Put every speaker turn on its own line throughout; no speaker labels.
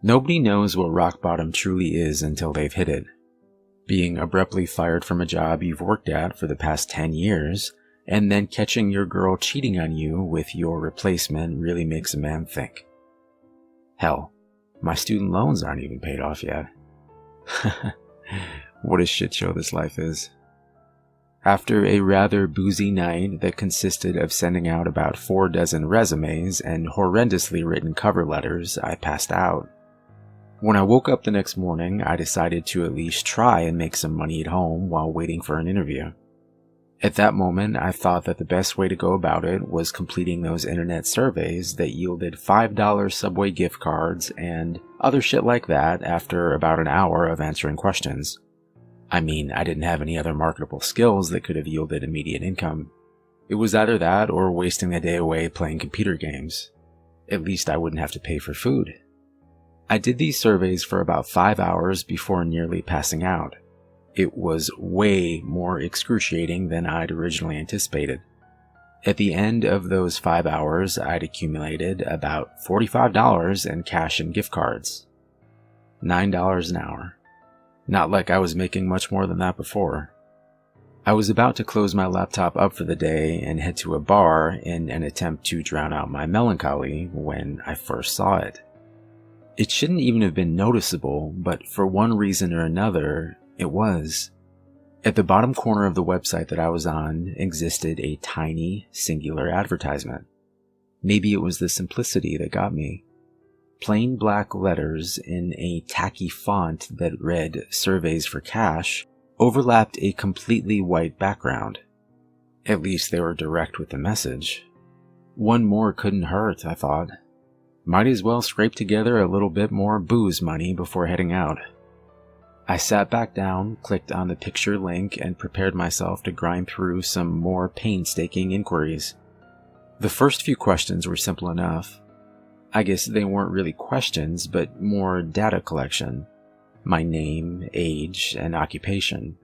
Nobody knows what rock bottom truly is until they've hit it. Being abruptly fired from a job you've worked at for the past 10 years, and then catching your girl cheating on you with your replacement really makes a man think. Hell, my student loans aren't even paid off yet. What a shit show this life is. After a rather boozy night that consisted of sending out about 4 dozen resumes and horrendously written cover letters, I passed out. When I woke up the next morning, I decided to at least try and make some money at home while waiting for an interview. At that moment, I thought that the best way to go about it was completing those internet surveys that yielded $5 Subway gift cards and other shit like that after about an hour of answering questions. I mean, I didn't have any other marketable skills that could have yielded immediate income. It was either that or wasting the day away playing computer games. At least I wouldn't have to pay for food. I did these surveys for about 5 hours before nearly passing out. It was way more excruciating than I'd originally anticipated. At the end of those 5 hours, I'd accumulated about $45 in cash and gift cards. $9 an hour. Not like I was making much more than that before. I was about to close my laptop up for the day and head to a bar in an attempt to drown out my melancholy when I first saw it. It shouldn't even have been noticeable, but for one reason or another, it was. At the bottom corner of the website that I was on existed a tiny, singular advertisement. Maybe it was the simplicity that got me. Plain black letters in a tacky font that read "Surveys for Cash" overlapped a completely white background. At least they were direct with the message. One more couldn't hurt, I thought. Might as well scrape together a little bit more booze money before heading out. I sat back down, clicked on the picture link, and prepared myself to grind through some more painstaking inquiries. The first few questions were simple enough. I guess they weren't really questions, but more data collection. My name, age, and occupation.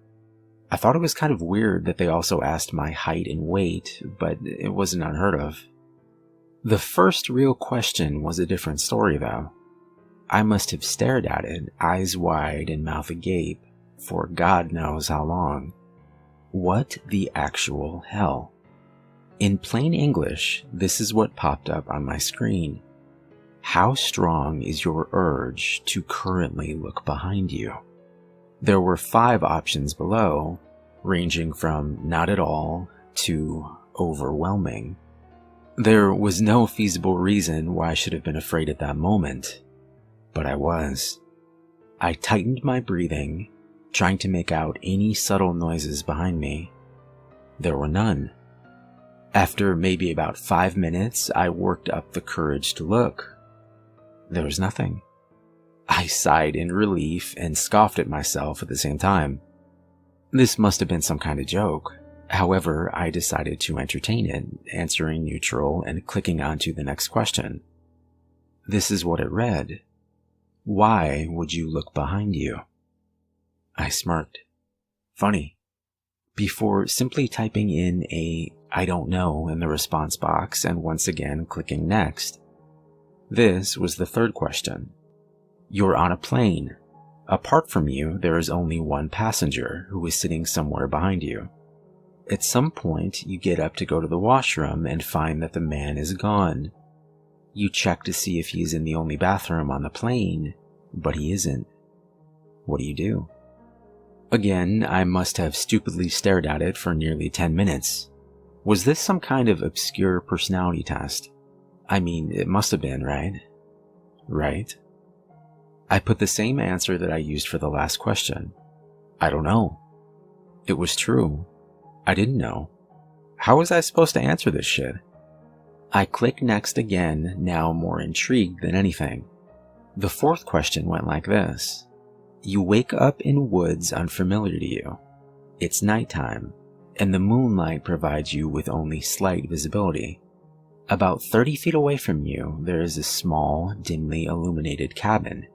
I thought it was kind of weird that they also asked my height and weight, but it wasn't unheard of. The first real question was a different story, though. I must have stared at it, eyes wide and mouth agape, for God knows how long. What the actual hell? In plain English, this is what popped up on my screen. How strong is your urge to currently look behind you? There were 5 options below, ranging from not at all to overwhelming. There was no feasible reason why I should have been afraid at that moment, but I was. I tightened my breathing, trying to make out any subtle noises behind me. There were none. After maybe about 5 minutes, I worked up the courage to look. There was nothing. I sighed in relief and scoffed at myself at the same time. This must have been some kind of joke. However, I decided to entertain it, answering neutral and clicking on to the next question. This is what it read. Why would you look behind you? I smirked. Funny. Before simply typing in a "I don't know" in the response box and once again clicking next. This was the third question. You're on a plane. Apart from you, there is only one passenger who is sitting somewhere behind you. At some point, you get up to go to the washroom and find that the man is gone. You check to see if he's in the only bathroom on the plane, but he isn't. What do? Again, I must have stupidly stared at it for nearly 10 minutes. Was this some kind of obscure personality test? I mean, it must have been, right? Right? I put the same answer that I used for the last question. I don't know. It was true. I didn't know. How was I supposed to answer this shit? I clicked next again, now more intrigued than anything. The fourth question went like this. You wake up in woods unfamiliar to you. It's nighttime, and the moonlight provides you with only slight visibility. About 30 feet away from you, there is a small, dimly illuminated cabin.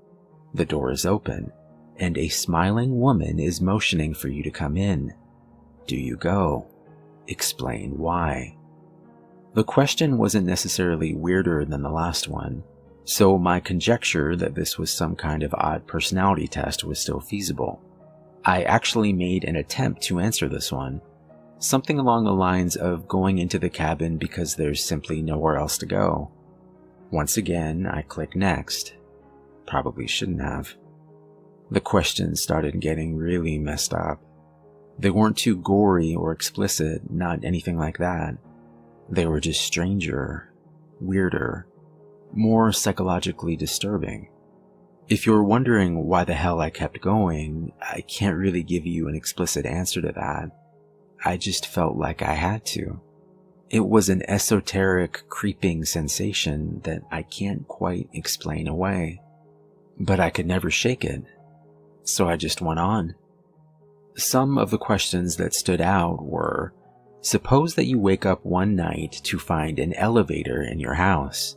The door is open, and a smiling woman is motioning for you to come in. Do you go? Explain why. The question wasn't necessarily weirder than the last one. So my conjecture that this was some kind of odd personality test was still feasible. I actually made an attempt to answer this one, something along the lines of going into the cabin because there's simply nowhere else to go. Once again, I click next. Probably shouldn't have. The questions started getting really messed up. They weren't too gory or explicit, not anything like that. They were just stranger, weirder, more psychologically disturbing. If you're wondering why the hell I kept going, I can't really give you an explicit answer to that. I just felt like I had to. It was an esoteric, creeping sensation that I can't quite explain away. But I could never shake it, so I just went on. Some of the questions that stood out were, suppose that you wake up one night to find an elevator in your house.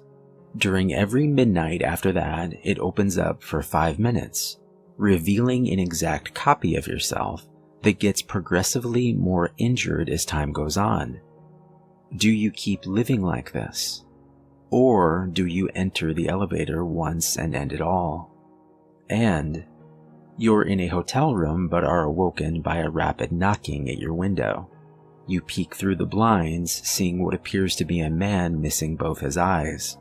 During every midnight after that, it opens up for 5 minutes, revealing an exact copy of yourself that gets progressively more injured as time goes on. Do you keep living like this? Or do you enter the elevator once and end it all? And you're in a hotel room but are awoken by a rapid knocking at your window. You peek through the blinds, seeing what appears to be a man missing both his eyes.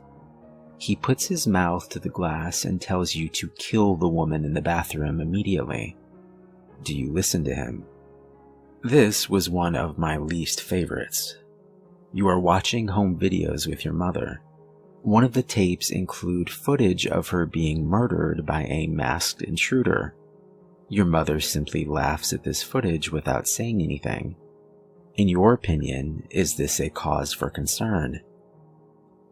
He puts his mouth to the glass and tells you to kill the woman in the bathroom immediately. Do you listen to him? This was one of my least favorites. You are watching home videos with your mother. One of the tapes include footage of her being murdered by a masked intruder. Your mother simply laughs at this footage without saying anything. In your opinion, is this a cause for concern?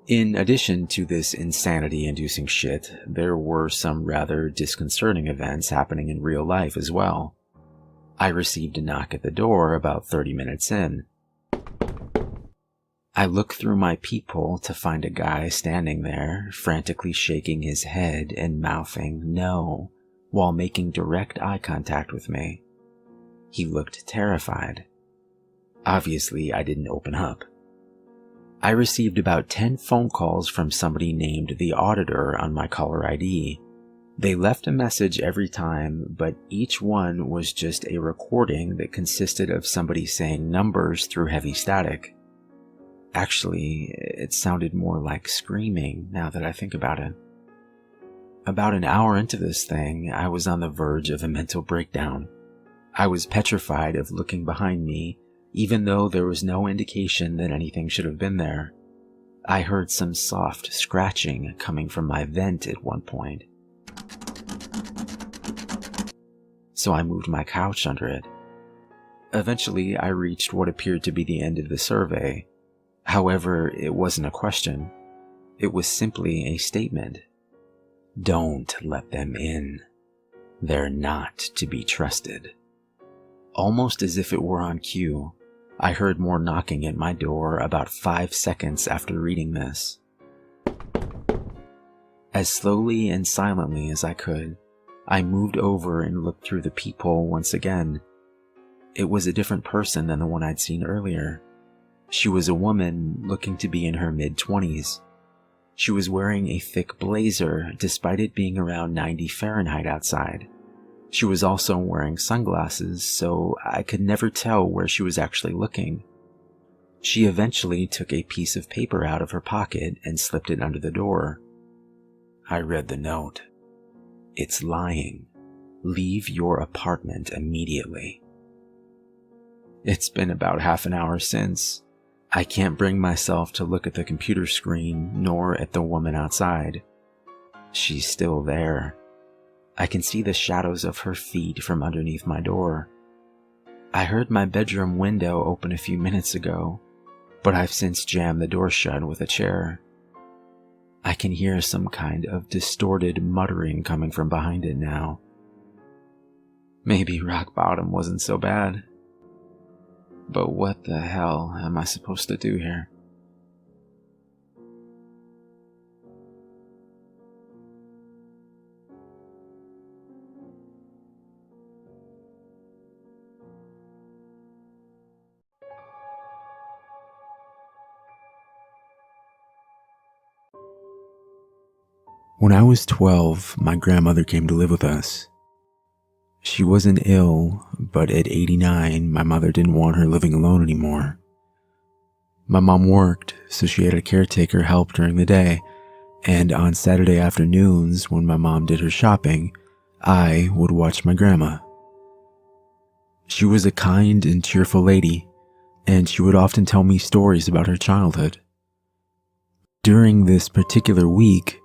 In addition to this insanity-inducing shit, there were some rather disconcerting events happening in real life as well. I received a knock at the door about 30 minutes in. I look through my peephole to find a guy standing there, frantically shaking his head and mouthing "no" while making direct eye contact with me. He looked terrified. Obviously, I didn't open up. I received about 10 phone calls from somebody named the Auditor on my caller ID. They left a message every time, but each one was just a recording that consisted of somebody saying numbers through heavy static. Actually, it sounded more like screaming now that I think about it. About an hour into this thing, I was on the verge of a mental breakdown. I was petrified of looking behind me, even though there was no indication that anything should have been there. I heard some soft scratching coming from my vent at one point. So I moved my couch under it. Eventually, I reached what appeared to be the end of the survey. However, it wasn't a question. It was simply a statement. Don't let them in. They're not to be trusted. Almost as if it were on cue, I heard more knocking at my door about 5 seconds after reading this. As slowly and silently as I could, I moved over and looked through the peephole once again. It was a different person than the one I'd seen earlier. She was a woman looking to be in her mid-20s. She was wearing a thick blazer despite it being around 90 Fahrenheit outside. She was also wearing sunglasses, so I could never tell where she was actually looking. She eventually took a piece of paper out of her pocket and slipped it under the door. I read the note. It's lying. Leave your apartment immediately. It's been about half an hour since. I can't bring myself to look at the computer screen nor at the woman outside. She's still there. I can see the shadows of her feet from underneath my door. I heard my bedroom window open a few minutes ago, but I've since jammed the door shut with a chair. I can hear some kind of distorted muttering coming from behind it now. Maybe rock bottom wasn't so bad. But what the hell am I supposed to do here? When I was 12, my grandmother came to live with us. She wasn't ill, but at 89, my mother didn't want her living alone anymore. My mom worked, so she had a caretaker help during the day, and on Saturday afternoons, when my mom did her shopping, I would watch my grandma. She was a kind and cheerful lady, and she would often tell me stories about her childhood. During this particular week,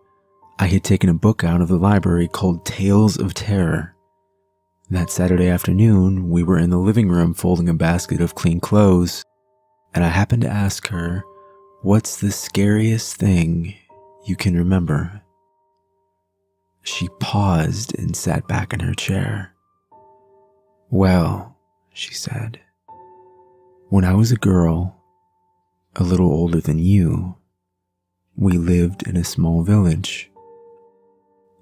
I had taken a book out of the library called Tales of Terror. That Saturday afternoon, we were in the living room folding a basket of clean clothes, and I happened to ask her, "What's the scariest thing you can remember?" She paused and sat back in her chair. "Well," she said, "when I was a girl, a little older than you, we lived in a small village.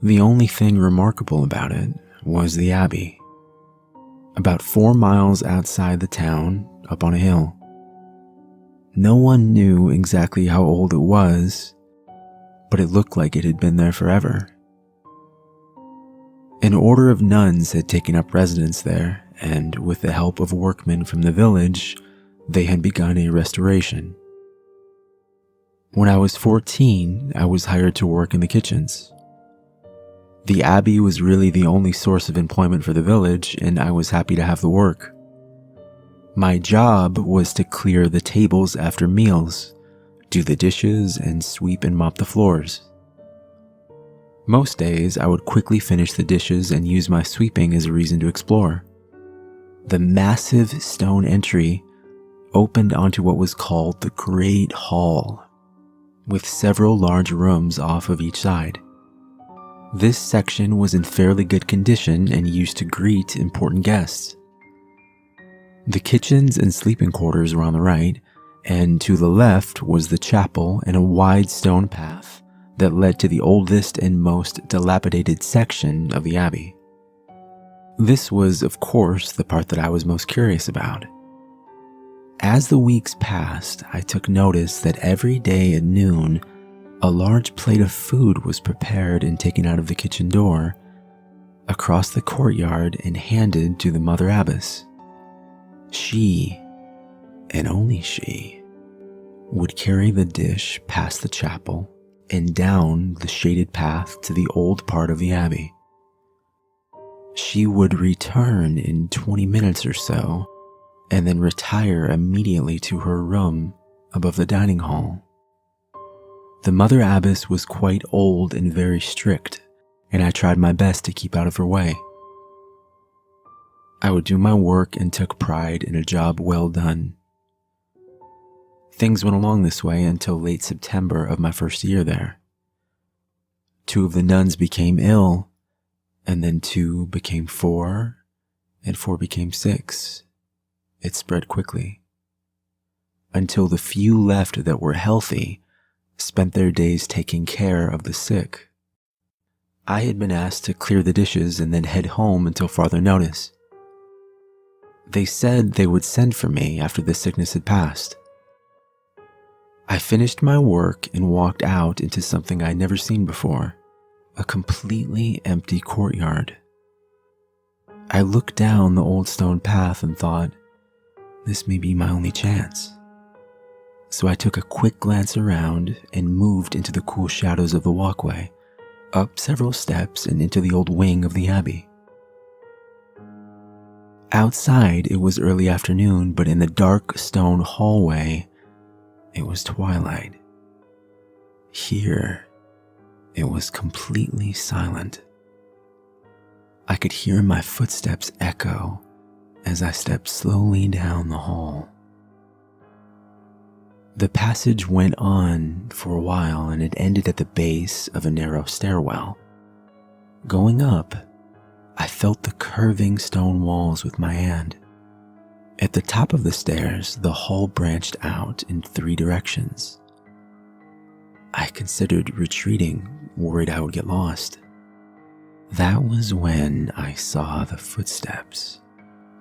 The only thing remarkable about it was the Abbey, about 4 miles outside the town, up on a hill. No one knew exactly how old it was, but it looked like it had been there forever. An order of nuns had taken up residence there, and with the help of workmen from the village, they had begun a restoration. When I was 14, I was hired to work in the kitchens. The Abbey was really the only source of employment for the village, and I was happy to have the work. My job was to clear the tables after meals, do the dishes, and sweep and mop the floors. Most days, I would quickly finish the dishes and use my sweeping as a reason to explore. The massive stone entry opened onto what was called the Great Hall, with several large rooms off of each side. This section was in fairly good condition and used to greet important guests. The kitchens and sleeping quarters were on the right, and to the left was the chapel and a wide stone path that led to the oldest and most dilapidated section of the Abbey. This was, of course, the part that I was most curious about. As the weeks passed, I took notice that every day at noon, a large plate of food was prepared and taken out of the kitchen door, across the courtyard, and handed to the Mother Abbess. She, and only she, would carry the dish past the chapel and down the shaded path to the old part of the Abbey. She would return in 20 minutes or so, and then retire immediately to her room above the dining hall. The Mother Abbess was quite old and very strict, and I tried my best to keep out of her way. I would do my work and took pride in a job well done. Things went along this way until late September of my first year there. 2 of the nuns became ill, and then 2 became 4, and 4 became 6. It spread quickly, until the few left that were healthy spent their days taking care of the sick. I had been asked to clear the dishes and then head home until farther notice. They said they would send for me after the sickness had passed. I finished my work and walked out into something I'd never seen before, a completely empty courtyard. I looked down the old stone path and thought, this may be my only chance. So I took a quick glance around and moved into the cool shadows of the walkway, up several steps and into the old wing of the Abbey. Outside, it was early afternoon, but in the dark stone hallway, it was twilight. Here, it was completely silent. I could hear my footsteps echo as I stepped slowly down the hall. The passage went on for a while, and it ended at the base of a narrow stairwell. Going up, I felt the curving stone walls with my hand. At the top of the stairs, the hall branched out in 3 directions. I considered retreating, worried I would get lost. That was when I saw the footsteps,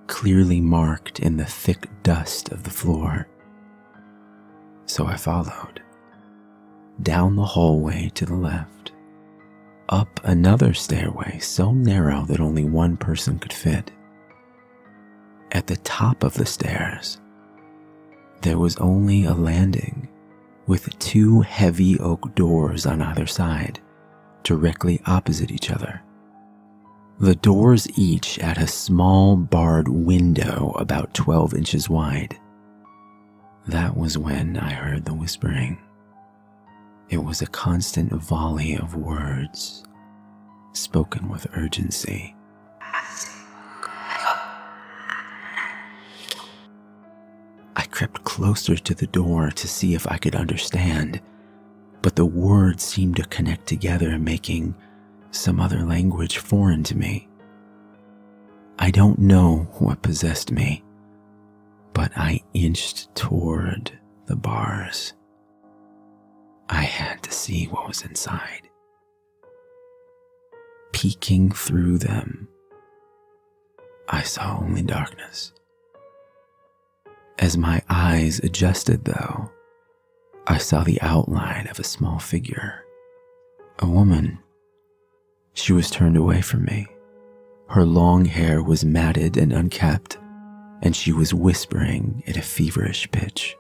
clearly marked in the thick dust of the floor. So I followed, down the hallway to the left, up another stairway so narrow that only one person could fit. At the top of the stairs, there was only a landing with 2 heavy oak doors on either side, directly opposite each other. The doors each had a small barred window about 12 inches wide. That was when I heard the whispering. It was a constant volley of words, spoken with urgency. I crept closer to the door to see if I could understand, but the words seemed to connect together, making some other language foreign to me. I don't know what possessed me, but I inched toward the bars. I had to see what was inside. Peeking through them, I saw only darkness. As my eyes adjusted, though, I saw the outline of a small figure. A woman. She was turned away from me. Her long hair was matted and unkempt, and she was whispering at a feverish pitch.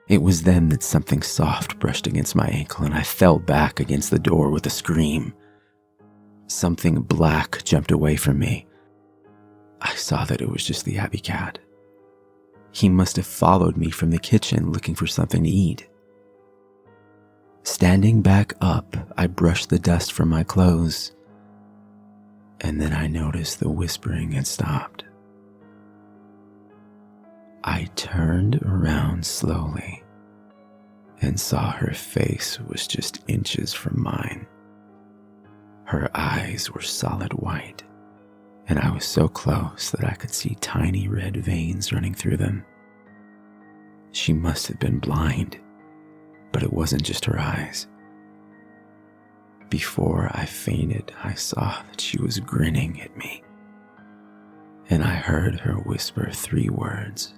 It was then that something soft brushed against my ankle, and I fell back against the door with a scream. Something black jumped away from me. I saw that it was just the Abbey cat. He must have followed me from the kitchen looking for something to eat. Standing back up, I brushed the dust from my clothes, and then I noticed the whispering had stopped. I turned around slowly and saw her face was just inches from mine. Her eyes were solid white, and I was so close that I could see tiny red veins running through them. She must have been blind, but it wasn't just her eyes. Before I fainted, I saw that she was grinning at me, and I heard her whisper 3 words.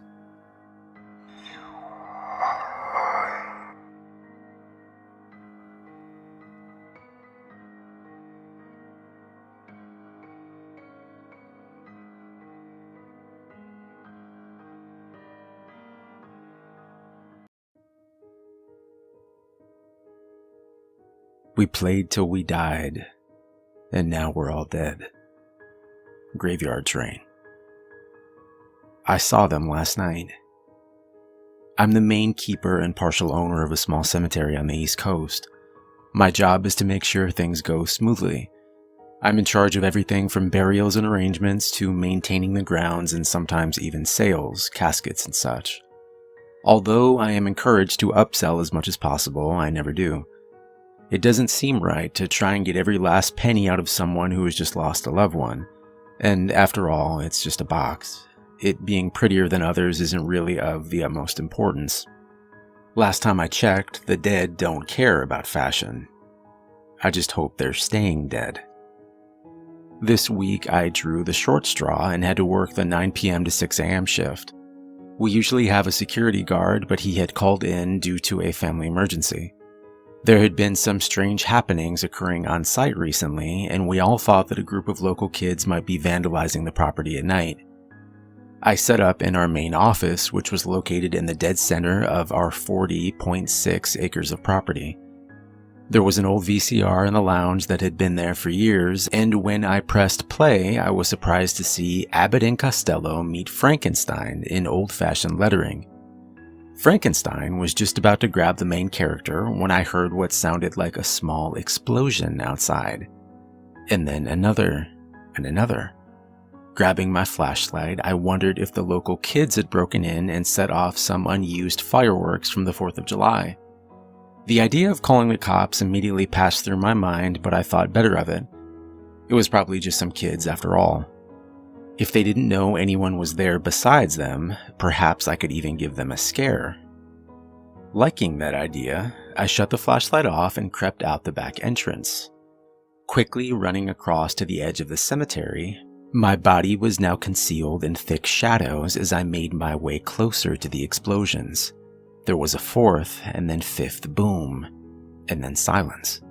We played till we died, and now we're all dead. Graveyard Train. I saw them last night. I'm the main keeper and partial owner of a small cemetery on the East Coast. My job is to make sure things go smoothly. I'm in charge of everything from burials and arrangements to maintaining the grounds and sometimes even sales, caskets and such. Although I am encouraged to upsell as much as possible, I never do. It doesn't seem right to try and get every last penny out of someone who has just lost a loved one. And after all, it's just a box. It being prettier than others isn't really of the utmost importance. Last time I checked, the dead don't care about fashion. I just hope they're staying dead. This week I drew the short straw and had to work the 9 p.m. to 6 a.m. shift. We usually have a security guard, but he had called in due to a family emergency. There had been some strange happenings occurring on site recently, and we all thought that a group of local kids might be vandalizing the property at night. I set up in our main office, which was located in the dead center of our 40.6 acres of property. There was an old VCR in the lounge that had been there for years, and when I pressed play, I was surprised to see Abbott and Costello meet Frankenstein in old-fashioned lettering. Frankenstein was just about to grab the main character when I heard what sounded like a small explosion outside. And then another, and another. Grabbing my flashlight, I wondered if the local kids had broken in and set off some unused fireworks from the 4th of July. The idea of calling the cops immediately passed through my mind, but I thought better of it. It was probably just some kids after all. If they didn't know anyone was there besides them, perhaps I could even give them a scare. Liking that idea, I shut the flashlight off and crept out the back entrance. Quickly running across to the edge of the cemetery, my body was now concealed in thick shadows as I made my way closer to the explosions. There was a 4th and then 5th boom, and then silence.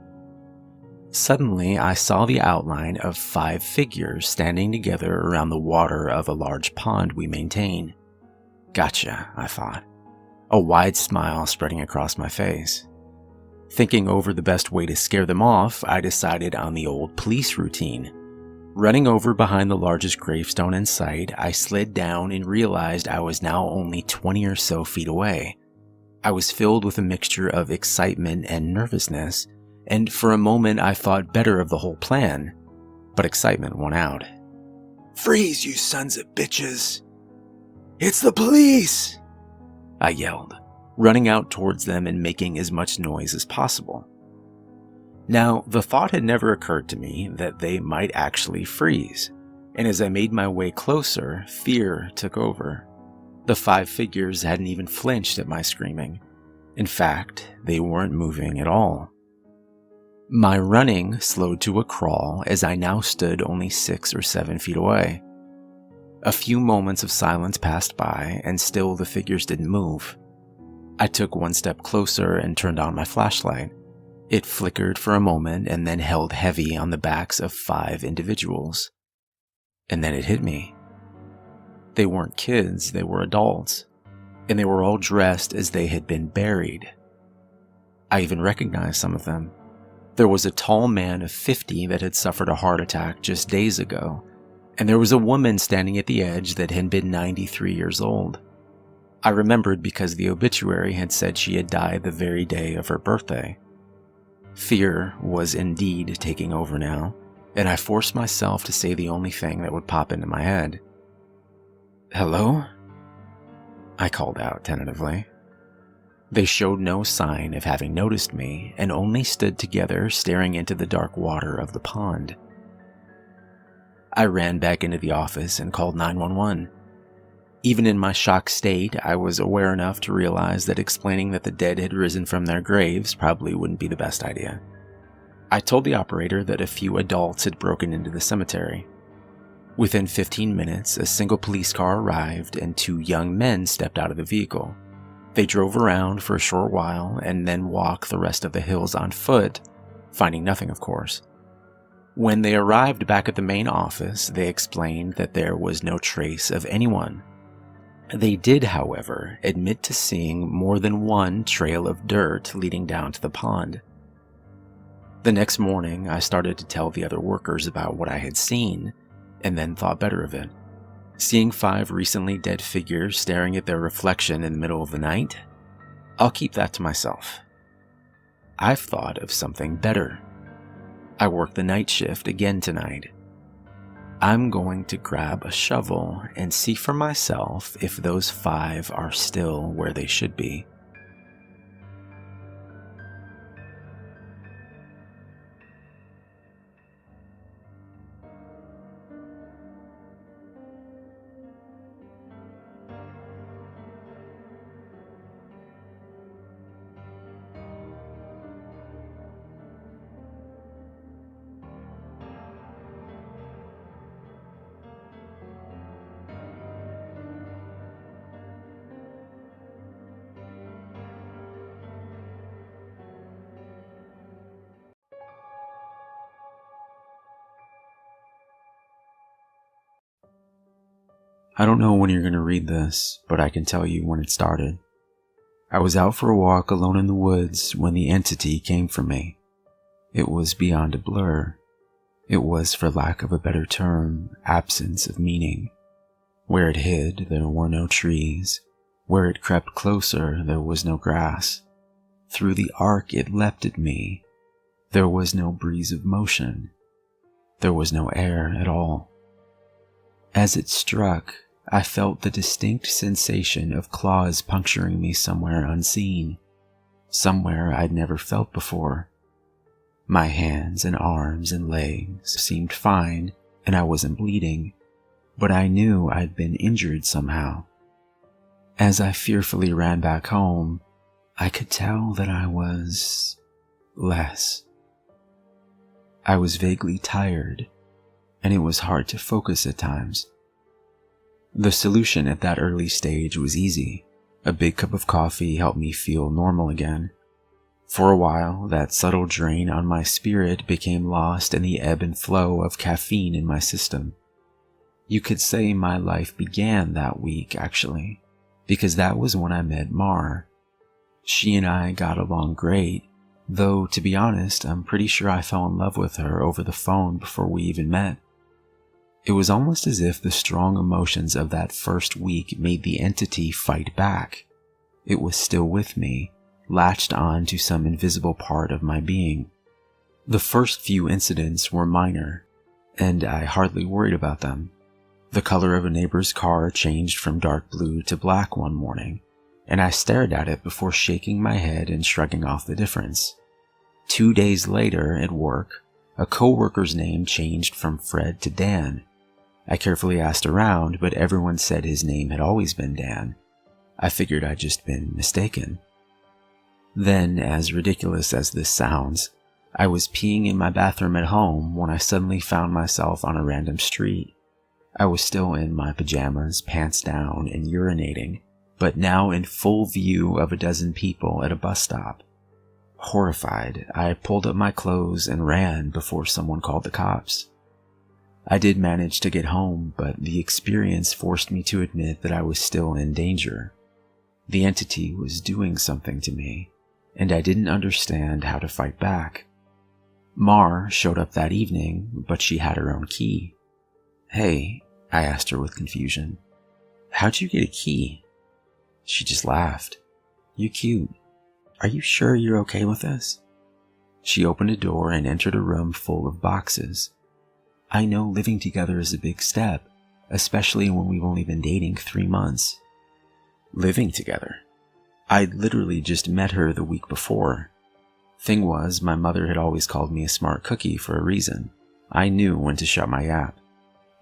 Suddenly, I saw the outline of 5 figures standing together around the water of a large pond we maintain. Gotcha, I thought, a wide smile spreading across my face. Thinking over the best way to scare them off, I decided on the old police routine. Running over behind the largest gravestone in sight, I slid down and realized I was now only 20 or so feet away. I was filled with a mixture of excitement and nervousness, and for a moment I thought better of the whole plan, but excitement won out. "Freeze, you sons of bitches! It's the police!" I yelled, running out towards them and making as much noise as possible. Now, the thought had never occurred to me that they might actually freeze, and as I made my way closer, fear took over. The 5 figures hadn't even flinched at my screaming. In fact, they weren't moving at all. My running slowed to a crawl as I now stood only 6 or 7 feet away. A few moments of silence passed by, and still the figures didn't move. I took 1 step closer and turned on my flashlight. It flickered for a moment and then held heavy on the backs of 5 individuals. And then it hit me. They weren't kids, they were adults, and they were all dressed as they had been buried. I even recognized some of them. There was a tall man of 50 that had suffered a heart attack just days ago, and there was a woman standing at the edge that had been 93 years old. I remembered because the obituary had said she had died the very day of her birthday. Fear was indeed taking over now, and I forced myself to say the only thing that would pop into my head. "Hello?" I called out tentatively. They showed no sign of having noticed me and only stood together staring into the dark water of the pond. I ran back into the office and called 911. Even in my shocked state, I was aware enough to realize that explaining that the dead had risen from their graves probably wouldn't be the best idea. I told the operator that a few adults had broken into the cemetery. Within 15 minutes, a single police car arrived and 2 young men stepped out of the vehicle. They drove around for a short while and then walked the rest of the hills on foot, finding nothing, of course. When they arrived back at the main office, they explained that there was no trace of anyone. They did, however, admit to seeing more than 1 trail of dirt leading down to the pond. The next morning, I started to tell the other workers about what I had seen, and then thought better of it. Seeing 5 recently dead figures staring at their reflection in the middle of the night? I'll keep that to myself. I've thought of something better. I work the night shift again tonight. I'm going to grab a shovel and see for myself if those 5 are still where they should be. I don't know when you're going to read this, but I can tell you when it started. I was out for a walk alone in the woods when the entity came for me. It was beyond a blur. It was, for lack of a better term, absence of meaning. Where it hid, there were no trees. Where it crept closer, there was no grass. Through the arc it leapt at me. There was no breeze of motion. There was no air at all. As it struck, I felt the distinct sensation of claws puncturing me somewhere unseen, somewhere I'd never felt before. My hands and arms and legs seemed fine, and I wasn't bleeding, but I knew I'd been injured somehow. As I fearfully ran back home, I could tell that I was less. I was vaguely tired, and it was hard to focus at times. The solution at that early stage was easy. A big cup of coffee helped me feel normal again. For a while, that subtle drain on my spirit became lost in the ebb and flow of caffeine in my system. You could say my life began that week, actually, because that was when I met Mar. She and I got along great, though to be honest, I'm pretty sure I fell in love with her over the phone before we even met. It was almost as if the strong emotions of that first week made the entity fight back. It was still with me, latched on to some invisible part of my being. The first few incidents were minor, and I hardly worried about them. The color of a neighbor's car changed from dark blue to black one morning, and I stared at it before shaking my head and shrugging off the difference. 2 days later, at work, a coworker's name changed from Fred to Dan. I carefully asked around, but everyone said his name had always been Dan. I figured I'd just been mistaken. Then, as ridiculous as this sounds, I was peeing in my bathroom at home when I suddenly found myself on a random street. I was still in my pajamas, pants down, and urinating, but now in full view of a dozen people at a bus stop. Horrified, I pulled up my clothes and ran before someone called the cops. I did manage to get home, but the experience forced me to admit that I was still in danger. The entity was doing something to me, and I didn't understand how to fight back. Mar showed up that evening, but she had her own key. "Hey," I asked her with confusion, "how'd you get a key?" She just laughed. "You cute. Are you sure you're okay with this?" She opened a door and entered a room full of boxes. I know living together is a big step, especially when we've only been dating 3 months. Living together? I'd literally just met her the week before. Thing was, my mother had always called me a smart cookie for a reason. I knew when to shut my yap.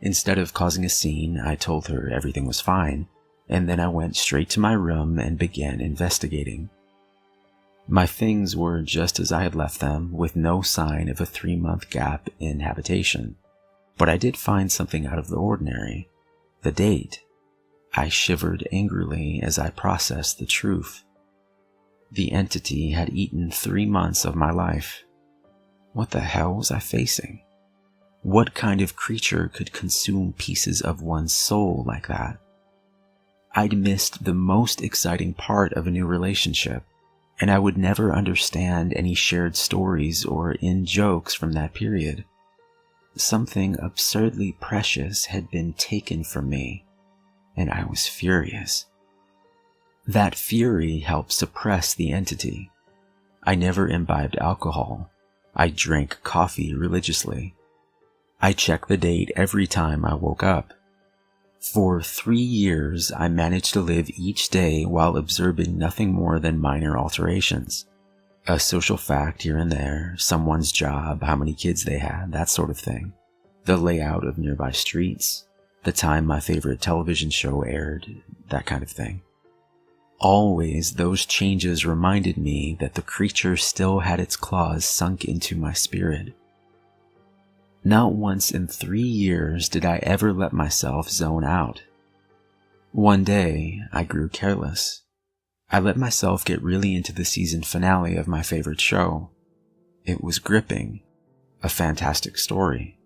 Instead of causing a scene, I told her everything was fine, and then I went straight to my room and began investigating. My things were just as I had left them, with no sign of a 3-month gap in habitation. But I did find something out of the ordinary. The date. I shivered angrily as I processed the truth. The entity had eaten 3 months of my life. What the hell was I facing? What kind of creature could consume pieces of one's soul like that? I'd missed the most exciting part of a new relationship, and I would never understand any shared stories or in-jokes from that period. Something absurdly precious had been taken from me, and I was furious. That fury helped suppress the entity. I never imbibed alcohol. I drank coffee religiously. I checked the date every time I woke up. For 3 years, I managed to live each day while observing nothing more than minor alterations. A social fact here and there, someone's job, how many kids they had, that sort of thing. The layout of nearby streets, the time my favorite television show aired, that kind of thing. Always, those changes reminded me that the creature still had its claws sunk into my spirit. Not once in 3 years did I ever let myself zone out. One day, I grew careless. I let myself get really into the season finale of my favorite show. It was gripping, a fantastic story.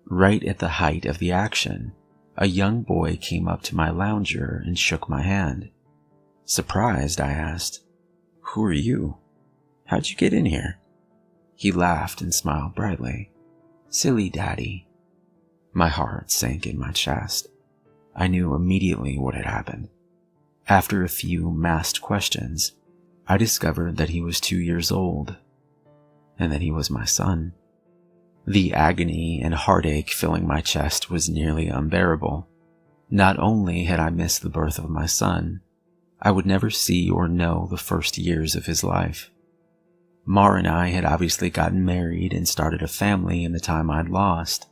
Right at the height of the action, a young boy came up to my lounger and shook my hand. Surprised, I asked, "Who are you? How'd you get in here?" He laughed and smiled brightly. "Silly daddy." My heart sank in my chest. I knew immediately what had happened. After a few masked questions, I discovered that he was 2 years old, and that he was my son. The agony and heartache filling my chest was nearly unbearable. Not only had I missed the birth of my son, I would never see or know the first years of his life. Mar and I had obviously gotten married and started a family in the time I'd lost,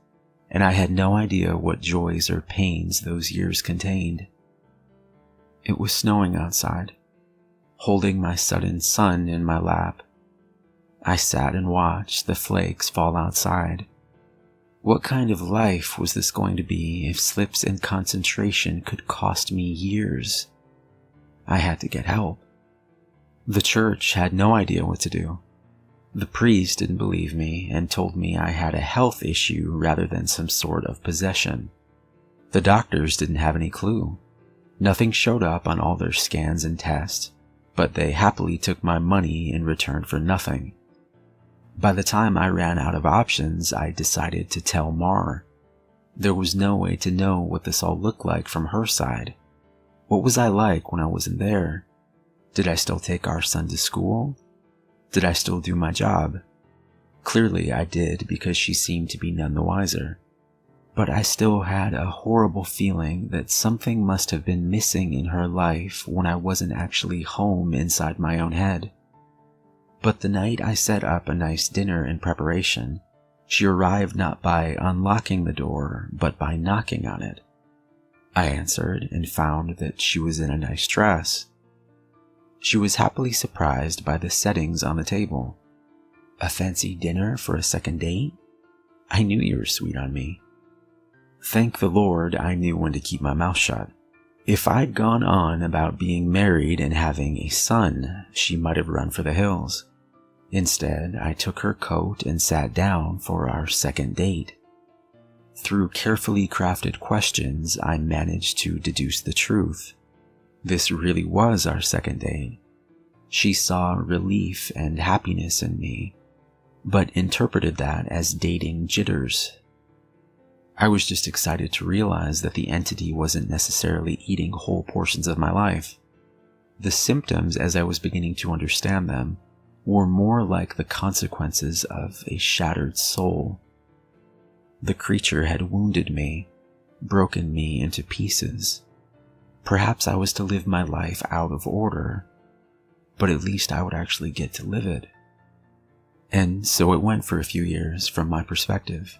and I had no idea what joys or pains those years contained. It was snowing outside. Holding my sudden son in my lap, I sat and watched the flakes fall outside. What kind of life was this going to be if slips in concentration could cost me years? I had to get help. The church had no idea what to do. The priest didn't believe me and told me I had a health issue rather than some sort of possession. The doctors didn't have any clue. Nothing showed up on all their scans and tests, but they happily took my money in return for nothing. By the time I ran out of options, I decided to tell Mar. There was no way to know what this all looked like from her side. What was I like when I wasn't there? Did I still take our son to school? Did I still do my job? Clearly I did, because she seemed to be none the wiser. But I still had a horrible feeling that something must have been missing in her life when I wasn't actually home inside my own head. But the night I set up a nice dinner in preparation, she arrived not by unlocking the door, but by knocking on it. I answered and found that she was in a nice dress. She was happily surprised by the settings on the table. A fancy dinner for a second date? I knew you were sweet on me. Thank the Lord I knew when to keep my mouth shut. If I'd gone on about being married and having a son, she might have run for the hills. Instead, I took her coat and sat down for our second date. Through carefully crafted questions, I managed to deduce the truth. This really was our second date. She saw relief and happiness in me, but interpreted that as dating jitters. I was just excited to realize that the entity wasn't necessarily eating whole portions of my life. The symptoms, as I was beginning to understand them, were more like the consequences of a shattered soul. The creature had wounded me, broken me into pieces. Perhaps I was to live my life out of order, but at least I would actually get to live it. And so it went for a few years from my perspective.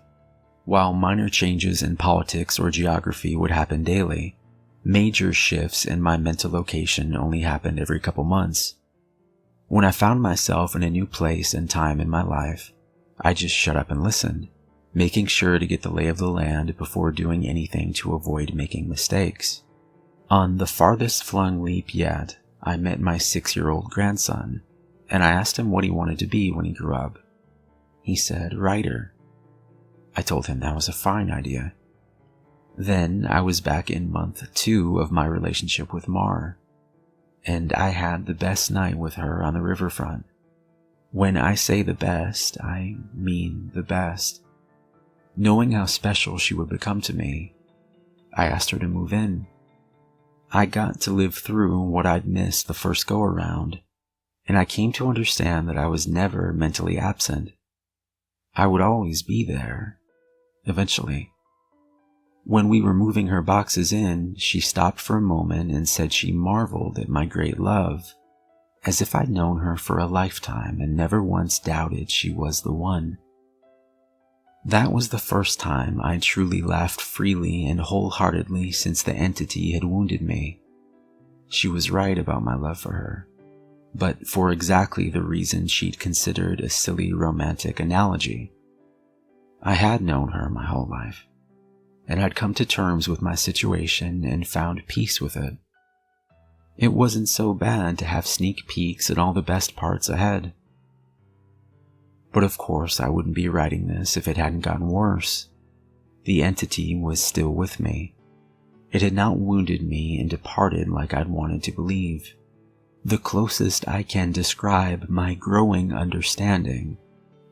While minor changes in politics or geography would happen daily, major shifts in my mental location only happened every couple months. When I found myself in a new place and time in my life, I just shut up and listened, making sure to get the lay of the land before doing anything to avoid making mistakes. On the farthest flung leap yet, I met my 6-year-old grandson, and I asked him what he wanted to be when he grew up. He said, writer. I told him that was a fine idea. Then I was back in month 2 of my relationship with Mar, and I had the best night with her on the riverfront. When I say the best, I mean the best. Knowing how special she would become to me, I asked her to move in. I got to live through what I'd missed the first go-around, and I came to understand that I was never mentally absent. I would always be there, eventually. When we were moving her boxes in, she stopped for a moment and said she marveled at my great love, as if I'd known her for a lifetime and never once doubted she was the one. That was the first time I truly laughed freely and wholeheartedly since the entity had wounded me. She was right about my love for her, but for exactly the reason she'd considered a silly romantic analogy. I had known her my whole life, and I'd come to terms with my situation and found peace with it. It wasn't so bad to have sneak peeks at all the best parts ahead. But of course I wouldn't be writing this if it hadn't gotten worse. The entity was still with me. It had not wounded me and departed like I'd wanted to believe. The closest I can describe my growing understanding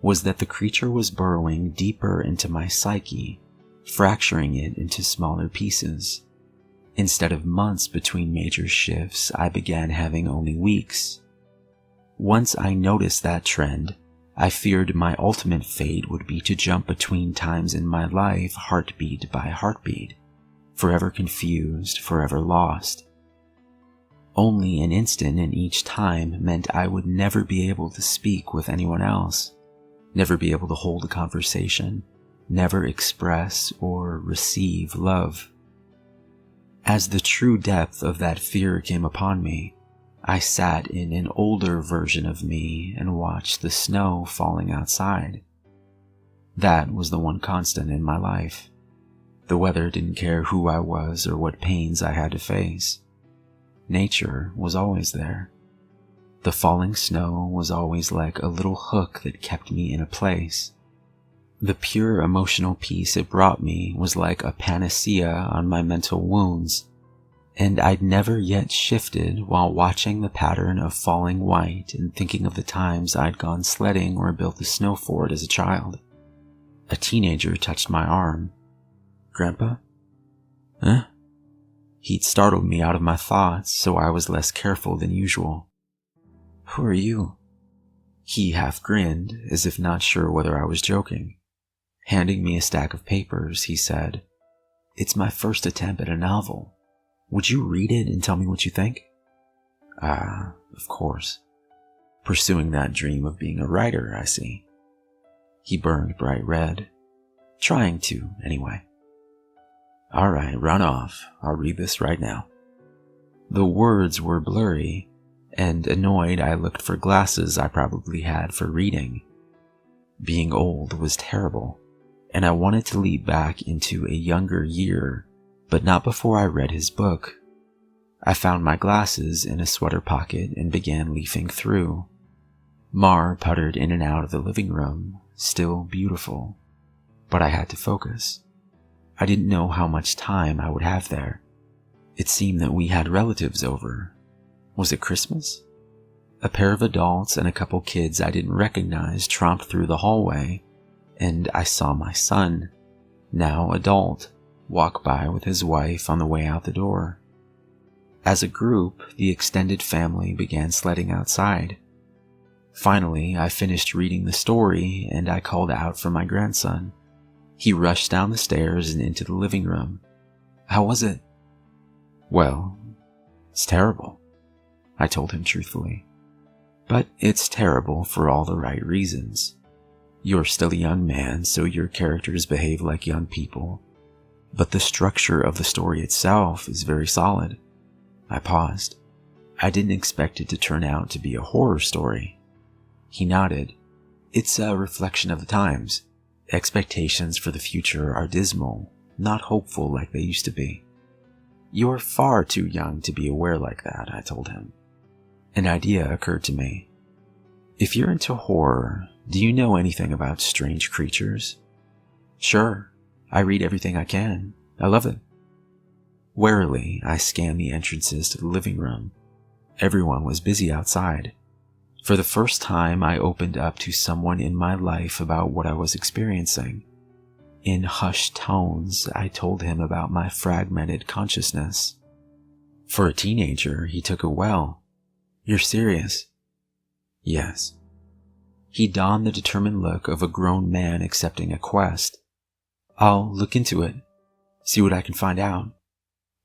was that the creature was burrowing deeper into my psyche, fracturing it into smaller pieces. Instead of months between major shifts, I began having only weeks. Once I noticed that trend, I feared my ultimate fate would be to jump between times in my life heartbeat by heartbeat, forever confused, forever lost. Only an instant in each time meant I would never be able to speak with anyone else, never be able to hold a conversation, never express or receive love. As the true depth of that fear came upon me, I sat in an older version of me and watched the snow falling outside. That was the one constant in my life. The weather didn't care who I was or what pains I had to face. Nature was always there. The falling snow was always like a little hook that kept me in a place. The pure emotional peace it brought me was like a panacea on my mental wounds, and I'd never yet shifted while watching the pattern of falling white and thinking of the times I'd gone sledding or built a snow fort as a child. A teenager touched my arm. "Grandpa?" "Huh?" He'd startled me out of my thoughts, so I was less careful than usual. "Who are you?" He half grinned, as if not sure whether I was joking. Handing me a stack of papers, he said, "It's my first attempt at a novel. Would you read it and tell me what you think?" Of course. Pursuing that dream of being a writer, I see. He burned bright red. Trying to, anyway. "All right, run off. I'll read this right now." The words were blurry, and annoyed I looked for glasses I probably had for reading. Being old was terrible, and I wanted to leap back into a younger year, but not before I read his book. I found my glasses in a sweater pocket and began leafing through. Mar puttered in and out of the living room, still beautiful, but I had to focus. I didn't know how much time I would have there. It seemed that we had relatives over. Was it Christmas? A pair of adults and a couple kids I didn't recognize tromped through the hallway, and I saw my son, now adult, walk by with his wife on the way out the door. As a group, the extended family began sledding outside. Finally, I finished reading the story and I called out for my grandson. He rushed down the stairs and into the living room. "How was it?" "Well, it's terrible," I told him truthfully. "But it's terrible for all the right reasons. You're still a young man, so your characters behave like young people. But the structure of the story itself is very solid." I paused. I didn't expect it to turn out to be a horror story. He nodded. "It's a reflection of the times. Expectations for the future are dismal, not hopeful like they used to be." "You're far too young to be aware like that," I told him. An idea occurred to me. "If you're into horror, do you know anything about strange creatures?" "Sure. I read everything I can. I love it." Warily, I scanned the entrances to the living room. Everyone was busy outside. For the first time, I opened up to someone in my life about what I was experiencing. In hushed tones, I told him about my fragmented consciousness. For a teenager, he took it well. "You're serious?" "Yes." He donned the determined look of a grown man accepting a quest. "I'll look into it, see what I can find out.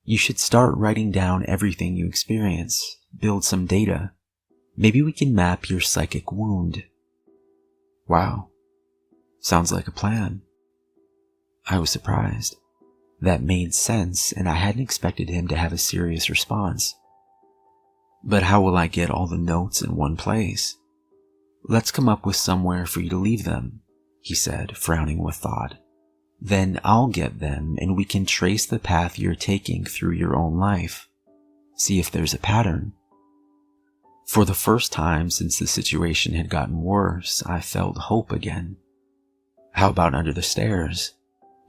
You should start writing down everything you experience, build some data. Maybe we can map your psychic wound." "Wow. Sounds like a plan." I was surprised. That made sense, and I hadn't expected him to have a serious response. "But how will I get all the notes in one place?" "Let's come up with somewhere for you to leave them," he said, frowning with thought. "Then I'll get them, and we can trace the path you're taking through your own life. See if there's a pattern." For the first time since the situation had gotten worse, I felt hope again. "How about under the stairs?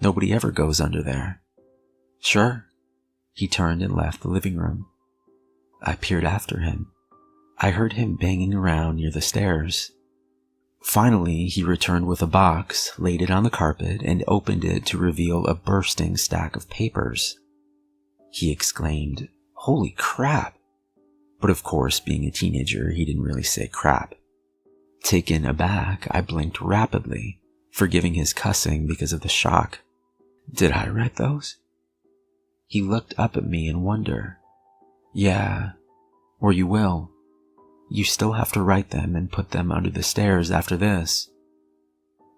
Nobody ever goes under there." "Sure." He turned and left the living room. I peered after him. I heard him banging around near the stairs. Finally, he returned with a box, laid it on the carpet, and opened it to reveal a bursting stack of papers. He exclaimed, "Holy crap!" But of course, being a teenager, he didn't really say crap. Taken aback, I blinked rapidly, forgiving his cussing because of the shock. "Did I write those?" He looked up at me in wonder. "Yeah, or you will. You still have to write them and put them under the stairs after this."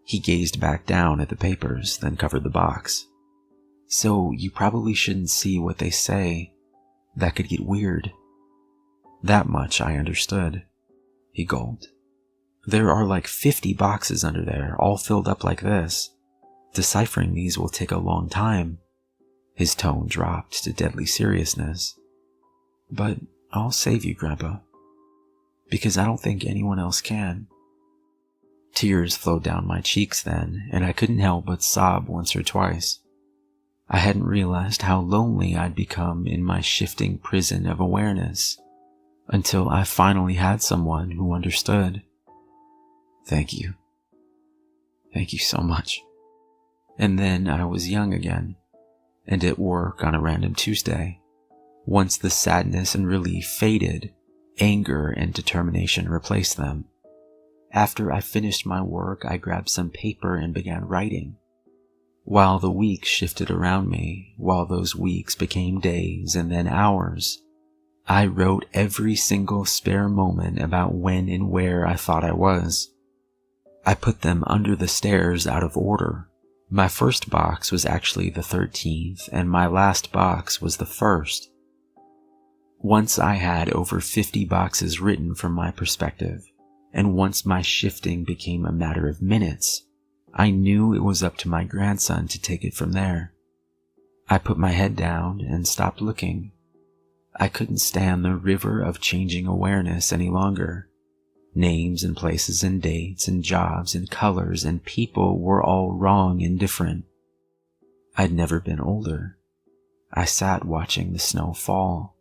He gazed back down at the papers, then covered the box. "So you probably shouldn't see what they say. That could get weird." That much I understood. He gulped. "There are like 50 boxes under there, all filled up like this. Deciphering these will take a long time." His tone dropped to deadly seriousness. "But I'll save you, Grandpa." because I don't think anyone else can. Tears flowed down my cheeks then, and I couldn't help but sob once or twice. I hadn't realized how lonely I'd become in my shifting prison of awareness, until I finally had someone who understood. Thank you. Thank you so much. And then I was young again, and at work on a random Tuesday. Once the sadness and relief faded, anger and determination replaced them. After I finished my work, I grabbed some paper and began writing. While the weeks shifted around me, while those weeks became days and then hours, I wrote every single spare moment about when and where I thought I was. I put them under the stairs out of order. My first box was actually the 13th, and my last box was the 1st. Once I had over 50 boxes written from my perspective, and once my shifting became a matter of minutes, I knew it was up to my grandson to take it from there. I put my head down and stopped looking. I couldn't stand the river of changing awareness any longer. Names and places and dates and jobs and colors and people were all wrong and different. I'd never been older. I sat watching the snow fall.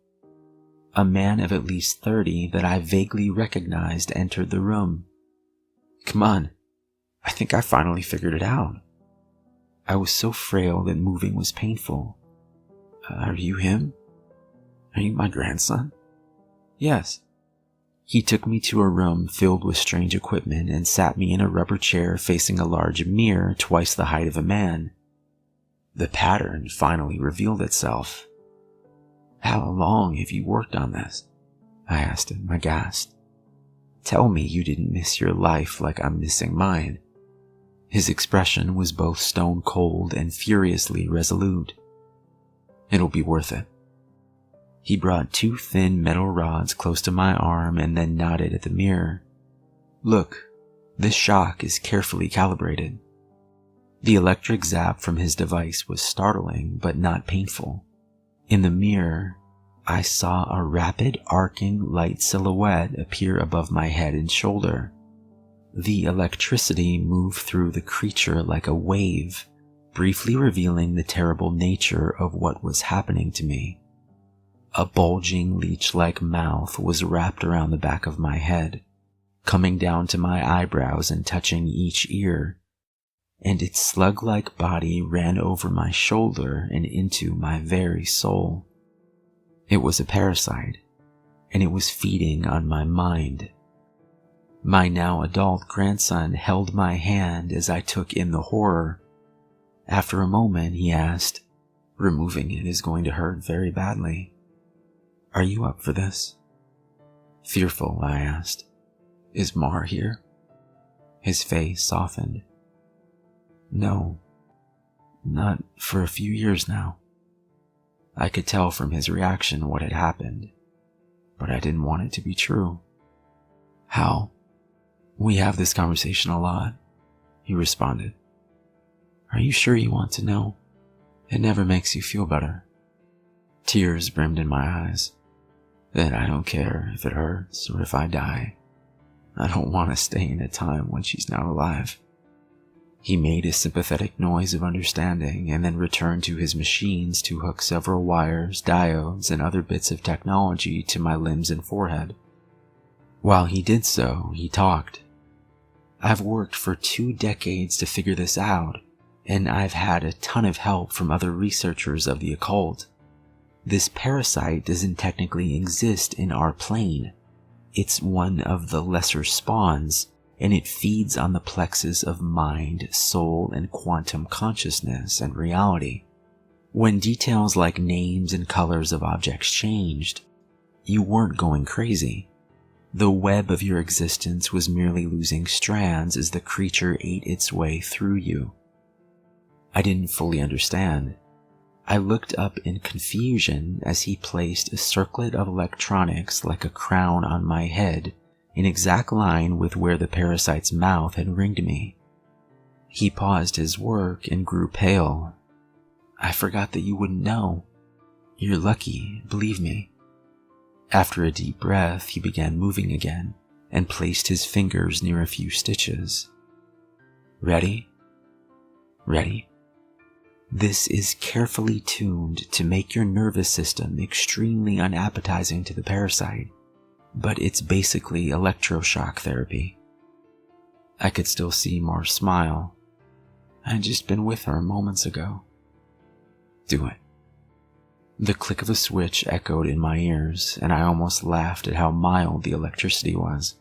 A man of at least 30 that I vaguely recognized entered the room. Come on, I think I finally figured it out. I was so frail that moving was painful. Are you him? Are you my grandson? Yes. He took me to a room filled with strange equipment and sat me in a rubber chair facing a large mirror twice the height of a man. The pattern finally revealed itself. How long have you worked on this? I asked him, aghast. Tell me you didn't miss your life like I'm missing mine. His expression was both stone cold and furiously resolute. It'll be worth it. He brought 2 thin metal rods close to my arm and then nodded at the mirror. Look, this shock is carefully calibrated. The electric zap from his device was startling but not painful. In the mirror, I saw a rapid arcing light silhouette appear above my head and shoulder. The electricity moved through the creature like a wave, briefly revealing the terrible nature of what was happening to me. A bulging leech-like mouth was wrapped around the back of my head, coming down to my eyebrows and touching each ear, and its slug-like body ran over my shoulder and into my very soul. It was a parasite, and it was feeding on my mind. My now adult grandson held my hand as I took in the horror. After a moment, he asked, "Removing it is going to hurt very badly. Are you up for this?" Fearful, I asked, "Is Mar here?" His face softened. No, not for a few years now. I could tell from his reaction what had happened, but I didn't want it to be true. How? We have this conversation a lot, he responded. Are you sure you want to know? It never makes you feel better. Tears brimmed in my eyes. Then I don't care if it hurts or if I die. I don't want to stay in a time when she's not alive. He made a sympathetic noise of understanding and then returned to his machines to hook several wires, diodes, and other bits of technology to my limbs and forehead. While he did so, he talked. I've worked for 2 decades to figure this out, and I've had a ton of help from other researchers of the occult. This parasite doesn't technically exist in our plane. It's one of the lesser spawns, and it feeds on the plexus of mind, soul, and quantum consciousness and reality. When details like names and colors of objects changed, you weren't going crazy. The web of your existence was merely losing strands as the creature ate its way through you. I didn't fully understand. I looked up in confusion as he placed a circlet of electronics like a crown on my head, in exact line with where the parasite's mouth had ringed me. He paused his work and grew pale. I forgot that you wouldn't know. You're lucky, believe me. After a deep breath, he began moving again and placed his fingers near a few stitches. Ready? Ready? This is carefully tuned to make your nervous system extremely unappetizing to the parasite, but it's basically electroshock therapy. I could still see Mars smile. I'd just been with her moments ago. Do it. The click of a switch echoed in my ears, and I almost laughed at how mild the electricity was.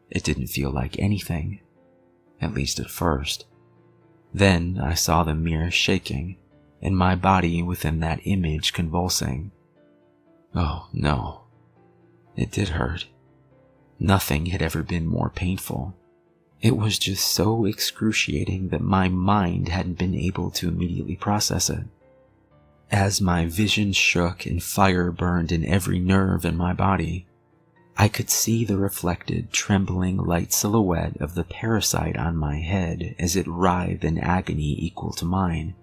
It didn't feel like anything, at least at first. Then I saw the mirror shaking, and my body within that image convulsing. Oh no, it did hurt. Nothing had ever been more painful. It was just so excruciating that my mind hadn't been able to immediately process it. As my vision shook and fire burned in every nerve in my body, I could see the reflected, trembling light silhouette of the parasite on my head as it writhed in agony equal to mine.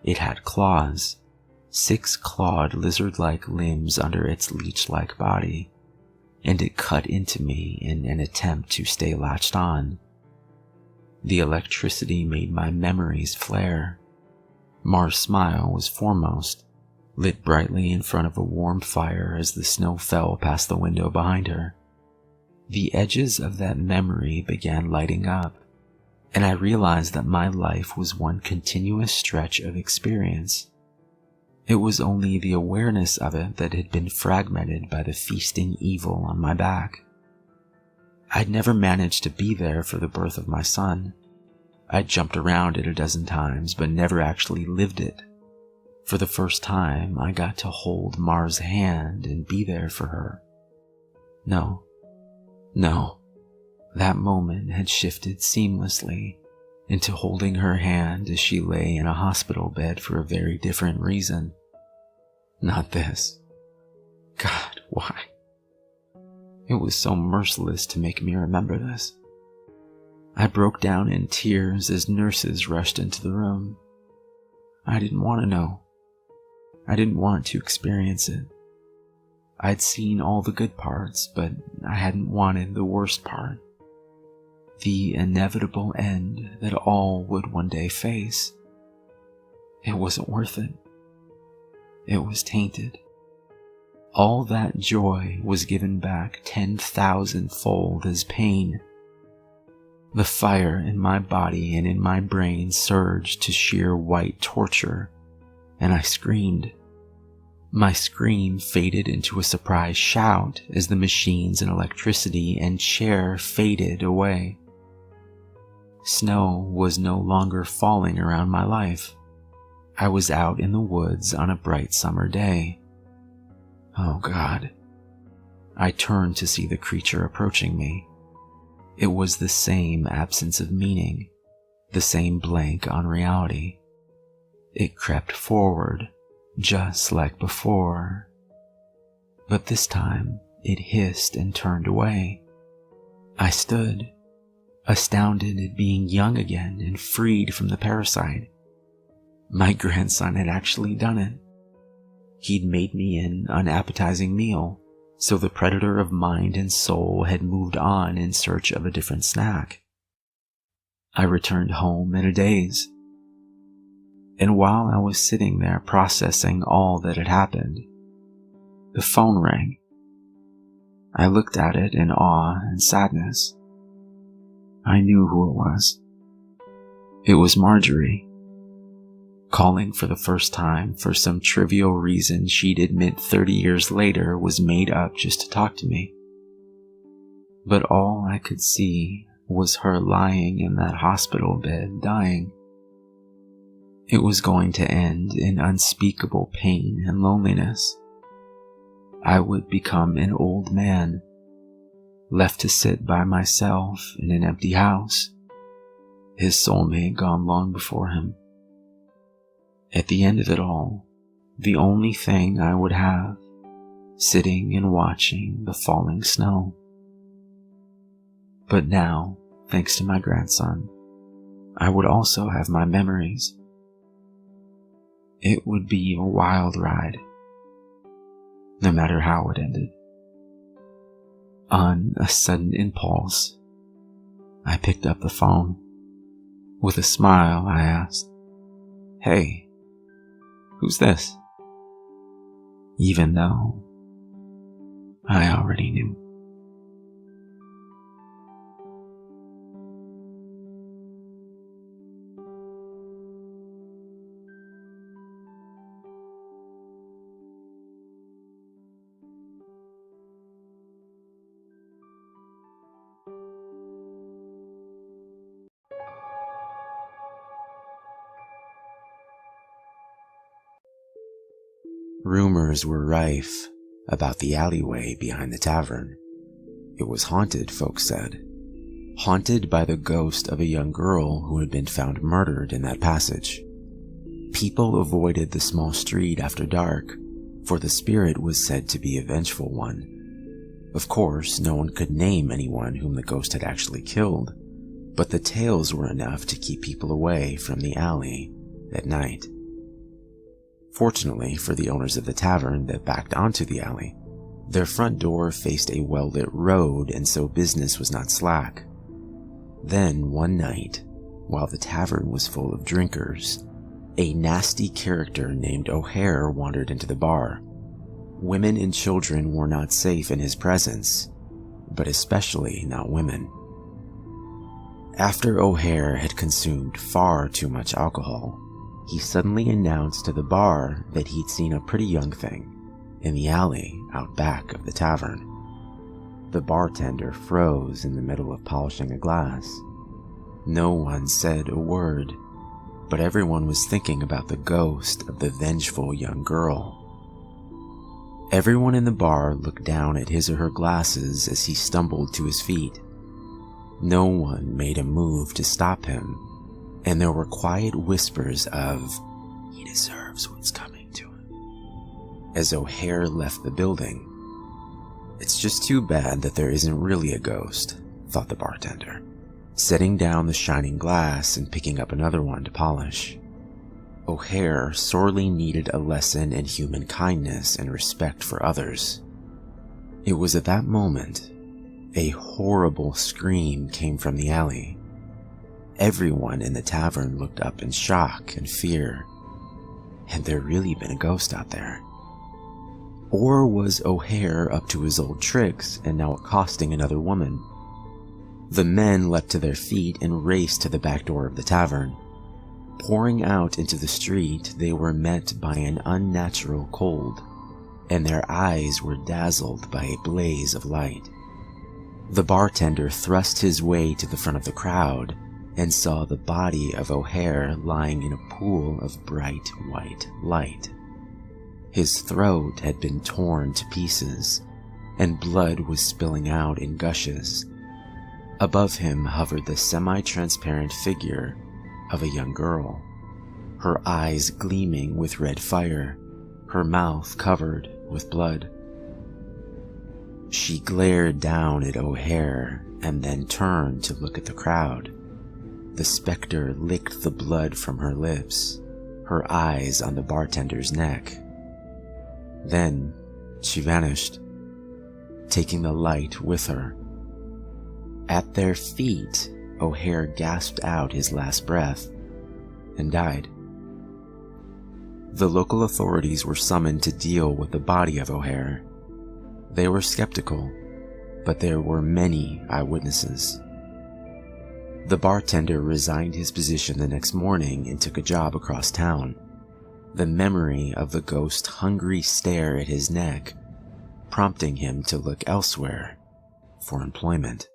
It had claws, 6 clawed lizard-like limbs under its leech-like body, and it cut into me in an attempt to stay latched on. The electricity made my memories flare. Mars' smile was foremost, lit brightly in front of a warm fire as the snow fell past the window behind her. The edges of that memory began lighting up, and I realized that my life was one continuous stretch of experience. It was only the awareness of it that had been fragmented by the feasting evil on my back. I'd never managed to be there for the birth of my son. I'd jumped around it a dozen times, but never actually lived it. For the first time, I got to hold Mars' hand and be there for her. No. That moment had shifted seamlessly into holding her hand as she lay in a hospital bed for a very different reason. Not this. God, why? It was so merciless to make me remember this. I broke down in tears as nurses rushed into the room. I didn't want to know. I didn't want to experience it. I'd seen all the good parts, but I hadn't wanted the worst part. The inevitable end that all would one day face. It wasn't worth it. It was tainted. All that joy was given back 10,000-fold as pain. The fire in my body and in my brain surged to sheer white torture, and I screamed. My scream faded into a surprised shout as the machines and electricity and chair faded away. Snow was no longer falling around my life. I was out in the woods on a bright summer day. Oh God. I turned to see the creature approaching me. It was the same absence of meaning, the same blank on reality. It crept forward, just like before. But this time, it hissed and turned away. I stood, astounded at being young again and freed from the parasite. My grandson had actually done it. He'd made me an unappetizing meal, so the predator of mind and soul had moved on in search of a different snack. I returned home in a daze. And while I was sitting there processing all that had happened, the phone rang. I looked at it in awe and sadness. I knew who it was. It was Marjorie, calling for the first time for some trivial reason she'd admit 30 years later was made up just to talk to me. But all I could see was her lying in that hospital bed dying. It was going to end in unspeakable pain and loneliness. I would become an old man, left to sit by myself in an empty house, his soulmate gone long before him. At the end of it all, the only thing I would have, sitting and watching the falling snow. But now, thanks to my grandson, I would also have my memories. It would be a wild ride. no matter how it ended. On a sudden impulse, I picked up the phone. With a smile, I asked, "Hey, who's this?" Even though I already knew. Rumors were rife about the alleyway behind the tavern. It was haunted, folks said. Haunted by the ghost of a young girl who had been found murdered in that passage. People avoided the small street after dark, for the spirit was said to be a vengeful one. Of course, no one could name anyone whom the ghost had actually killed, but the tales were enough to keep people away from the alley at night. Fortunately for the owners of the tavern that backed onto the alley, their front door faced a well-lit road, and so business was not slack. Then one night, while the tavern was full of drinkers, a nasty character named O'Hare wandered into the bar. Women and children were not safe in his presence, but especially not women. After O'Hare had consumed far too much alcohol, he suddenly announced to the bar that he'd seen a pretty young thing in the alley out back of the tavern. The bartender froze in the middle of polishing a glass. No one said a word, but everyone was thinking about the ghost of the vengeful young girl. Everyone in the bar looked down at his or her glasses as he stumbled to his feet. No one made a move to stop him, and there were quiet whispers of, "He deserves what's coming to him," as O'Hare left the building. It's just too bad that there isn't really a ghost, thought the bartender, setting down the shining glass and picking up another one to polish. O'Hare sorely needed a lesson in human kindness and respect for others. It was at that moment a horrible scream came from the alley. Everyone in the tavern looked up in shock and fear. Had there really been a ghost out there? Or was O'Hare up to his old tricks and now accosting another woman? The men leapt to their feet and raced to the back door of the tavern. Pouring out into the street, they were met by an unnatural cold, and their eyes were dazzled by a blaze of light. The bartender thrust his way to the front of the crowd and saw the body of O'Hare lying in a pool of bright white light. His throat had been torn to pieces, and blood was spilling out in gushes. Above him hovered the semi-transparent figure of a young girl, her eyes gleaming with red fire, her mouth covered with blood. She glared down at O'Hare and then turned to look at the crowd. The specter licked the blood from her lips, her eyes on the bartender's neck. Then she vanished, taking the light with her. At their feet, O'Hare gasped out his last breath and died. The local authorities were summoned to deal with the body of O'Hare. They were skeptical, but there were many eyewitnesses. The bartender resigned his position the next morning and took a job across town. The memory of the ghost's hungry stare at his neck, prompting him to look elsewhere for employment.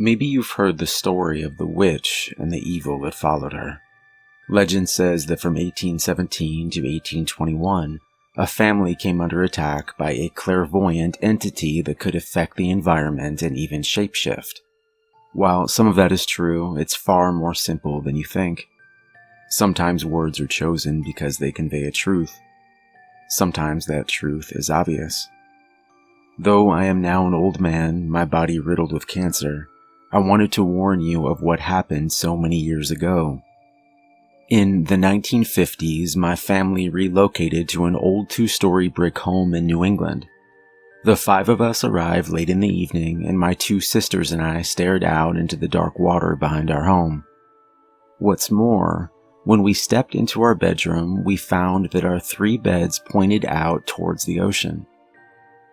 Maybe you've heard the story of the witch and the evil that followed her. Legend says that from 1817 to 1821, a family came under attack by a clairvoyant entity that could affect the environment and even shapeshift. While some of that is true, it's far more simple than you think. Sometimes words are chosen because they convey a truth. Sometimes that truth is obvious. Though I am now an old man, my body riddled with cancer, I wanted to warn you of what happened so many years ago. In the 1950s, my family relocated to an old 2-story brick home in New England. The 5 of us arrived late in the evening, and my 2 sisters and I stared out into the dark water behind our home. What's more, when we stepped into our bedroom, we found that our 3 beds pointed out towards the ocean.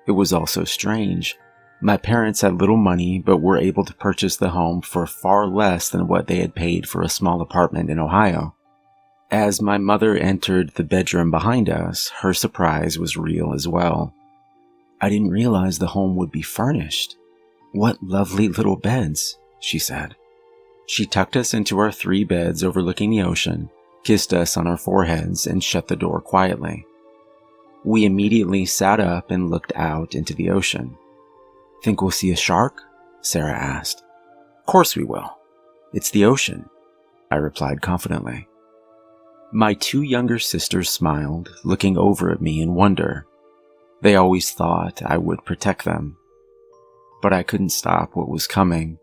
It was also strange. My parents had little money, but were able to purchase the home for far less than what they had paid for a small apartment in Ohio. As my mother entered the bedroom behind us, her surprise was real as well. "I didn't realize the home would be furnished. What lovely little beds," she said. She tucked us into our 3 beds overlooking the ocean, kissed us on our foreheads, and shut the door quietly. We immediately sat up and looked out into the ocean. "Think we'll see a shark?" Sarah asked. "Course we will. It's the ocean," I replied confidently. My 2 younger sisters smiled, looking over at me in wonder. They always thought I would protect them. But I couldn't stop what was coming,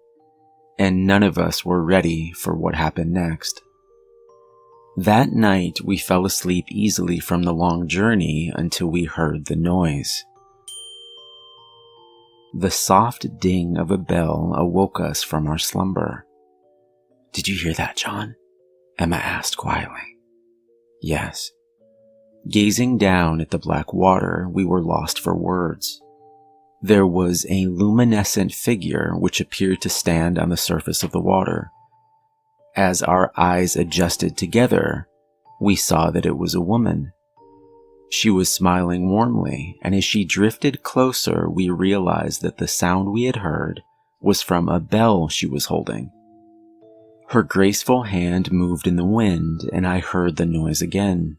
and none of us were ready for what happened next. That night, we fell asleep easily from the long journey until we heard the noise. The soft ding of a bell awoke us from our slumber. "Did you hear that, John?" Emma asked quietly. "Yes." Gazing down at the black water, we were lost for words. There was a luminescent figure which appeared to stand on the surface of the water. As our eyes adjusted together, we saw that it was a woman. She was smiling warmly, and as she drifted closer, we realized that the sound we had heard was from a bell she was holding. Her graceful hand moved in the wind, and I heard the noise again.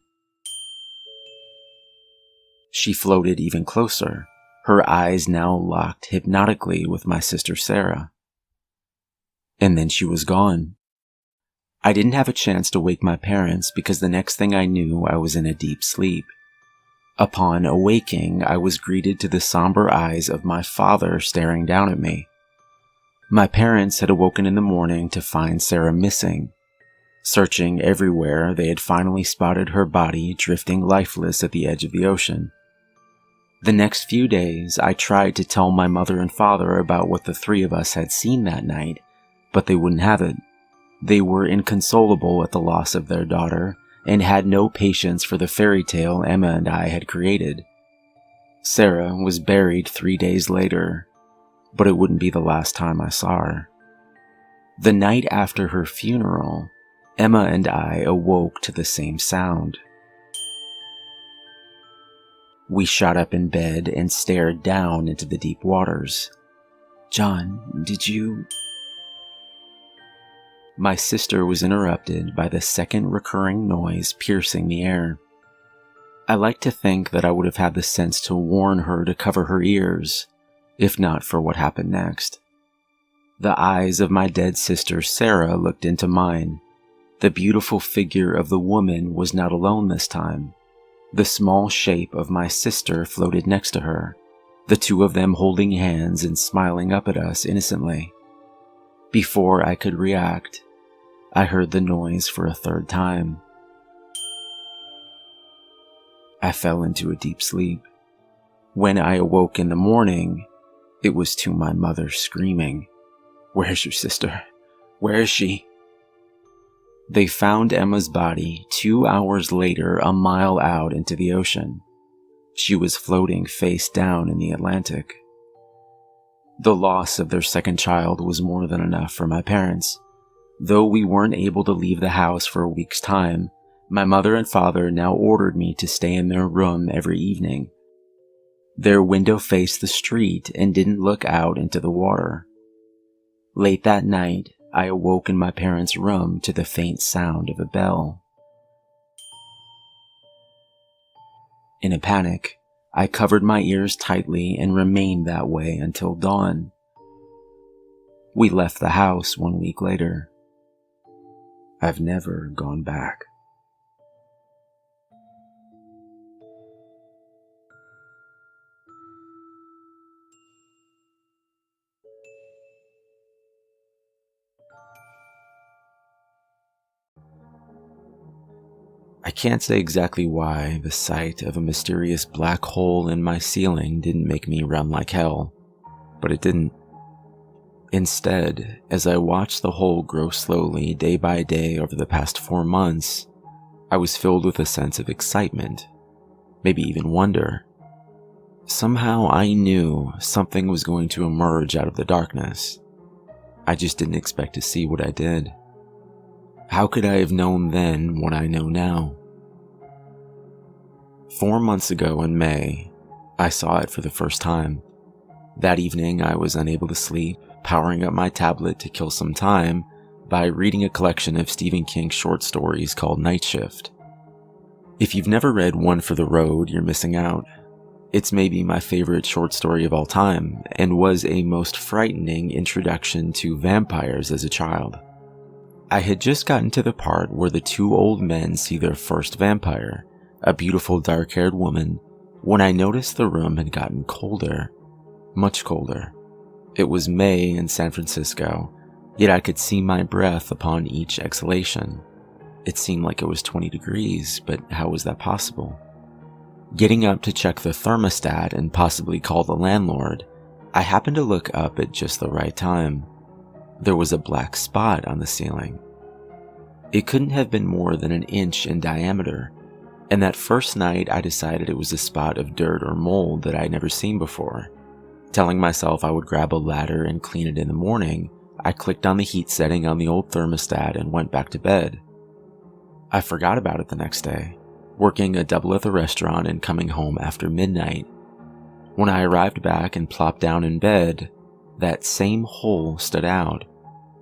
She floated even closer, her eyes now locked hypnotically with my sister Sarah. And then she was gone. I didn't have a chance to wake my parents because the next thing I knew, I was in a deep sleep. Upon awaking, I was greeted to the somber eyes of my father staring down at me. My parents had awoken in the morning to find Sarah missing. Searching everywhere, they had finally spotted her body drifting lifeless at the edge of the ocean. The next few days, I tried to tell my mother and father about what the 3 of us had seen that night, but they wouldn't have it. They were inconsolable at the loss of their daughter and had no patience for the fairy tale Emma and I had created. Sarah was buried 3 days later, but it wouldn't be the last time I saw her. The night after her funeral, Emma and I awoke to the same sound. We shot up in bed and stared down into the deep waters. "John, did you—" My sister was interrupted by the second recurring noise piercing the air. I like to think that I would have had the sense to warn her to cover her ears, if not for what happened next. The eyes of my dead sister Sarah looked into mine. The beautiful figure of the woman was not alone this time. The small shape of my sister floated next to her, the 2 of them holding hands and smiling up at us innocently. Before I could react, I heard the noise for a 3rd time. I fell into a deep sleep. When I awoke in the morning, it was to my mother screaming, "Where's your sister? Where is she?" They found Emma's body 2 hours later a mile out into the ocean. She was floating face down in the Atlantic. The loss of their 2nd child was more than enough for my parents. Though we weren't able to leave the house for a week's time, my mother and father now ordered me to stay in their room every evening. Their window faced the street and didn't look out into the water. Late that night, I awoke in my parents' room to the faint sound of a bell. In a panic, I covered my ears tightly and remained that way until dawn. We left the house 1 week later. I've never gone back. I can't say exactly why the sight of a mysterious black hole in my ceiling didn't make me run like hell, but it didn't. Instead, as I watched the hole grow slowly day by day over the past 4 months, I was filled with a sense of excitement, maybe even wonder. Somehow I knew something was going to emerge out of the darkness. I just didn't expect to see what I did. How could I have known then what I know now? 4 months ago in May, I saw it for the first time. That evening, I was unable to sleep, powering up my tablet to kill some time by reading a collection of Stephen King short stories called Night Shift. If you've never read One for the Road, you're missing out. It's maybe my favorite short story of all time, and was a most frightening introduction to vampires as a child. I had just gotten to the part where the 2 old men see their first vampire, a beautiful dark-haired woman, when I noticed the room had gotten colder. Much colder. It was May in San Francisco, yet I could see my breath upon each exhalation. It seemed like it was 20 degrees, but how was that possible? Getting up to check the thermostat and possibly call the landlord, I happened to look up at just the right time. There was a black spot on the ceiling. It couldn't have been more than 1 inch in diameter, and that first night I decided it was a spot of dirt or mold that I'd never seen before. Telling myself I would grab a ladder and clean it in the morning, I clicked on the heat setting on the old thermostat and went back to bed. I forgot about it the next day, working a double at the restaurant and coming home after midnight. When I arrived back and plopped down in bed, that same hole stood out,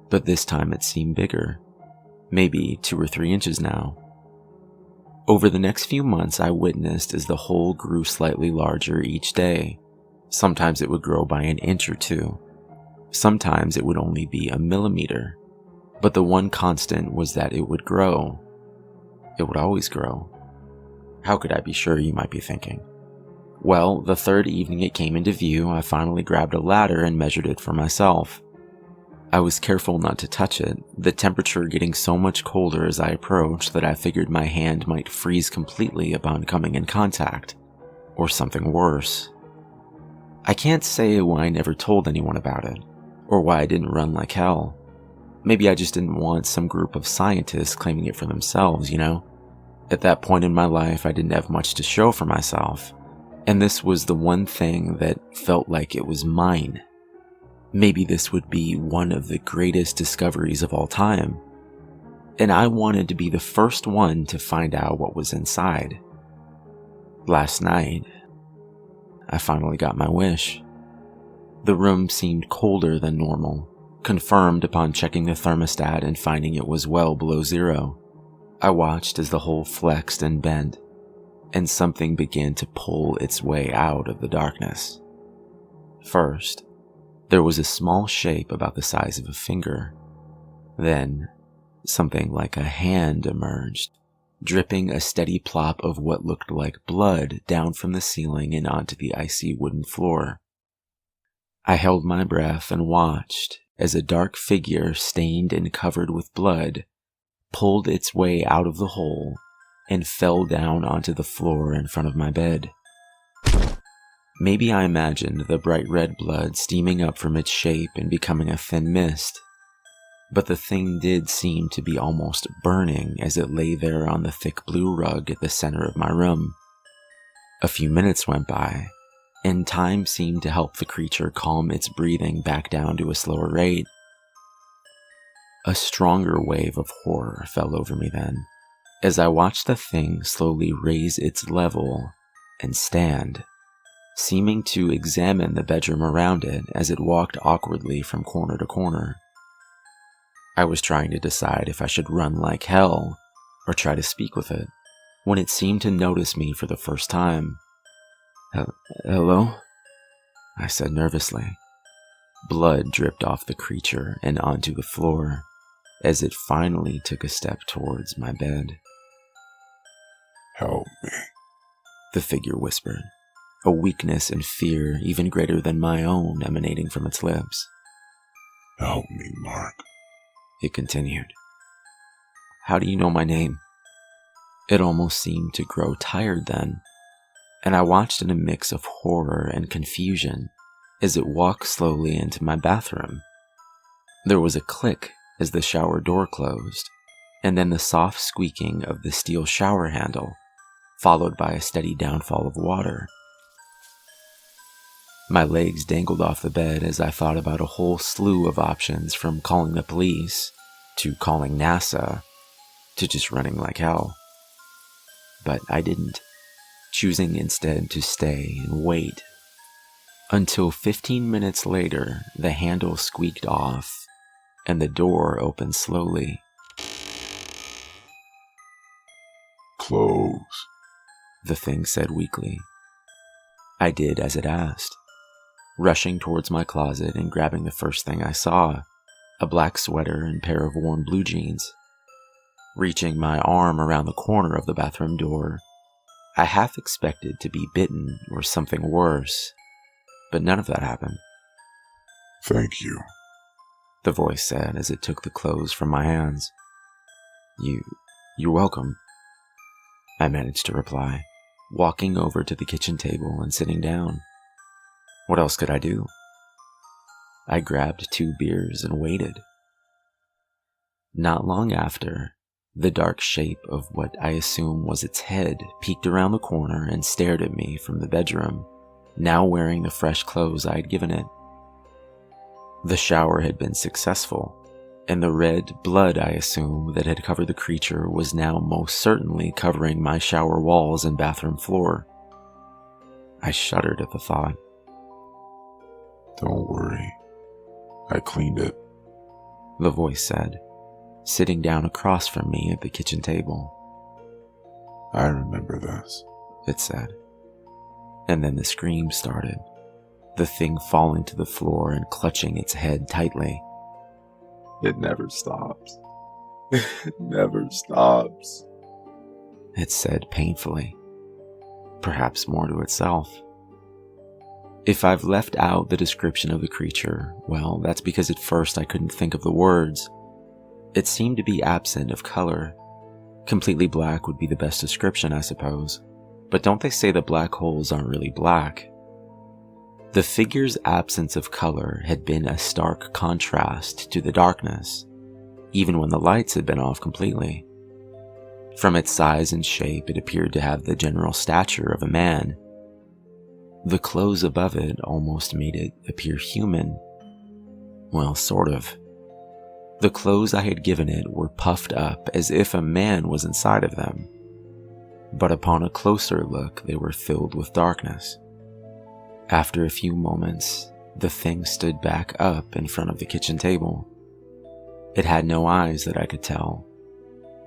but this time it seemed bigger. Maybe 2 or 3 inches now. Over the next few months, I witnessed as the hole grew slightly larger each day. Sometimes it would grow by 1 inch or 2. Sometimes it would only be 1 millimeter. But the one constant was that it would grow. It would always grow. How could I be sure, you might be thinking? Well, the 3rd evening it came into view, I finally grabbed a ladder and measured it for myself. I was careful not to touch it, the temperature getting so much colder as I approached that I figured my hand might freeze completely upon coming in contact. Or something worse. I can't say why I never told anyone about it, or why I didn't run like hell. Maybe I just didn't want some group of scientists claiming it for themselves, you know? At that point in my life, I didn't have much to show for myself, and this was the one thing that felt like it was mine. Maybe this would be one of the greatest discoveries of all time, and I wanted to be the first one to find out what was inside. Last night, I finally got my wish. The room seemed colder than normal, confirmed upon checking the thermostat and finding it was well below 0. I watched as the hole flexed and bent, and something began to pull its way out of the darkness. First, there was a small shape about the size of a finger. Then, something like a hand emerged, dripping a steady plop of what looked like blood down from the ceiling and onto the icy wooden floor. I held my breath and watched as a dark figure stained and covered with blood pulled its way out of the hole and fell down onto the floor in front of my bed. Maybe I imagined the bright red blood steaming up from its shape and becoming a thin mist, but the thing did seem to be almost burning as it lay there on the thick blue rug at the center of my room. A few minutes went by, and time seemed to help the creature calm its breathing back down to a slower rate. A stronger wave of horror fell over me then, as I watched the thing slowly raise its level and stand, seeming to examine the bedroom around it as it walked awkwardly from corner to corner. I was trying to decide if I should run like hell or try to speak with it, when it seemed to notice me for the first time. "Hello?" I said nervously. Blood dripped off the creature and onto the floor. as it finally took a step towards my bed.
"Help me,"
the figure whispered, a weakness and fear even greater than my own emanating from its lips.
"Help me, Mark,"
it continued. "How do you know my name?" It almost seemed to grow tired then, and I watched in a mix of horror and confusion as it walked slowly into my bathroom. There was a click as the shower door closed, and then the soft squeaking of the steel shower handle, followed by a steady downfall of water. My legs dangled off the bed as I thought about a whole slew of options, from calling the police, to calling NASA, to just running like hell. But I didn't, choosing instead to stay and wait. Until 15 minutes later, the handle squeaked off, and the door opened slowly.
"Close,"
the thing said weakly. I did as it asked, rushing towards my closet and grabbing the first thing I saw, a black sweater and pair of worn blue jeans. Reaching my arm around the corner of the bathroom door, I half expected to be bitten or something worse, but none of that happened.
"Thank you,"
the voice said as it took the clothes from my hands. You're welcome," I managed to reply, walking over to the kitchen table and sitting down. What else could I do? I grabbed 2 beers and waited. Not long after, the dark shape of what I assume was its head peeked around the corner and stared at me from the bedroom, now wearing the fresh clothes I had given it. The shower had been successful, and the red blood I assume that had covered the creature was now most certainly covering my shower walls and bathroom floor. I shuddered at the thought.
"Don't worry, I cleaned it,"
the voice said, sitting down across from me at the kitchen table.
"I remember this,"
it said. And then the scream started, the thing falling to the floor and clutching its head tightly.
"It never stops. It never stops,"
it said painfully, perhaps more to itself. If I've left out the description of the creature, well, that's because at first I couldn't think of the words. It seemed to be absent of color. Completely black would be the best description, I suppose. But don't they say that black holes aren't really black? The figure's absence of color had been a stark contrast to the darkness, even when the lights had been off completely. From its size and shape, it appeared to have the general stature of a man. The clothes above it almost made it appear human. Well, sort of. The clothes I had given it were puffed up as if a man was inside of them. But upon a closer look, they were filled with darkness. After a few moments, the thing stood back up in front of the kitchen table. It had no eyes that I could tell,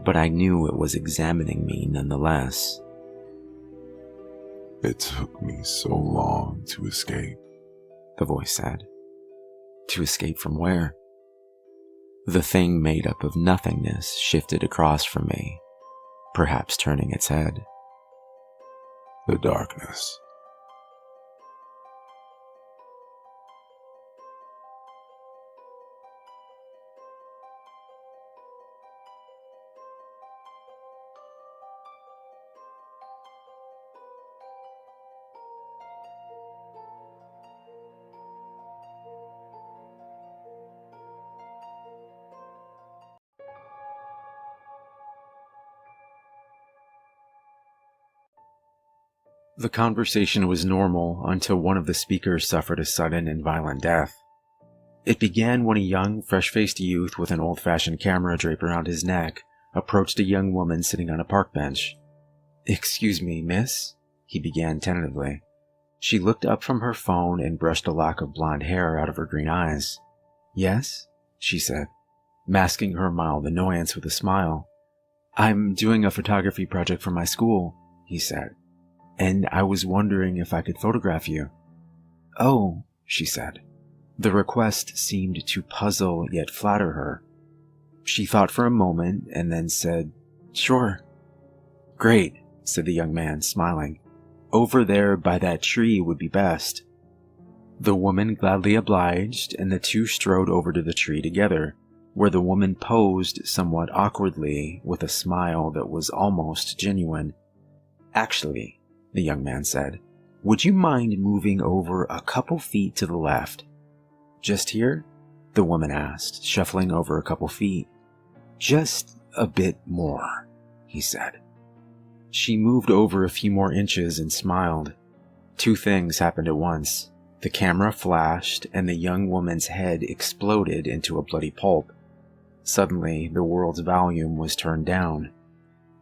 but I knew it was examining me nonetheless.
"It took me so long to escape,"
the voice said. To escape from where? The thing made up of nothingness shifted across from me, perhaps turning its head.
"The darkness."
The conversation was normal until one of the speakers suffered a sudden and violent death. It began when a young, fresh-faced youth with an old-fashioned camera draped around his neck approached a young woman sitting on a park bench. "Excuse me, miss?" he began tentatively. She looked up from her phone and brushed a lock of blonde hair out of her green eyes. "Yes?" she said, masking her mild annoyance with a smile. "I'm doing a photography project for my school," he said, "and I was wondering if I could photograph you." "Oh," she said. The request seemed to puzzle yet flatter her. She thought for a moment and then said, "Sure." "Great," said the young man, smiling. "Over there by that tree would be best." The woman gladly obliged, and the two strode over to the tree together, where the woman posed somewhat awkwardly with a smile that was almost genuine. "Actually," the young man said, "would you mind moving over a couple feet to the left?" "Just here?" the woman asked, shuffling over a couple feet. "Just a bit more," he said. She moved over a few more inches and smiled. Two things happened at once. The camera flashed, and the young woman's head exploded into a bloody pulp. Suddenly, the world's volume was turned down.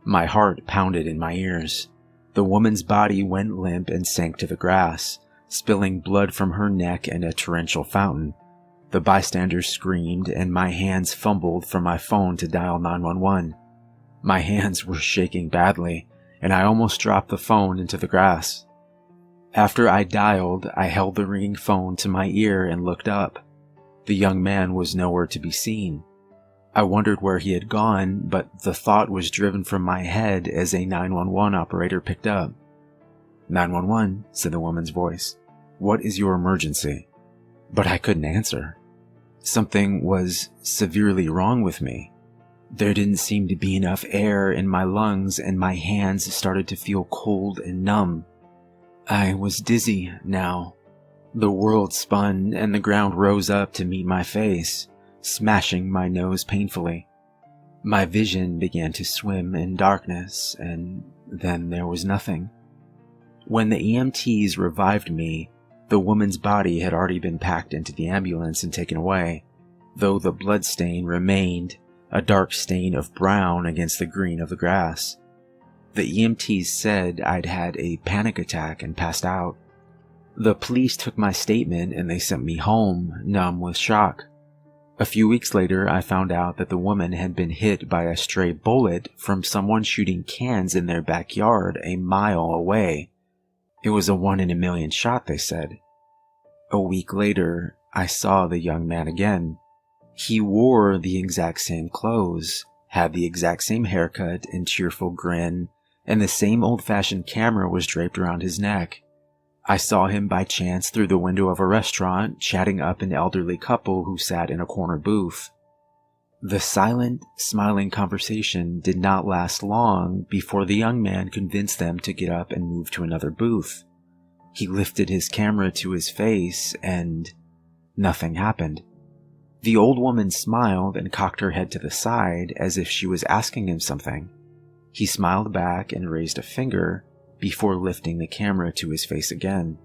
My heart pounded in my ears. The woman's body went limp and sank to the grass, spilling blood from her neck in a torrential fountain. The bystanders screamed, and my hands fumbled for my phone to dial 911. My hands were shaking badly, and I almost dropped the phone into the grass. After I dialed, I held the ringing phone to my ear and looked up. The young man was nowhere to be seen. I wondered where he had gone, but the thought was driven from my head as a 911 operator picked up. "911, said the woman's voice. "What is your emergency?" But I couldn't answer. Something was severely wrong with me. There didn't seem to be enough air in my lungs, and my hands started to feel cold and numb. I was dizzy now. The world spun, and the ground rose up to meet my face, smashing my nose painfully. My vision began to swim in darkness, and then there was nothing. When the EMTs revived me, the woman's body had already been packed into the ambulance and taken away, though the blood stain remained, a dark stain of brown against the green of the grass. The EMTs said I'd had a panic attack and passed out. The police took my statement and they sent me home, numb with shock. A few weeks later, I found out that the woman had been hit by a stray bullet from someone shooting cans in their backyard a mile away. It was a 1 in a million shot, they said. A week later, I saw the young man again. He wore the exact same clothes, had the exact same haircut and cheerful grin, and the same old-fashioned camera was draped around his neck. I saw him by chance through the window of a restaurant, chatting up an elderly couple who sat in a corner booth. The silent, smiling conversation did not last long before the young man convinced them to get up and move to another booth. He lifted his camera to his face, and nothing happened. The old woman smiled and cocked her head to the side as if she was asking him something. He smiled back and raised a finger before lifting the camera to his face again.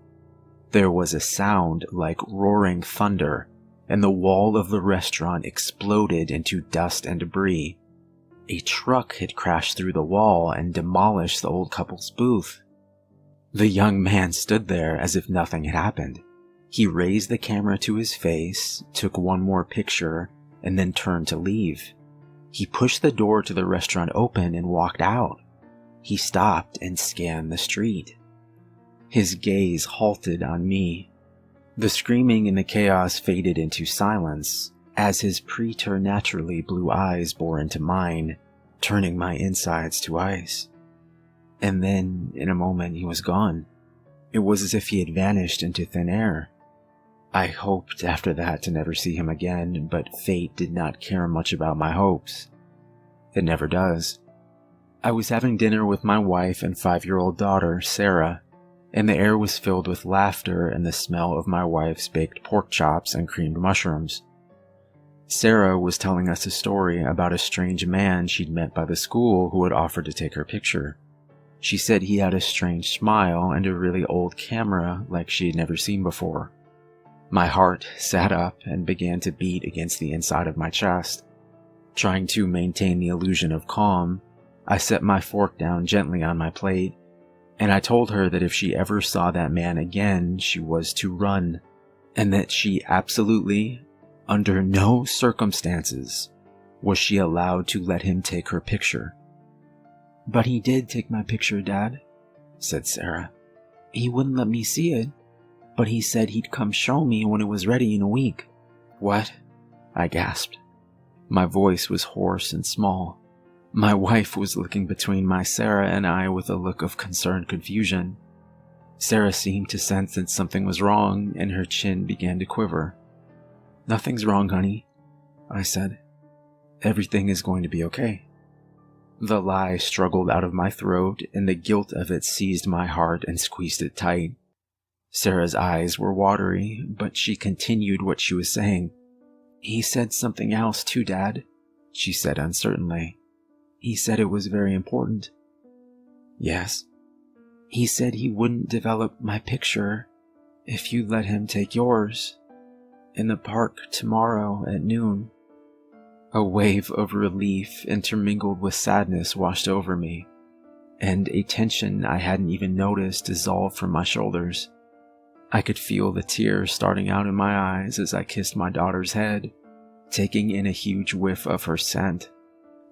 There was a sound like roaring thunder, and the wall of the restaurant exploded into dust and debris. A truck had crashed through the wall and demolished the old couple's booth. The young man stood there as if nothing had happened. He raised the camera to his face, took one more picture, and then turned to leave. He pushed the door to the restaurant open and walked out. He stopped and scanned the street. His gaze halted on me. The screaming and the chaos faded into silence as his preternaturally blue eyes bore into mine, turning my insides to ice. And then, in a moment, he was gone. It was as if he had vanished into thin air. I hoped after that to never see him again, but fate did not care much about my hopes. It never does. I was having dinner with my wife and 5-year-old daughter, Sarah, and the air was filled with laughter and the smell of my wife's baked pork chops and creamed mushrooms. Sarah was telling us a story about a strange man she'd met by the school who had offered to take her picture. She said he had a strange smile and a really old camera like she had never seen before. My heart sat up and began to beat against the inside of my chest. Trying to maintain the illusion of calm, I set my fork down gently on my plate, and I told her that if she ever saw that man again, she was to run, and that she absolutely, under no circumstances, was she allowed to let him take her picture. "But he did take my picture, Dad," said Sarah. "He wouldn't let me see it, but he said he'd come show me when it was ready in a week." "What?" I gasped. My voice was hoarse and small. My wife was looking between my Sarah and I with a look of concerned confusion. Sarah seemed to sense that something was wrong, and her chin began to quiver. "Nothing's wrong, honey," I said. "Everything is going to be okay." The lie struggled out of my throat, and the guilt of it seized my heart and squeezed it tight. Sarah's eyes were watery, but she continued what she was saying. "He said something else too, Dad," she said uncertainly. "He said it was very important." "Yes?" "He said he wouldn't develop my picture if you let him take yours. In the park tomorrow at noon." A wave of relief intermingled with sadness washed over me, and a tension I hadn't even noticed dissolved from my shoulders. I could feel the tears starting out in my eyes as I kissed my daughter's head, taking in a huge whiff of her scent,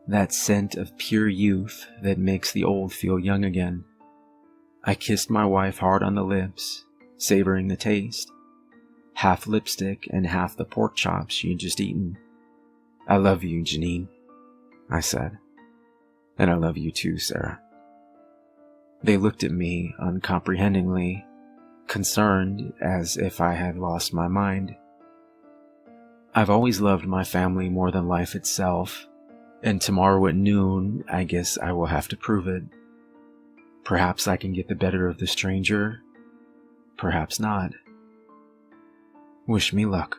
that scent of pure youth that makes the old feel young again. I kissed my wife hard on the lips, savoring the taste, half lipstick and half the pork chops she had just eaten. "I love you, Janine," I said. "And I love you too, Sarah." They looked at me uncomprehendingly, concerned as if I had lost my mind. I've always loved my family more than life itself, and tomorrow at noon, I guess I will have to prove it. Perhaps I can get the better of the stranger, perhaps not. Wish me luck.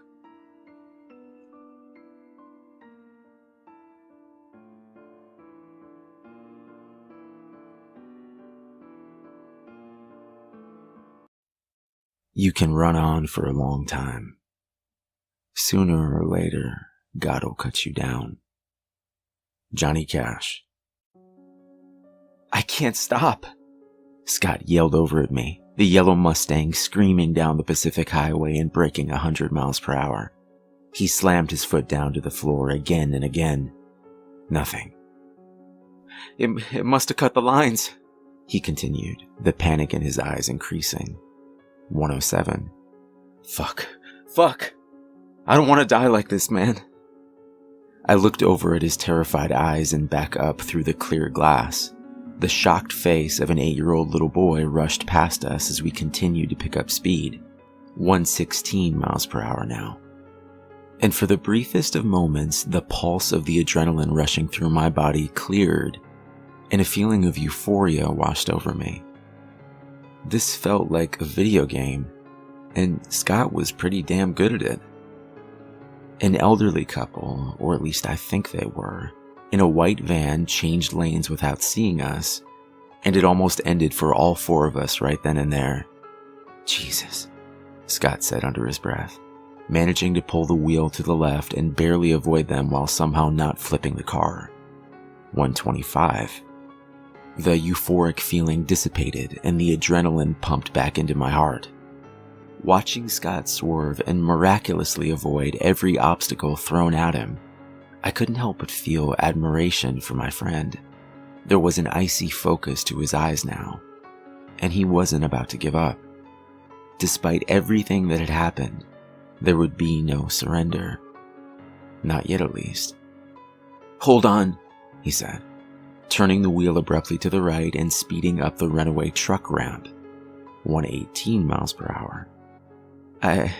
You can run on for a long time. Sooner or later, God'll cut you down. Johnny Cash. "I can't stop," Scott yelled over at me, the yellow Mustang screaming down the Pacific Highway and braking 100 miles per hour. He slammed his foot down to the floor again and again. Nothing. It must have cut the lines," he continued, the panic in his eyes increasing. 107. Fuck. I don't want to die like this, man." I looked over at his terrified eyes and back up through the clear glass. The shocked face of an 8-year-old little boy rushed past us as we continued to pick up speed. 116 miles per hour now. And for the briefest of moments, the pulse of the adrenaline rushing through my body cleared, and a feeling of euphoria washed over me. This felt like a video game, and Scott was pretty damn good at it. An elderly couple, or at least I think they were, in a white van changed lanes without seeing us, and it almost ended for all 4 of us right then and there. "Jesus," Scott said under his breath, managing to pull the wheel to the left and barely avoid them while somehow not flipping the car. 125. The euphoric feeling dissipated and the adrenaline pumped back into my heart. Watching Scott swerve and miraculously avoid every obstacle thrown at him, I couldn't help but feel admiration for my friend. There was an icy focus to his eyes now, and he wasn't about to give up. Despite everything that had happened, there would be no surrender. Not yet, at least. "Hold on," he said, turning the wheel abruptly to the right and speeding up the runaway truck ramp. 118 miles per hour. I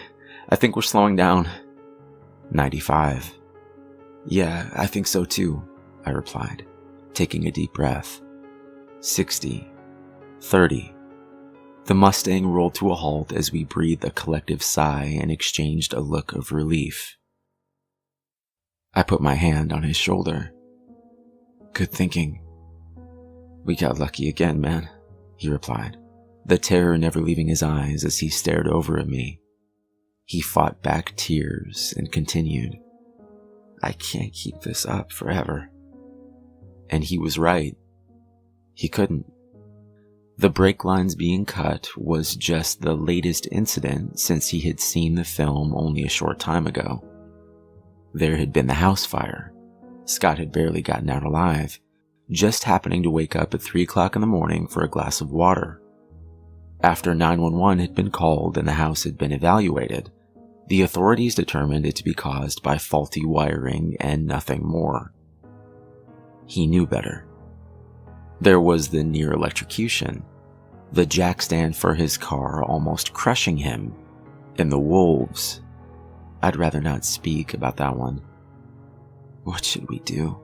think we're slowing down." 95. "Yeah, I think so too," I replied, taking a deep breath. 60. 30. The Mustang rolled to a halt as we breathed a collective sigh and exchanged a look of relief. I put my hand on his shoulder. "Good thinking." "We got lucky again, man," he replied, the terror never leaving his eyes as he stared over at me. He fought back tears and continued, "I can't keep this up forever." And he was right. He couldn't. The brake lines being cut was just the latest incident since he had seen the film only a short time ago. There had been the house fire. Scott had barely gotten out alive, just happening to wake up at 3 o'clock in the morning for a glass of water. After 911 had been called and the house had been evaluated, The authorities determined it to be caused by faulty wiring and nothing more. He knew better. There was the near electrocution, the jack stand for his car almost crushing him, and the wolves. I'd rather not speak about that one. "What should we do?"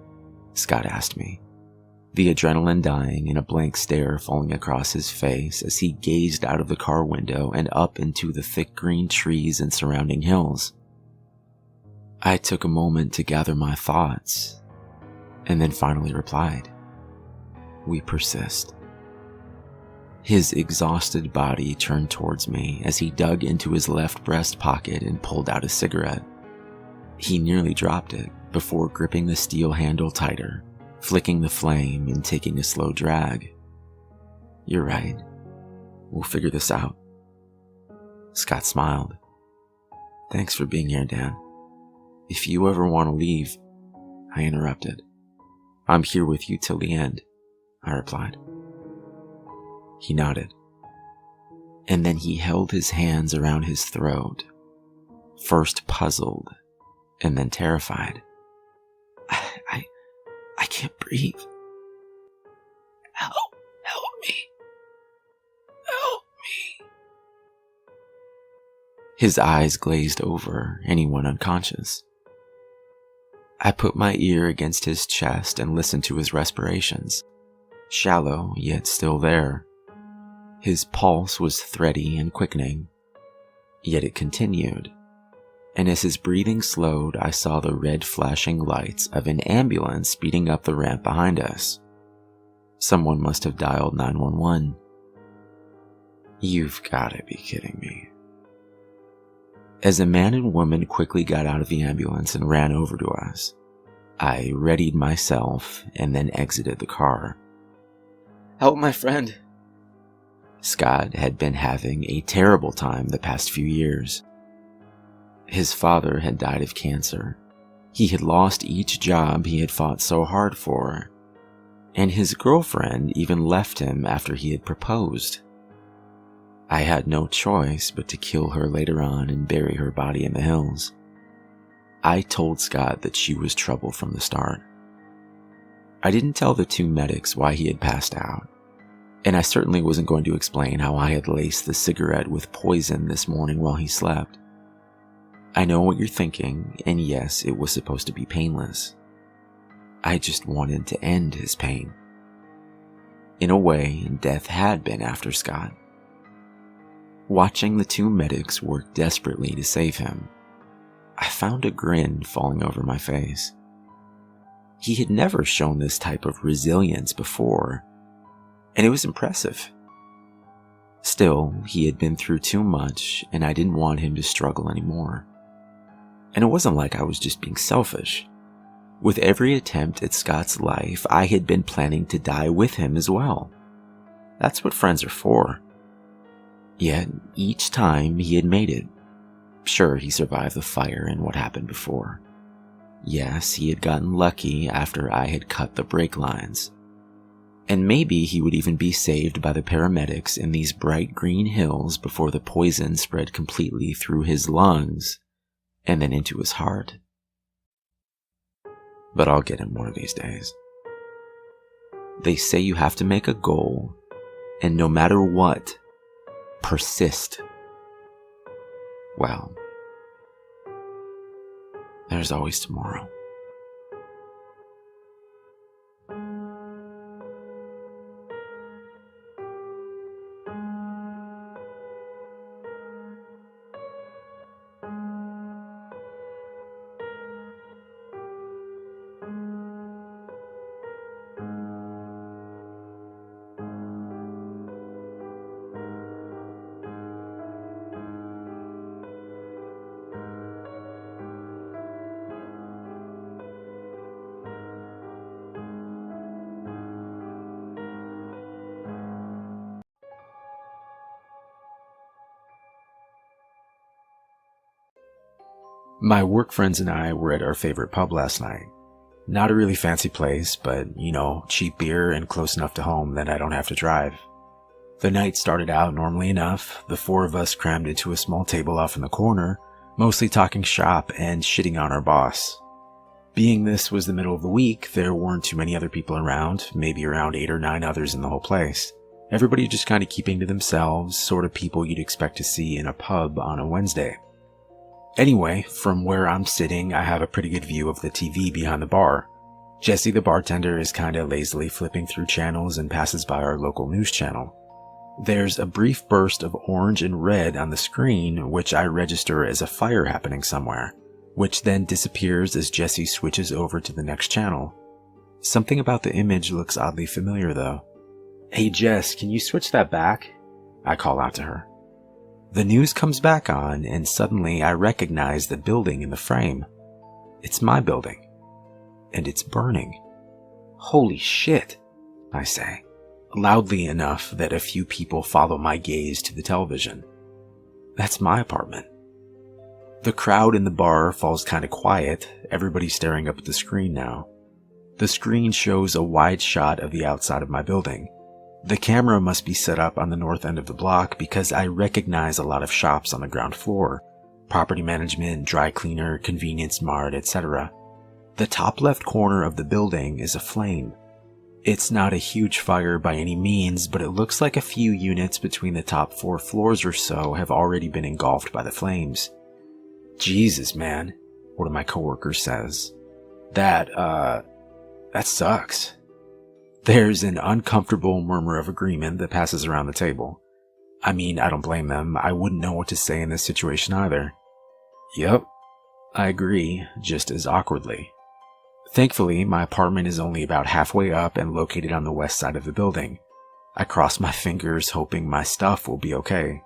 Scott asked me, the adrenaline dying and a blank stare falling across his face as he gazed out of the car window and up into the thick green trees and surrounding hills. I took a moment to gather my thoughts, and then finally replied, "We persist." His exhausted body turned towards me as he dug into his left breast pocket and pulled out a cigarette. He nearly dropped it before gripping the steel handle tighter, flicking the flame and taking a slow drag. "You're right. We'll figure this out." Scott smiled. "Thanks for being here, Dan. If you ever want to leave," I interrupted. "I'm here with you till the end," I replied. He nodded, and then he held his hands around his throat, first puzzled and then terrified. I can't breathe. Help me. Help me." His eyes glazed over and he went unconscious. I put my ear against his chest and listened to his respirations, shallow yet still there. His pulse was thready and quickening, yet it continued, and as his breathing slowed, I saw the red flashing lights of an ambulance speeding up the ramp behind us. Someone must have dialed 911. You've got to be kidding me. As a man and woman quickly got out of the ambulance and ran over to us, I readied myself and then exited the car. "Help my friend." Scott had been having a terrible time the past few years. His father had died of cancer. He had lost each job he had fought so hard for, and his girlfriend even left him after he had proposed. I had no choice but to kill her later on and bury her body in the hills. I told Scott that she was trouble from the start. I didn't tell the two medics why he had passed out, and I certainly wasn't going to explain how I had laced the cigarette with poison this morning while he slept. I know what you're thinking, and yes, it was supposed to be painless. I just wanted to end his pain. In a way, death had been after Scott. Watching the two medics work desperately to save him, I found a grin falling over my face. He had never shown this type of resilience before, and it was impressive. Still, he had been through too much, and I didn't want him to struggle anymore. And it wasn't like I was just being selfish. With every attempt at Scott's life, I had been planning to die with him as well. That's what friends are for. Yet, each time he had made it. Sure, he survived the fire and what happened before. Yes, he had gotten lucky after I had cut the brake lines. And maybe he would even be saved by the paramedics in these bright green hills before the poison spread completely through his lungs and then into his heart. But I'll get him one of these days. They say you have to make a goal, and no matter what, persist. Well, there's always tomorrow. My work friends and I were at our favorite pub last night. Not a really fancy place, but, cheap beer and close enough to home that I don't have to drive. The night started out normally enough. The four of us crammed into a small table off in the corner, mostly talking shop and shitting on our boss. Being this was the middle of the week, there weren't too many other people around, maybe around 8 or 9 others in the whole place. Everybody just kind of keeping to themselves, sort of people you'd expect to see in a pub on a Wednesday. Anyway, from where I'm sitting, I have a pretty good view of the TV behind the bar. Jesse the bartender is kind of lazily flipping through channels and passes by our local news channel. There's a brief burst of orange and red on the screen, which I register as a fire happening somewhere, which then disappears as Jesse switches over to the next channel. Something about the image looks oddly familiar though. "Hey Jess, can you switch that back?" I call out to her. The news comes back on, and suddenly I recognize the building in the frame. It's my building. And it's burning. "Holy shit," I say, loudly enough that a few people follow my gaze to the television. That's my apartment. The crowd in the bar falls kind of quiet, everybody staring up at the screen now. The screen shows a wide shot of the outside of my building. The camera must be set up on the north end of the block because I recognize a lot of shops on the ground floor. Property management, dry cleaner, convenience mart, etc. The top left corner of the building is aflame. It's not a huge fire by any means, but it looks like a few units between the top 4 floors or so have already been engulfed by the flames. "Jesus, man," one of my coworkers says. That sucks." There's an uncomfortable murmur of agreement that passes around the table. I mean, I don't blame them. I wouldn't know what to say in this situation either. "Yep," I agree, just as awkwardly. Thankfully, my apartment is only about halfway up and located on the west side of the building. I cross my fingers, hoping my stuff will be okay.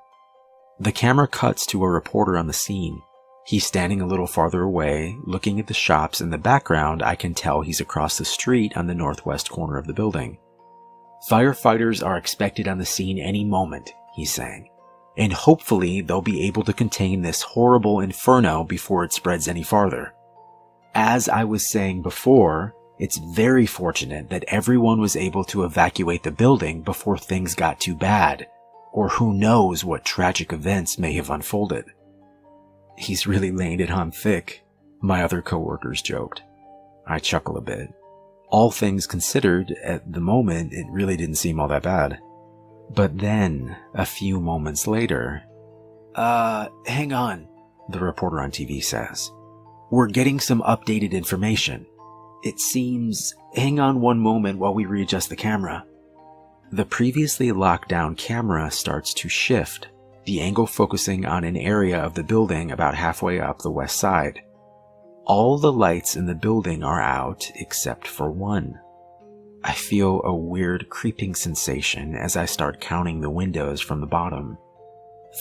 The camera cuts to a reporter on the scene. He's standing a little farther away, looking at the shops in the background. I can tell he's across the street on the northwest corner of the building. "Firefighters are expected on the scene any moment," he's saying, "and hopefully they'll be able to contain this horrible inferno before it spreads any farther. As I was saying before, it's very fortunate that everyone was able to evacuate the building before things got too bad, or who knows what tragic events may have unfolded." "He's really laying it on thick," my other coworkers joked. I chuckle a bit. All things considered, at the moment, it really didn't seem all that bad. But then, a few moments later, hang on," the reporter on TV says. "We're getting some updated information. It seems, hang on one moment while we readjust the camera." The previously locked down camera starts to shift, the angle focusing on an area of the building about halfway up the west side. All the lights in the building are out except for one. I feel a weird creeping sensation as I start counting the windows from the bottom.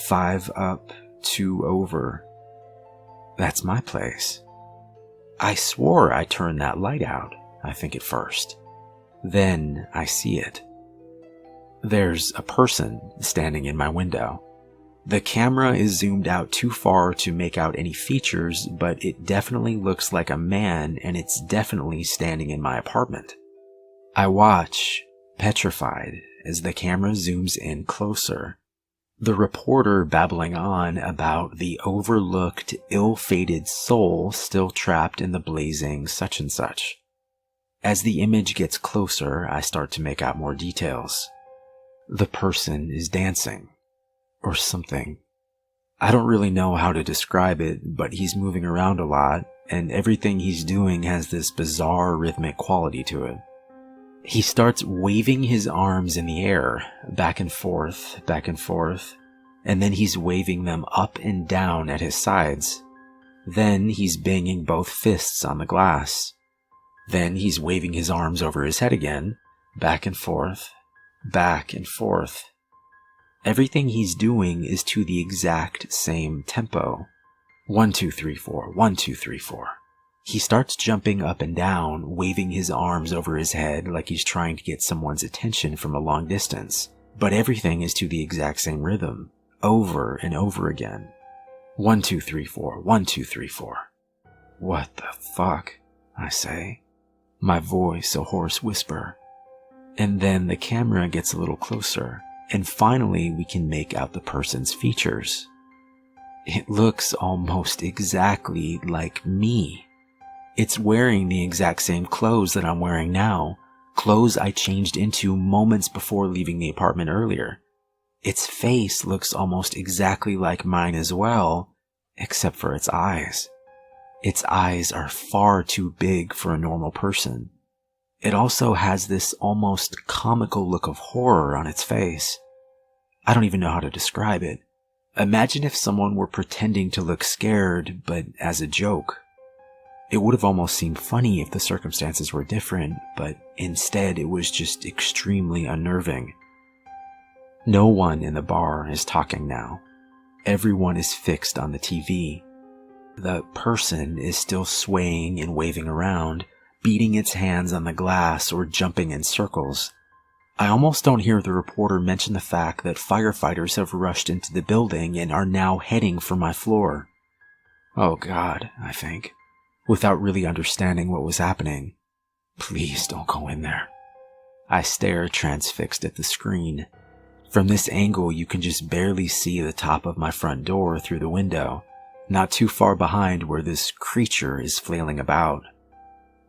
5 up, 2 over. That's my place. I swore I turned that light out, I think at first. Then I see it. There's a person standing in my window. The camera is zoomed out too far to make out any features, but it definitely looks like a man, and it's definitely standing in my apartment. I watch, petrified, as the camera zooms in closer. The reporter babbling on about the overlooked, ill-fated soul still trapped in the blazing such and such. As the image gets closer, I start to make out more details. The person is dancing. Or something. I don't really know how to describe it, but he's moving around a lot, and everything he's doing has this bizarre rhythmic quality to it. He starts waving his arms in the air, back and forth, and then he's waving them up and down at his sides. Then he's banging both fists on the glass. Then he's waving his arms over his head again, back and forth, back and forth. Everything he's doing is to the exact same tempo. 1, 2, 3, 4, 1, 2, 3, 4. He starts jumping up and down, waving his arms over his head like he's trying to get someone's attention from a long distance. But everything is to the exact same rhythm, over and over again. 1, 2, 3, 4, 1, 2, 3, 4. "What the fuck?" I say, my voice a hoarse whisper. And then the camera gets a little closer, and finally we can make out the person's features. It looks almost exactly like me. It's wearing the exact same clothes that I'm wearing now, clothes I changed into moments before leaving the apartment earlier. Its face looks almost exactly like mine as well, except for its eyes. Its eyes are far too big for a normal person. It also has this almost comical look of horror on its face. I don't even know how to describe it. Imagine if someone were pretending to look scared, but as a joke. It would have almost seemed funny if the circumstances were different, but instead it was just extremely unnerving. No one in the bar is talking now. Everyone is fixed on the TV. The person is still swaying and waving around, beating its hands on the glass or jumping in circles. I almost don't hear the reporter mention the fact that firefighters have rushed into the building and are now heading for my floor. Oh God, I think, without really understanding what was happening. Please don't go in there. I stare transfixed at the screen. From this angle, you can just barely see the top of my front door through the window, not too far behind where this creature is flailing about.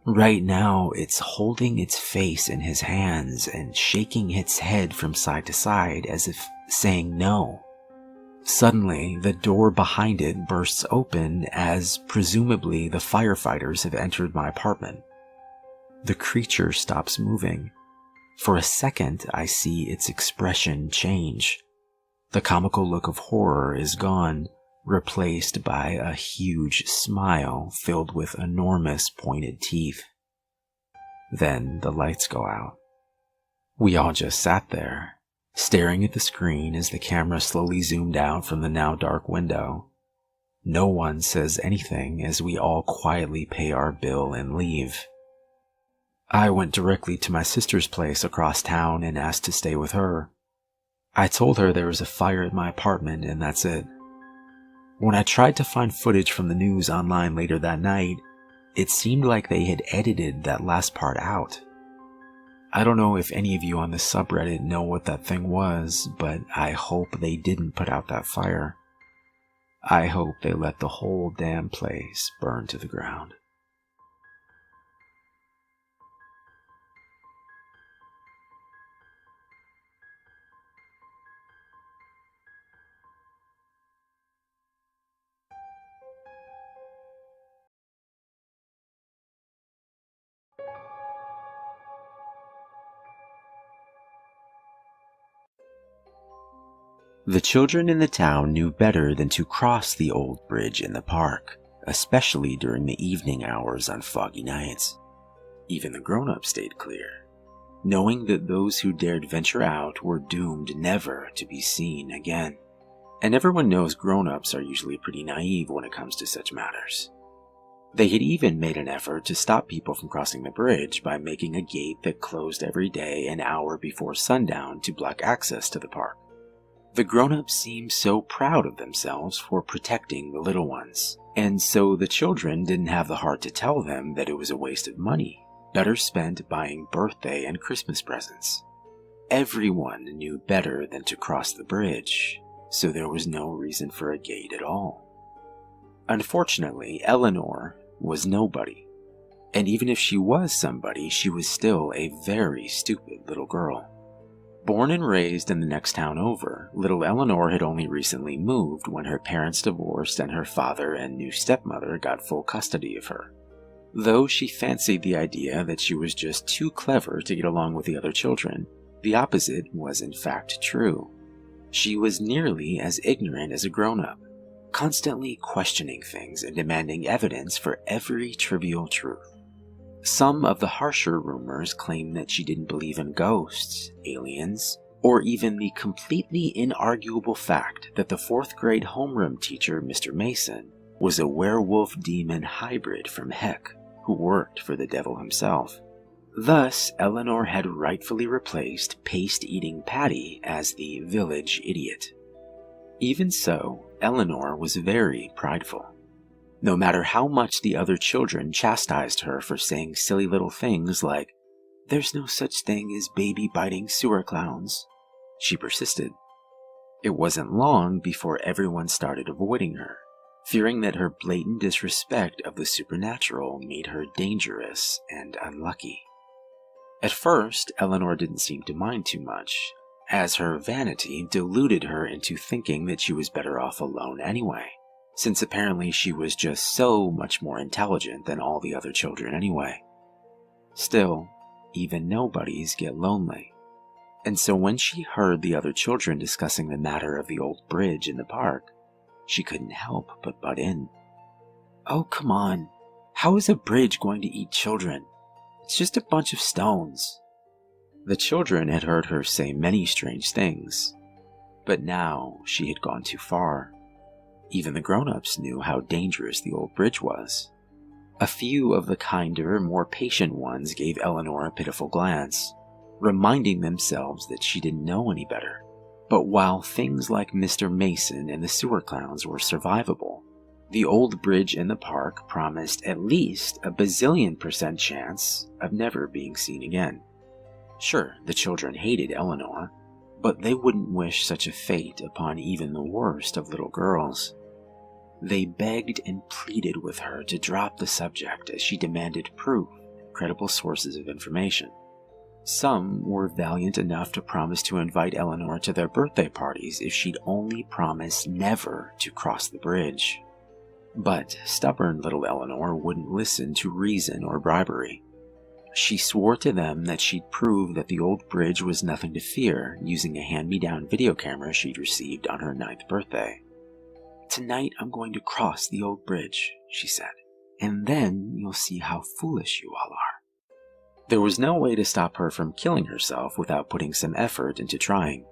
Right now, it's holding its face in his hands and shaking its head from side to side as if saying no. Suddenly, the door behind it bursts open as presumably the firefighters have entered my apartment. The creature stops moving. For a second, I see its expression change. The comical look of horror is gone, replaced by a huge smile filled with enormous pointed teeth. Then the lights go out. We all just sat there, staring at the screen as the camera slowly zoomed out from the now dark window. No one says anything as we all quietly pay our bill and leave. I went directly to my sister's place across town and asked to stay with her. I told her there was a fire at my apartment and that's it. When I tried to find footage from the news online later that night, it seemed like they had edited that last part out. I don't know if any of you on the subreddit know what that thing was, but I hope they didn't put out that fire. I hope they let the whole damn place burn to the ground. The children in the town knew better than to cross the old bridge in the park, especially during the evening hours on foggy nights. Even the grown-ups stayed clear, knowing that those who dared venture out were doomed never to be seen again. And everyone knows grown-ups are usually pretty naive when it comes to such matters. They had even made an effort to stop people from crossing the bridge by making a gate that closed every day an hour before sundown to block access to the park. The grown-ups seemed so proud of themselves for protecting the little ones, and so the children didn't have the heart to tell them that it was a waste of money, better spent buying birthday and Christmas presents. Everyone knew better than to cross the bridge, so there was no reason for a gate at all. Unfortunately, Eleanor was nobody, and even if she was somebody, she was still a very stupid little girl. Born and raised in the next town over, little Eleanor had only recently moved when her parents divorced and her father and new stepmother got full custody of her. Though she fancied the idea that she was just too clever to get along with the other children, the opposite was in fact true. She was nearly as ignorant as a grown-up, constantly questioning things and demanding evidence for every trivial truth. Some of the harsher rumors claimed that she didn't believe in ghosts, aliens, or even the completely inarguable fact that the 4th grade homeroom teacher, Mr. Mason, was a werewolf-demon hybrid from Heck who worked for the devil himself. Thus, Eleanor had rightfully replaced paste-eating Patty as the village idiot. Even so, Eleanor was very prideful. No matter how much the other children chastised her for saying silly little things like, "There's no such thing as baby-biting sewer clowns," she persisted. It wasn't long before everyone started avoiding her, fearing that her blatant disrespect of the supernatural made her dangerous and unlucky. At first, Eleanor didn't seem to mind too much, as her vanity deluded her into thinking that she was better off alone anyway, since apparently she was just so much more intelligent than all the other children anyway. Still, even nobodies get lonely, and so when she heard the other children discussing the matter of the old bridge in the park, she couldn't help but butt in. "Oh, come on. How is a bridge going to eat children? It's just a bunch of stones." The children had heard her say many strange things, but now she had gone too far. Even the grown-ups knew how dangerous the old bridge was. A few of the kinder, more patient ones gave Eleanor a pitiful glance, reminding themselves that she didn't know any better. But while things like Mr. Mason and the sewer clowns were survivable, the old bridge in the park promised at least a bazillion% chance of never being seen again. Sure, the children hated Eleanor, but they wouldn't wish such a fate upon even the worst of little girls. They begged and pleaded with her to drop the subject as she demanded proof and credible sources of information. Some were valiant enough to promise to invite Eleanor to their birthday parties if she'd only promise never to cross the bridge. But stubborn little Eleanor wouldn't listen to reason or bribery. She swore to them that she'd prove that the old bridge was nothing to fear using a hand-me-down video camera she'd received on her 9th birthday. "Tonight I'm going to cross the old bridge," she said, "and then you'll see how foolish you all are." There was no way to stop her from killing herself without putting some effort into trying.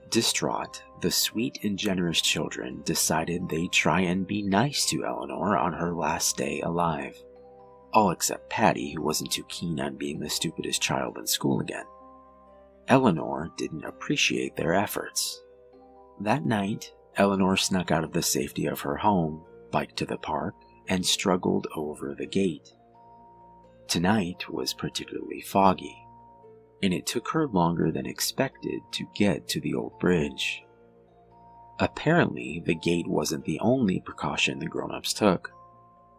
Distraught, the sweet and generous children decided they'd try and be nice to Eleanor on her last day alive. All except Patty, who wasn't too keen on being the stupidest child in school again. Eleanor didn't appreciate their efforts. That night, Eleanor snuck out of the safety of her home, biked to the park, and struggled over the gate. Tonight was particularly foggy, and it took her longer than expected to get to the old bridge. Apparently, the gate wasn't the only precaution the grown-ups took.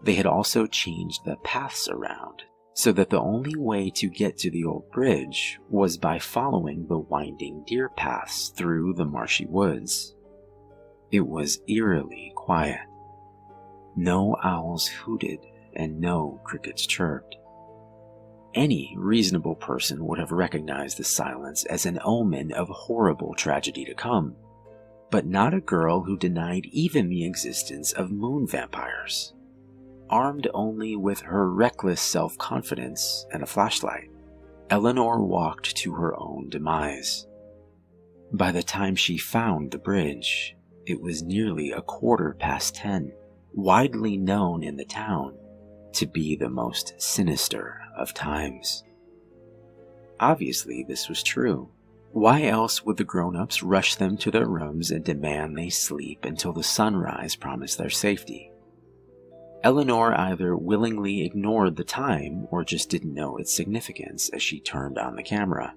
They had also changed the paths around, so that the only way to get to the old bridge was by following the winding deer paths through the marshy woods. It was eerily quiet. No owls hooted and no crickets chirped. Any reasonable person would have recognized the silence as an omen of horrible tragedy to come, but not a girl who denied even the existence of moon vampires. Armed only with her reckless self-confidence and a flashlight, Eleanor walked to her own demise. By the time she found the bridge, it was nearly 10:15, widely known in the town to be the most sinister of times. Obviously, this was true. Why else would the grown-ups rush them to their rooms and demand they sleep until the sunrise promised their safety? Eleanor either willingly ignored the time or just didn't know its significance as she turned on the camera.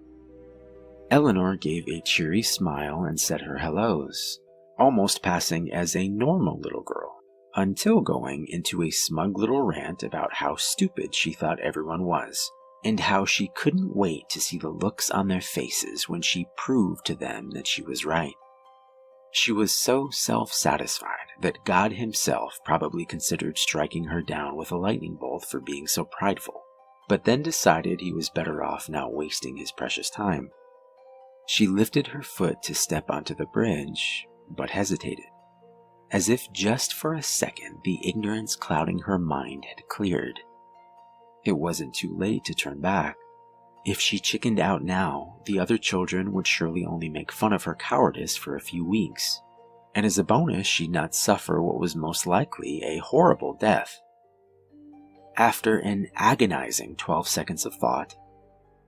Eleanor gave a cheery smile and said her hellos, almost passing as a normal little girl, until going into a smug little rant about how stupid she thought everyone was, and how she couldn't wait to see the looks on their faces when she proved to them that she was right. She was so self-satisfied that God himself probably considered striking her down with a lightning bolt for being so prideful, but then decided he was better off not wasting his precious time. She lifted her foot to step onto the bridge, but hesitated, as if just for a second the ignorance clouding her mind had cleared. It wasn't too late to turn back. If she chickened out now, the other children would surely only make fun of her cowardice for a few weeks, and as a bonus she'd not suffer what was most likely a horrible death. After an agonizing 12 seconds of thought,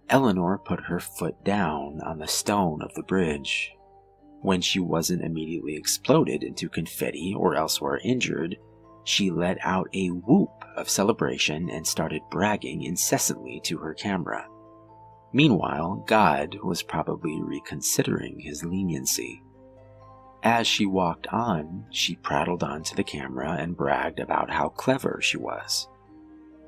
Eleanor put her foot down on the stone of the bridge. When she wasn't immediately exploded into confetti or elsewhere injured, she let out a whoop of celebration and started bragging incessantly to her camera. Meanwhile, God was probably reconsidering his leniency. As she walked on, she prattled onto the camera and bragged about how clever she was.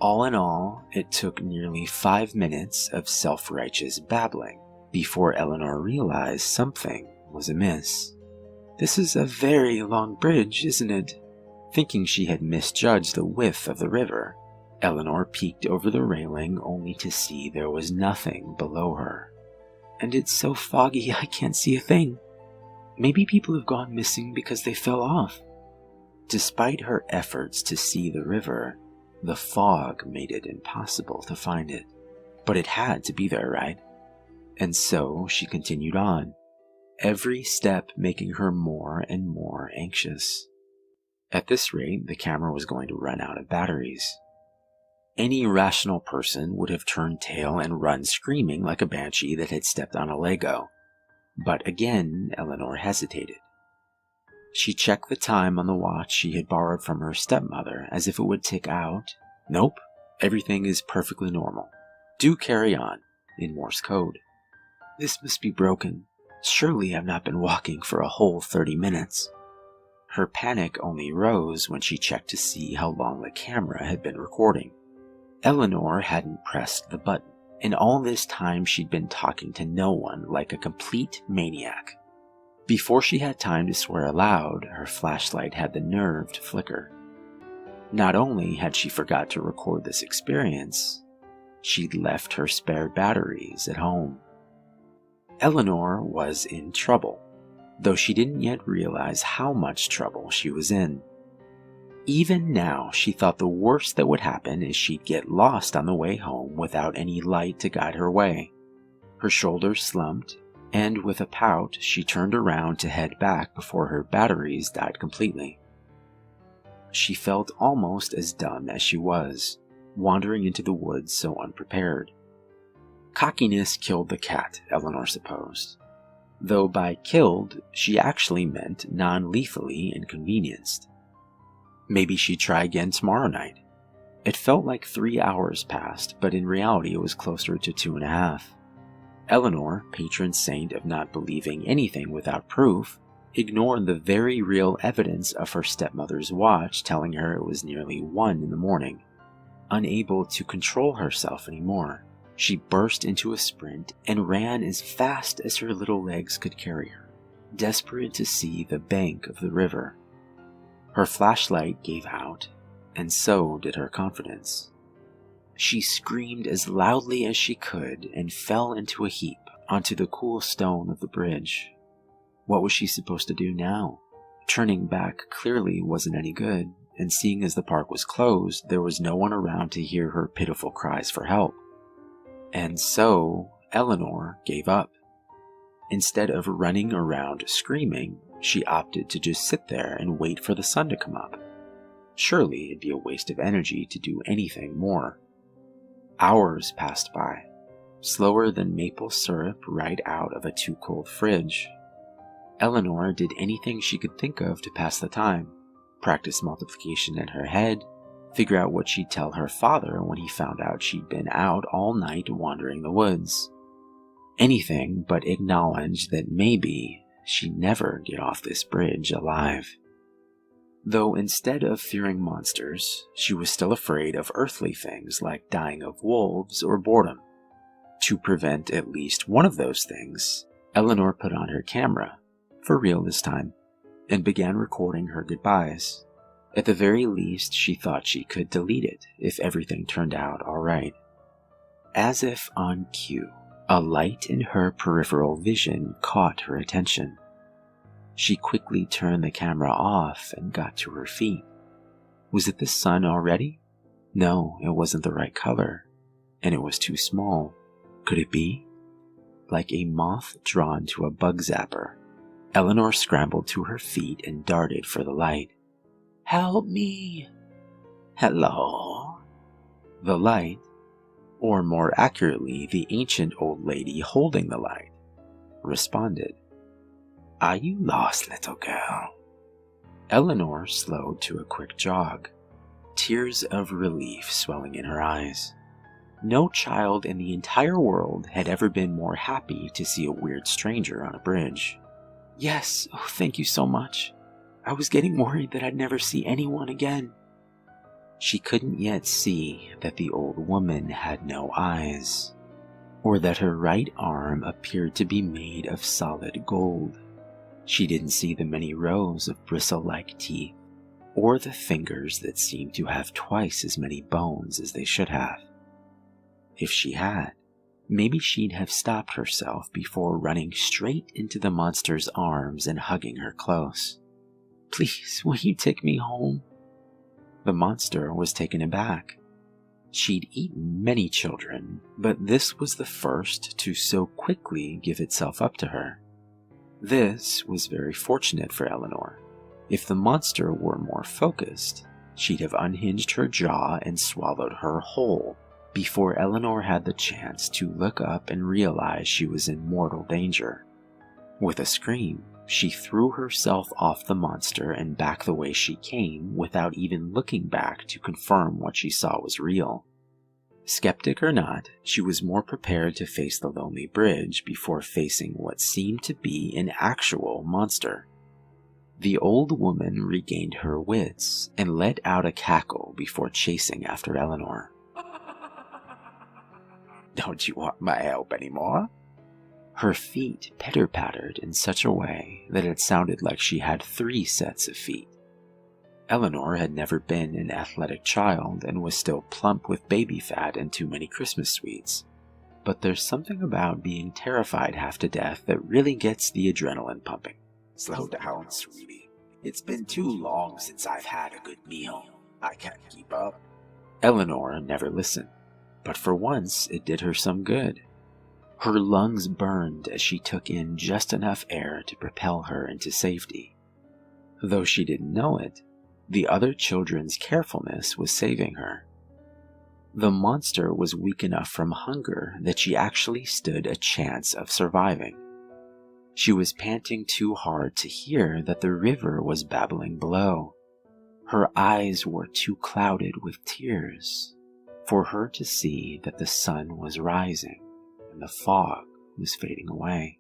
All in all, it took nearly 5 minutes of self-righteous babbling before Eleanor realized something was amiss. "This is a very long bridge, isn't it?" Thinking she had misjudged the width of the river, Eleanor peeked over the railing only to see there was nothing below her. "And it's so foggy I can't see a thing. Maybe people have gone missing because they fell off." Despite her efforts to see the river, the fog made it impossible to find it. But it had to be there, right? And so she continued on, every step making her more and more anxious. At this rate, the camera was going to run out of batteries. Any rational person would have turned tail and run screaming like a banshee that had stepped on a Lego. But again, Eleanor hesitated. She checked the time on the watch she had borrowed from her stepmother as if it would tick out. "Nope, everything is perfectly normal. Do carry on," in Morse code. "This must be broken. Surely I've not been walking for a whole 30 minutes. Her panic only rose when she checked to see how long the camera had been recording. Eleanor hadn't pressed the button, and all this time she'd been talking to no one like a complete maniac. Before she had time to swear aloud, her flashlight had the nerve to flicker. Not only had she forgot to record this experience, she'd left her spare batteries at home. Eleanor was in trouble, though she didn't yet realize how much trouble she was in. Even now, she thought the worst that would happen is she'd get lost on the way home without any light to guide her way. Her shoulders slumped, and with a pout, she turned around to head back before her batteries died completely. She felt almost as dumb as she was, wandering into the woods so unprepared. Cockiness killed the cat, Eleanor supposed. Though by killed, she actually meant non-lethally inconvenienced. Maybe she'd try again tomorrow night. It felt like 3 hours passed, but in reality it was closer to 2.5. Eleanor, patron saint of not believing anything without proof, ignored the very real evidence of her stepmother's watch telling her it was nearly 1 in the morning. Unable to control herself anymore, she burst into a sprint and ran as fast as her little legs could carry her, desperate to see the bank of the river. Her flashlight gave out, and so did her confidence. She screamed as loudly as she could and fell into a heap onto the cool stone of the bridge. What was she supposed to do now? Turning back clearly wasn't any good, and seeing as the park was closed, there was no one around to hear her pitiful cries for help. And so, Eleanor gave up. Instead of running around screaming, she opted to just sit there and wait for the sun to come up. Surely it'd be a waste of energy to do anything more. Hours passed by, slower than maple syrup right out of a too-cold fridge. Eleanor did anything she could think of to pass the time, practice multiplication in her head, figure out what she'd tell her father when he found out she'd been out all night wandering the woods. Anything but acknowledge that maybe she'd never get off this bridge alive. Though instead of fearing monsters, she was still afraid of earthly things like dying of wolves or boredom. To prevent at least one of those things, Eleanor put on her camera, for real this time, and began recording her goodbyes. At the very least, she thought she could delete it if everything turned out all right. As if on cue, a light in her peripheral vision caught her attention. She quickly turned the camera off and got to her feet. Was it the sun already? No, it wasn't the right color, and it was too small. Could it be? Like a moth drawn to a bug zapper, Eleanor scrambled to her feet and darted for the light. "Help me!" "Hello?" The light, or more accurately, the ancient old lady holding the light, responded. "Are you lost, little girl?" Eleanor slowed to a quick jog, tears of relief swelling in her eyes. No child in the entire world had ever been more happy to see a weird stranger on a bridge. Yes, oh, thank you so much. I was getting worried that I'd never see anyone again. She couldn't yet see that the old woman had no eyes, or that her right arm appeared to be made of solid gold. She didn't see the many rows of bristle-like teeth, or the fingers that seemed to have twice as many bones as they should have. If she had, maybe she'd have stopped herself before running straight into the monster's arms and hugging her close. Please, will you take me home? The monster was taken aback. She'd eaten many children, but this was the first to so quickly give itself up to her. This was very fortunate for Eleanor. If the monster were more focused, she'd have unhinged her jaw and swallowed her whole before Eleanor had the chance to look up and realize she was in mortal danger. With a scream, she threw herself off the monster and back the way she came without even looking back to confirm what she saw was real. Skeptic or not, she was more prepared to face the lonely bridge before facing what seemed to be an actual monster. The old woman regained her wits and let out a cackle before chasing after Eleanor. Don't you want my help anymore? Her feet pitter-pattered in such a way that it sounded like she had 3 sets of feet. Eleanor had never been an athletic child and was still plump with baby fat and too many Christmas sweets. But there's something about being terrified half to death that really gets the adrenaline pumping. Slow down, sweetie. It's been too long since I've had a good meal. I can't keep up. Eleanor never listened, but for once it did her some good. Her lungs burned as she took in just enough air to propel her into safety. Though she didn't know it, the other children's carefulness was saving her. The monster was weak enough from hunger that she actually stood a chance of surviving. She was panting too hard to hear that the river was babbling below. Her eyes were too clouded with tears for her to see that the sun was rising and the fog was fading away.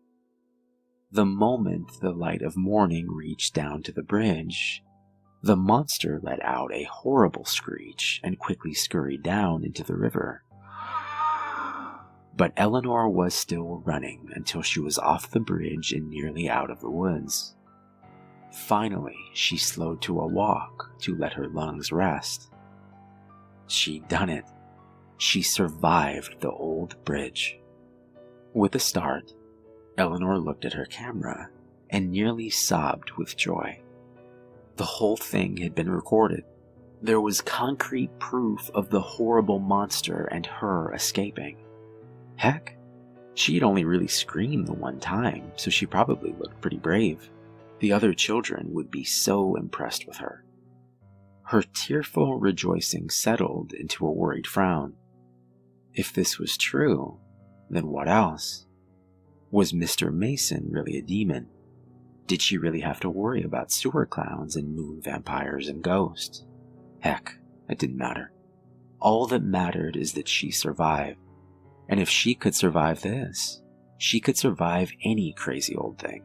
The moment the light of morning reached down to the bridge, the monster let out a horrible screech and quickly scurried down into the river. But Eleanor was still running until she was off the bridge and nearly out of the woods. Finally, she slowed to a walk to let her lungs rest. She'd done it. She survived the old bridge. With a start, Eleanor looked at her camera and nearly sobbed with joy. The whole thing had been recorded. There was concrete proof of the horrible monster and her escaping. Heck, she had only really screamed the one time, so she probably looked pretty brave. The other children would be so impressed with her. Her tearful rejoicing settled into a worried frown. If this was true, then what else? Was Mr. Mason really a demon? Did she really have to worry about sewer clowns and moon vampires and ghosts? Heck, it didn't matter. All that mattered is that she survived. And if she could survive this, she could survive any crazy old thing.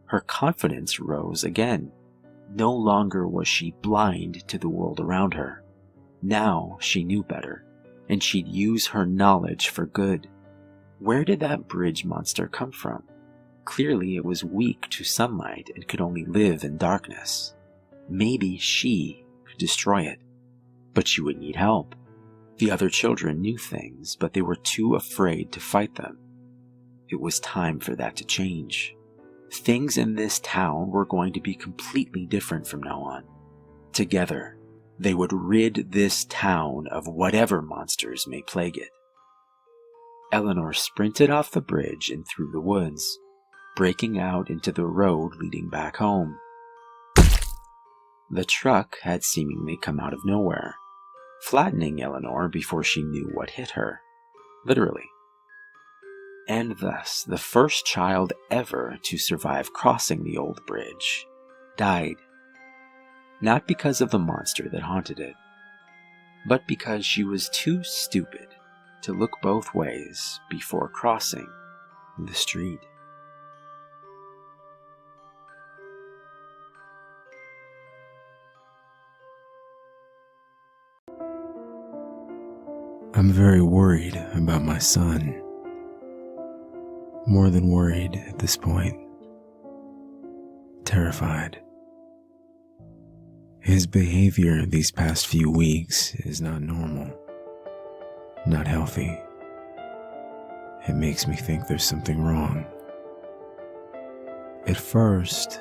Her confidence rose again. No longer was she blind to the world around her. Now she knew better, and she'd use her knowledge for good. Where did that bridge monster come from? Clearly it was weak to sunlight and could only live in darkness. Maybe she could destroy it, but she would need help. The other children knew things, but they were too afraid to fight them. It was time for that to change. Things in this town were going to be completely different from now on. Together, they would rid this town of whatever monsters may plague it. Eleanor sprinted off the bridge and through the woods, breaking out into the road leading back home. The truck had seemingly come out of nowhere, flattening Eleanor before she knew what hit her. Literally. And thus, the first child ever to survive crossing the old bridge died. Not because of the monster that haunted it, but because she was too stupid to look both ways before crossing the street. I'm very worried about my son. More than worried at this point. Terrified. His behavior these past few weeks is not normal. Not healthy. It makes me think there's something wrong. At first,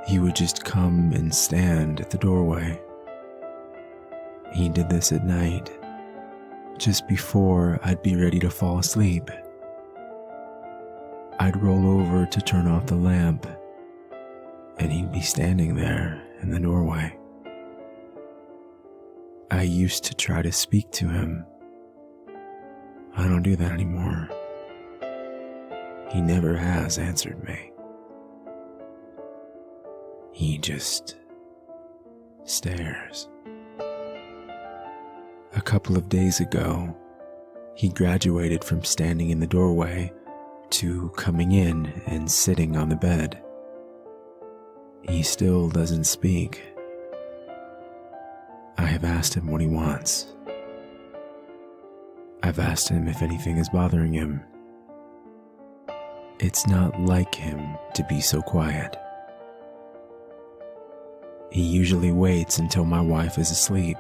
he would just come and stand at the doorway. He did this at night, just before I'd be ready to fall asleep. I'd roll over to turn off the lamp, and he'd be standing there in the doorway. I used to try to speak to him. I don't do that anymore. He never has answered me. He just stares. A couple of days ago, he graduated from standing in the doorway to coming in and sitting on the bed. He still doesn't speak. I have asked him what he wants. I've asked him if anything is bothering him. It's not like him to be so quiet. He usually waits until my wife is asleep.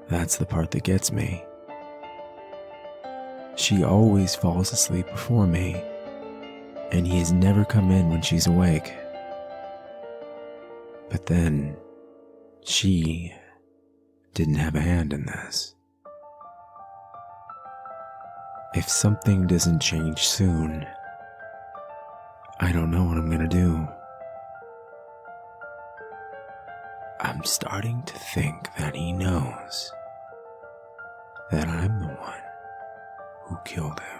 That's the part that gets me. She always falls asleep before me, and he has never come in when she's awake. But then, she didn't have a hand in this. If something doesn't change soon, I don't know what I'm gonna do. I'm starting to think that he knows that I'm the one who killed him.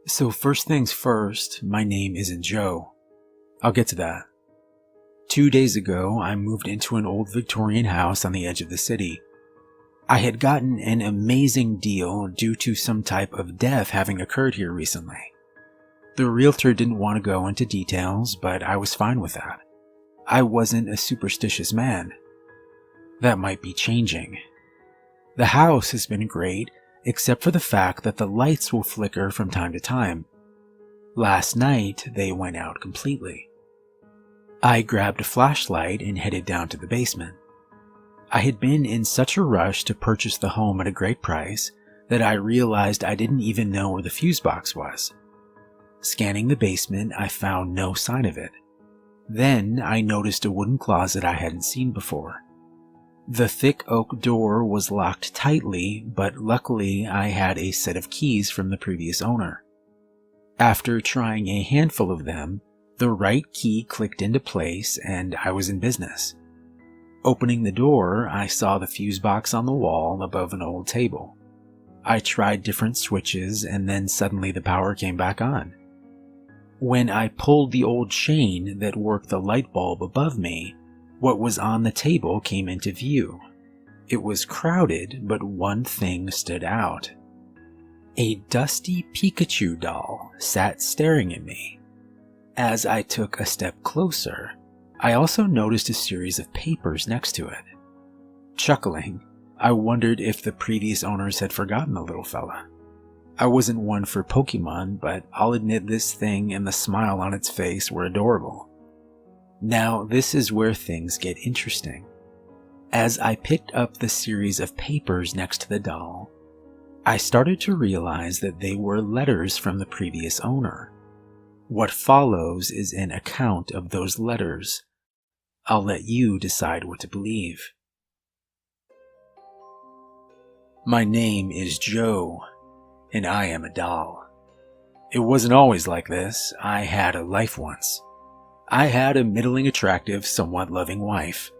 So first things first, my name isn't Joe. I'll get to that. 2 days ago, I moved into an old Victorian house on the edge of the city. I had gotten an amazing deal due to some type of death having occurred here recently. The realtor didn't want to go into details, but I was fine with that. I wasn't a superstitious man. That might be changing. The house has been great, except for the fact that the lights will flicker from time to time. Last night, they went out completely. I grabbed a flashlight and headed down to the basement. I had been in such a rush to purchase the home at a great price that I realized I didn't even know where the fuse box was. Scanning the basement, I found no sign of it. Then I noticed a wooden closet I hadn't seen before. The thick oak door was locked tightly, but luckily I had a set of keys from the previous owner. After trying a handful of them, the right key clicked into place and I was in business. Opening the door, I saw the fuse box on the wall above an old table. I tried different switches and then suddenly the power came back on. When I pulled the old chain that worked the light bulb above me, what was on the table came into view. It was crowded, but one thing stood out. A dusty Pikachu doll sat staring at me. As I took a step closer, I also noticed a series of papers next to it. Chuckling, I wondered if the previous owners had forgotten the little fella. I wasn't one for Pokemon, but I'll admit this thing and the smile on its face were adorable. Now, this is where things get interesting. As I picked up the series of papers next to the doll, I started to realize that they were letters from the previous owner. What follows is an account of those letters. I'll let you decide what to believe. My name is Joe, and I am a doll. It wasn't always like this. I had a life once. I had a middling attractive, somewhat loving wife.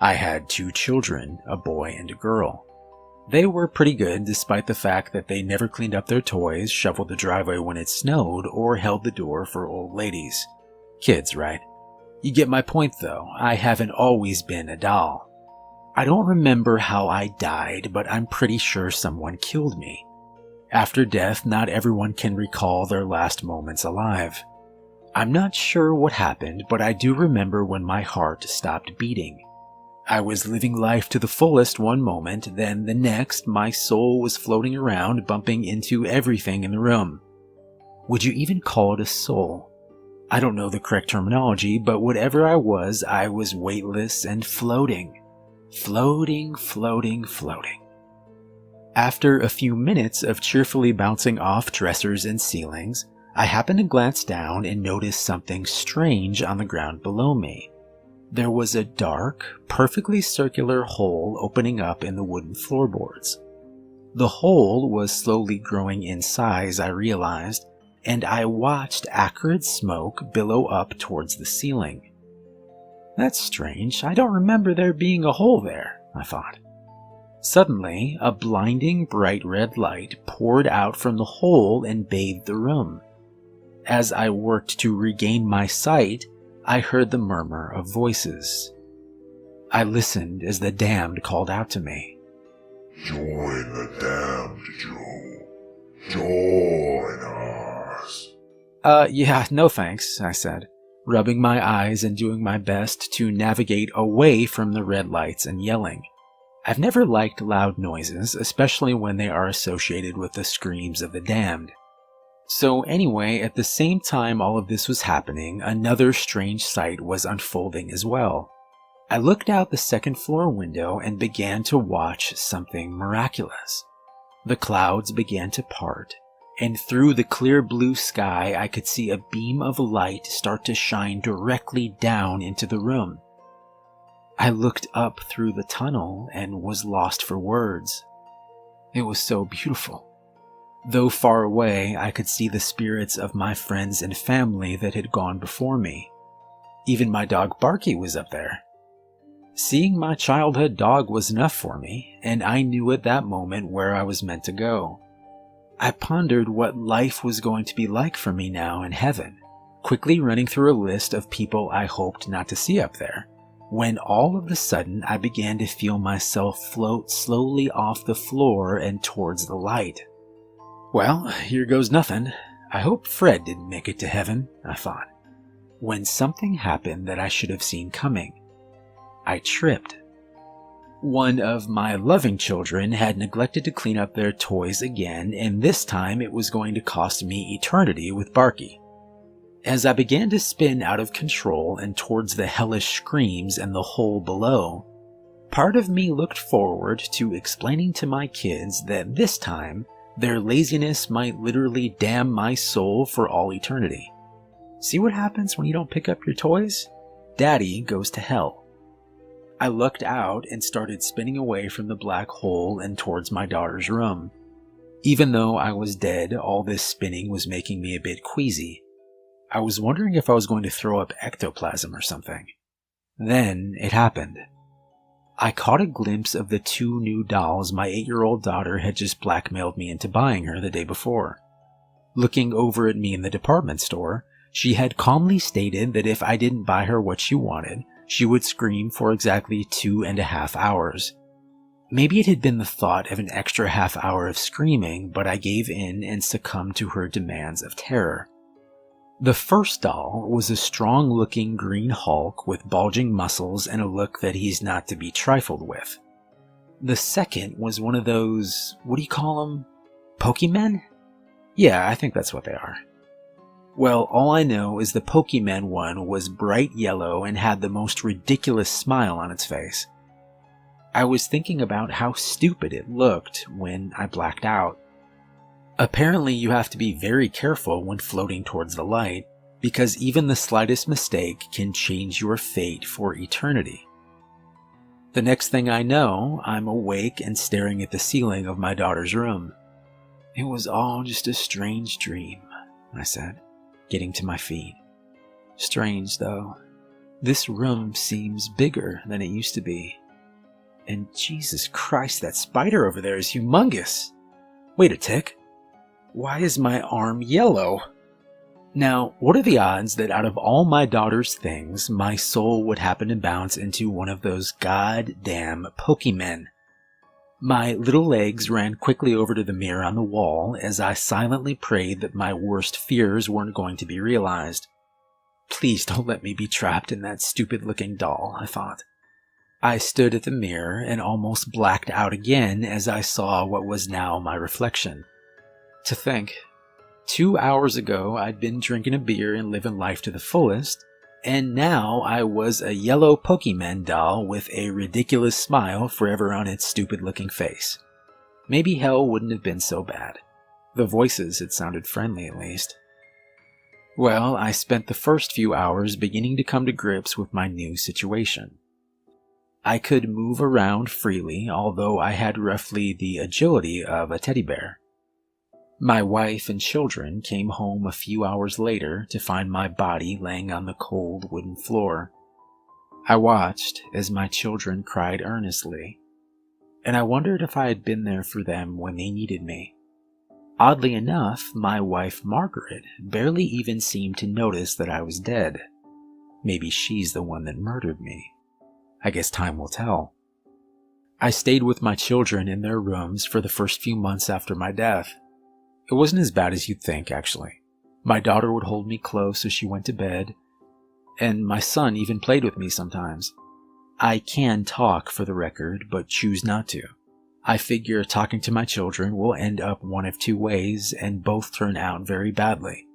I had 2 children, a boy and a girl. They were pretty good despite the fact that they never cleaned up their toys, shoveled the driveway when it snowed, or held the door for old ladies. Kids, right? You get my point though, I haven't always been a doll. I don't remember how I died, but I'm pretty sure someone killed me. After death, not everyone can recall their last moments alive. I'm not sure what happened, but I do remember when my heart stopped beating. I was living life to the fullest one moment, then the next, my soul was floating around, bumping into everything in the room. Would you even call it a soul? I don't know the correct terminology, but whatever I was weightless and floating. Floating. After a few minutes of cheerfully bouncing off dressers and ceilings, I happened to glance down and notice something strange on the ground below me. There was a dark, perfectly circular hole opening up in the wooden floorboards. The hole was slowly growing in size, I realized, and I watched acrid smoke billow up towards the ceiling. That's strange. I don't remember there being a hole there, I thought. Suddenly, a blinding bright red light poured out from the hole and bathed the room. As I worked to regain my sight, I heard the murmur of voices. I listened as the damned called out to me.
Join the damned, Joe. Join us.
Yeah, no thanks, I said, rubbing my eyes and doing my best to navigate away from the red lights and yelling. I've never liked loud noises, especially when they are associated with the screams of the damned. So anyway, at the same time all of this was happening, another strange sight was unfolding as well. I looked out the second floor window and began to watch something miraculous. The clouds began to part, and through the clear blue sky I could see a beam of light start to shine directly down into the room. I looked up through the tunnel and was lost for words. It was so beautiful. Though far away, I could see the spirits of my friends and family that had gone before me. Even my dog Barky was up there. Seeing my childhood dog was enough for me, and I knew at that moment where I was meant to go. I pondered what life was going to be like for me now in heaven, quickly running through a list of people I hoped not to see up there, when all of a sudden I began to feel myself float slowly off the floor and towards the light. Well, here goes nothing. I hope Fred didn't make it to heaven, I thought, when something happened that I should have seen coming. I tripped. One of my loving children had neglected to clean up their toys again, and this time it was going to cost me eternity with Barky. As I began to spin out of control and towards the hellish screams and the hole below, part of me looked forward to explaining to my kids that this time their laziness might literally damn my soul for all eternity. See what happens when you don't pick up your toys? Daddy goes to hell. I looked out and started spinning away from the black hole and towards my daughter's room. Even though I was dead, all this spinning was making me a bit queasy. I was wondering if I was going to throw up ectoplasm or something. Then it happened. I caught a glimpse of the 2 new dolls my 8-year-old daughter had just blackmailed me into buying her the day before. Looking over at me in the department store, she had calmly stated that if I didn't buy her what she wanted, she would scream for exactly 2.5 hours. Maybe it had been the thought of an extra half hour of screaming, but I gave in and succumbed to her demands of terror. The first doll was a strong-looking green Hulk with bulging muscles and a look that he's not to be trifled with. The second was one of those, what do you call them? Pokemen? Yeah, I think that's what they are. Well, all I know is the Pokemen one was bright yellow and had the most ridiculous smile on its face. I was thinking about how stupid it looked when I blacked out. Apparently you have to be very careful when floating towards the light, because even the slightest mistake can change your fate for eternity. The next thing I know, I'm awake and staring at the ceiling of my daughter's room. It was all just a strange dream, I said, getting to my feet. Strange, though. This room seems bigger than it used to be. And Jesus Christ, that spider over there is humongous. Wait a tick. Why is my arm yellow? Now, what are the odds that out of all my daughter's things, my soul would happen to bounce into one of those goddamn Pokémen? My little legs ran quickly over to the mirror on the wall as I silently prayed that my worst fears weren't going to be realized. Please don't let me be trapped in that stupid-looking doll, I thought. I stood at the mirror and almost blacked out again as I saw what was now my reflection. To think, 2 hours ago I'd been drinking a beer and living life to the fullest, and now I was a yellow Pokémon doll with a ridiculous smile forever on its stupid-looking face. Maybe hell wouldn't have been so bad. The voices had sounded friendly at least. Well, I spent the first few hours beginning to come to grips with my new situation. I could move around freely, although I had roughly the agility of a teddy bear. My wife and children came home a few hours later to find my body laying on the cold wooden floor. I watched as my children cried earnestly, and I wondered if I had been there for them when they needed me. Oddly enough, my wife Margaret barely even seemed to notice that I was dead. Maybe she's the one that murdered me. I guess time will tell. I stayed with my children in their rooms for the first few months after my death. It wasn't as bad as you'd think, actually. My daughter would hold me close as she went to bed, and my son even played with me sometimes. I can talk, for the record, but choose not to. I figure talking to my children will end up one of two ways, and both turn out very badly.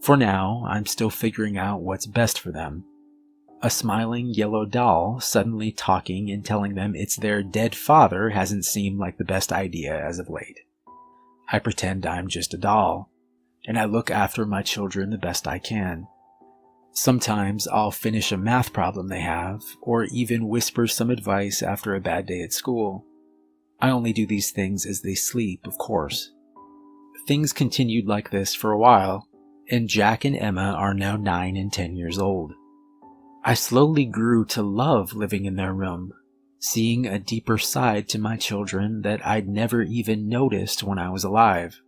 For now, I'm still figuring out what's best for them. A smiling yellow doll suddenly talking and telling them it's their dead father hasn't seemed like the best idea as of late. I pretend I'm just a doll, and I look after my children the best I can. Sometimes I'll finish a math problem they have, or even whisper some advice after a bad day at school. I only do these things as they sleep, of course. Things continued like this for a while, and Jack and Emma are now 9 and 10 years old. I slowly grew to love living in their room, seeing a deeper side to my children that I'd never even noticed when I was alive.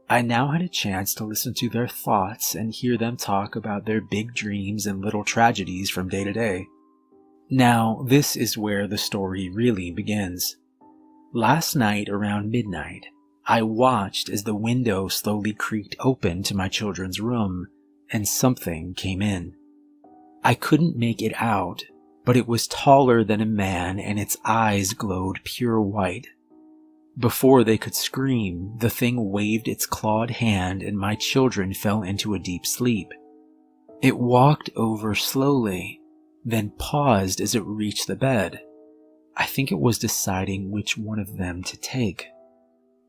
I now had a chance to listen to their thoughts and hear them talk about their big dreams and little tragedies from day to day. Now, this is where the story really begins. Last night around midnight, I watched as the window slowly creaked open to my children's room, and something came in. I couldn't make it out, but it was taller than a man and its eyes glowed pure white. Before they could scream, the thing waved its clawed hand and my children fell into a deep sleep. It walked over slowly, then paused as it reached the bed. I think it was deciding which one of them to take.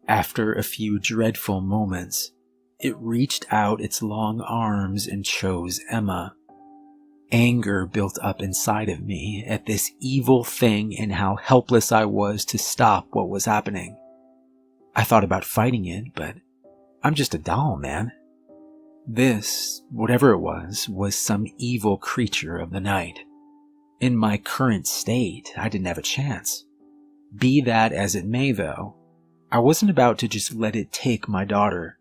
After a few dreadful moments, it reached out its long arms and chose Emma. Anger built up inside of me at this evil thing and how helpless I was to stop what was happening. I thought about fighting it, but I'm just a doll, man. This, whatever it was some evil creature of the night. In my current state, I didn't have a chance. Be that as it may, though, I wasn't about to just let it take my daughter.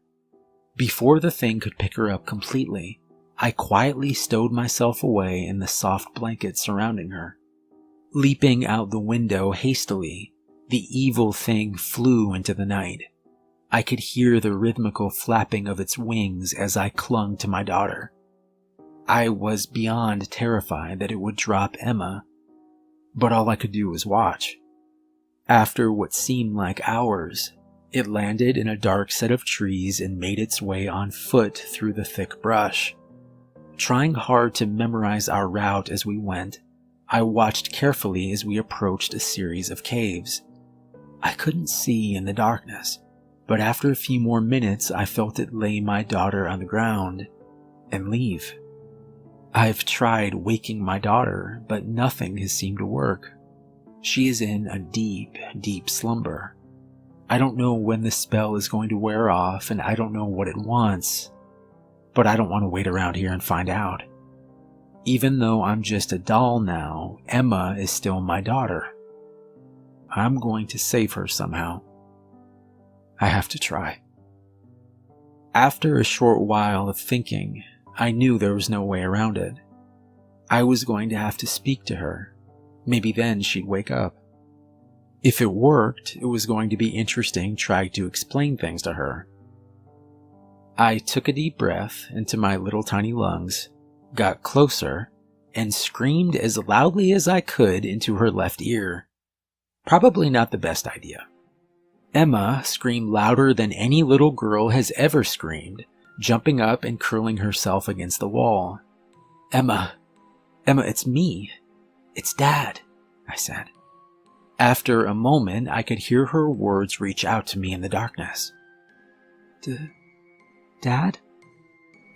Before the thing could pick her up completely, I quietly stowed myself away in the soft blanket surrounding her. Leaping out the window hastily, the evil thing flew into the night. I could hear the rhythmical flapping of its wings as I clung to my daughter. I was beyond terrified that it would drop Emma, but all I could do was watch. After what seemed like hours, it landed in a dark set of trees and made its way on foot through the thick brush. Trying hard to memorize our route as we went, I watched carefully as we approached a series of caves. I couldn't see in the darkness, but after a few more minutes I felt it lay my daughter on the ground and leave. I've tried waking my daughter, but nothing has seemed to work. She is in a deep, deep slumber. I don't know when the spell is going to wear off, and I don't know what it wants, but I don't want to wait around here and find out. Even though I'm just a doll now, Emma is still my daughter. I'm going to save her somehow. I have to try. After a short while of thinking, I knew there was no way around it. I was going to have to speak to her. Maybe then she'd wake up. If it worked, it was going to be interesting trying to explain things to her. I took a deep breath into my little tiny lungs, got closer, and screamed as loudly as I could into her left ear. Probably not the best idea. Emma screamed louder than any little girl has ever screamed, jumping up and curling herself against the wall. Emma, it's me. It's Dad," I said. After a moment, I could hear her words reach out to me in the darkness. Dad?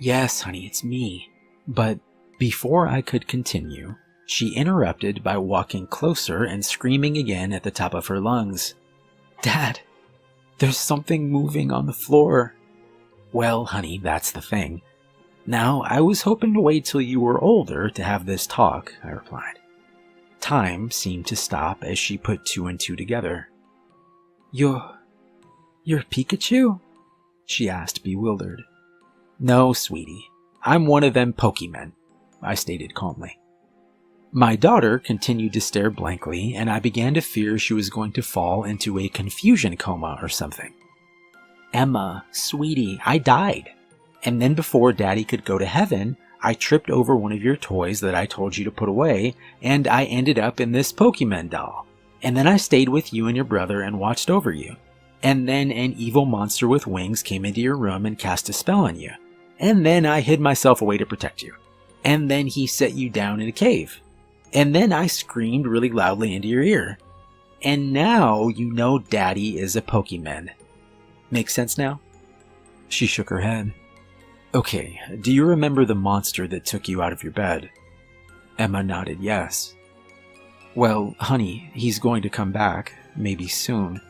Yes, honey, it's me. But before I could continue, she interrupted by walking closer and screaming again at the top of her lungs. "Dad, there's something moving on the floor." "Well, honey, that's the thing. Now, I was hoping to wait till you were older to have this talk," I replied. Time seemed to stop as she put two and two together. You're Pikachu?" she asked, bewildered. "No, sweetie. I'm one of them Pokémon," I stated calmly. My daughter continued to stare blankly, and I began to fear she was going to fall into a confusion coma or something. "Emma, sweetie, I died. And then before Daddy could go to heaven, I tripped over one of your toys that I told you to put away, and I ended up in this Pokemon doll. And then I stayed with you and your brother and watched over you. And then an evil monster with wings came into your room and cast a spell on you. And then I hid myself away to protect you. And then he set you down in a cave. And then I screamed really loudly into your ear. And now you know Daddy is a Pokemon. Make sense now?" She shook her head. "Okay, do you remember the monster that took you out of your bed?" Emma nodded yes. "Well, honey, he's going to come back, maybe soon.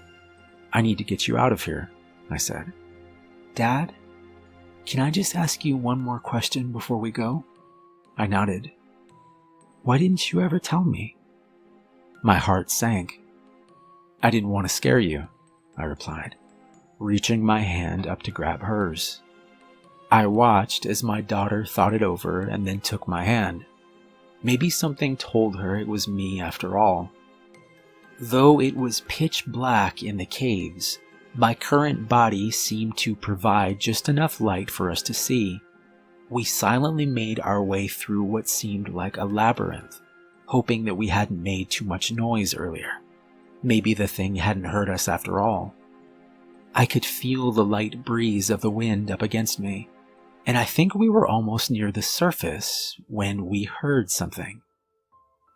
I need to get you out of here," I said. "Dad, can I just ask you one more question before we go?" I nodded. "Why didn't you ever tell me?" My heart sank. "I didn't want to scare you," I replied, reaching my hand up to grab hers. I watched as my daughter thought it over and then took my hand. Maybe something told her it was me after all. Though it was pitch black in the caves, my current body seemed to provide just enough light for us to see. We silently made our way through what seemed like a labyrinth, hoping that we hadn't made too much noise earlier. Maybe the thing hadn't hurt us after all. I could feel the light breeze of the wind up against me, and I think we were almost near the surface when we heard something.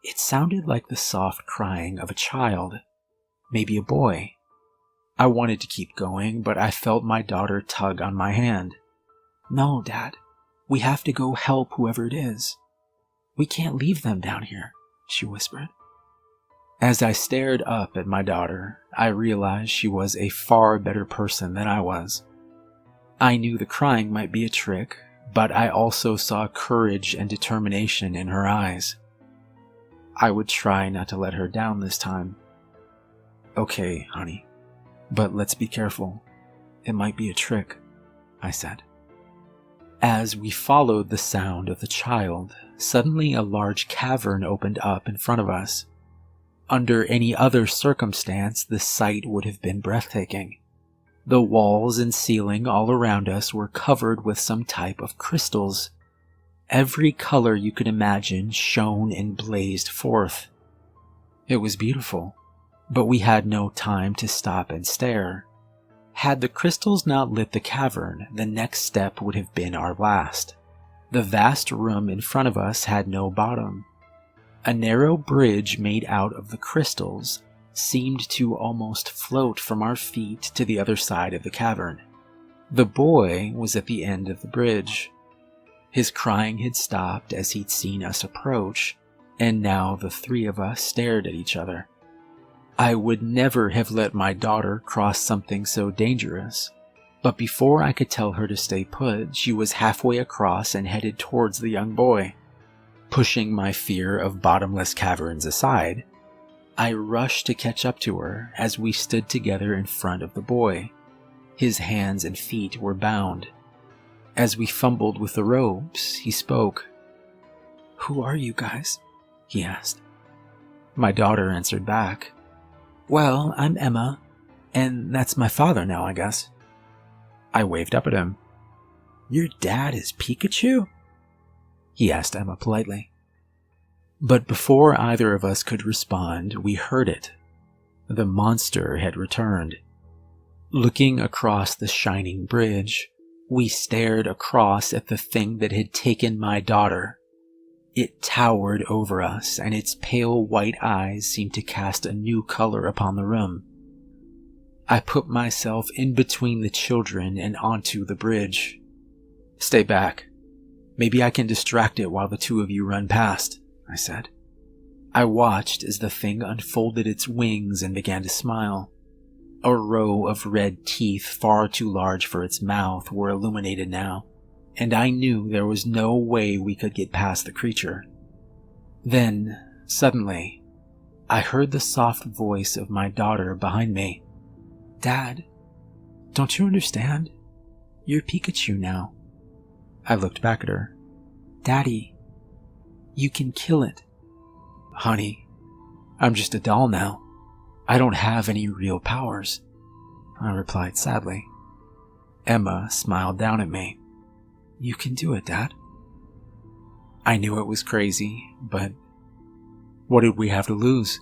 It sounded like the soft crying of a child, maybe a boy. I wanted to keep going, but I felt my daughter tug on my hand. "No, Dad, we have to go help whoever it is. We can't leave them down here," she whispered. As I stared up at my daughter, I realized she was a far better person than I was. I knew the crying might be a trick, but I also saw courage and determination in her eyes. I would try not to let her down this time. "Okay, honey, but let's be careful. It might be a trick," I said. As we followed the sound of the child, suddenly a large cavern opened up in front of us. Under any other circumstance, the sight would have been breathtaking. The walls and ceiling all around us were covered with some type of crystals. Every color you could imagine shone and blazed forth. It was beautiful, but we had no time to stop and stare. Had the crystals not lit the cavern, the next step would have been our last. The vast room in front of us had no bottom. A narrow bridge made out of the crystals seemed to almost float from our feet to the other side of the cavern. The boy was at the end of the bridge. His crying had stopped as he'd seen us approach, and now the three of us stared at each other. I would never have let my daughter cross something so dangerous, but before I could tell her to stay put, she was halfway across and headed towards the young boy. Pushing my fear of bottomless caverns aside, I rushed to catch up to her as we stood together in front of the boy. His hands and feet were bound, As we fumbled with the ropes, he spoke. "Who are you guys?" he asked. My daughter answered back. "Well, I'm Emma, and that's my father now, I guess." I waved up at him. "Your dad is Pikachu?" he asked Emma politely. But before either of us could respond, we heard it. The monster had returned. Looking across the shining bridge, we stared across at the thing that had taken my daughter. It towered over us, and its pale white eyes seemed to cast a new color upon the room. I put myself in between the children and onto the bridge. "Stay back. Maybe I can distract it while the two of you run past," I said. I watched as the thing unfolded its wings and began to smile. A row of red teeth, far too large for its mouth, were illuminated now, and I knew there was no way we could get past the creature. Then, suddenly, I heard the soft voice of my daughter behind me. "Dad, don't you understand? You're Pikachu now." I looked back at her. "Daddy, you can kill it." "Honey, I'm just a doll now. I don't have any real powers," I replied sadly. Emma smiled down at me. "You can do it, Dad." I knew it was crazy, but what did we have to lose?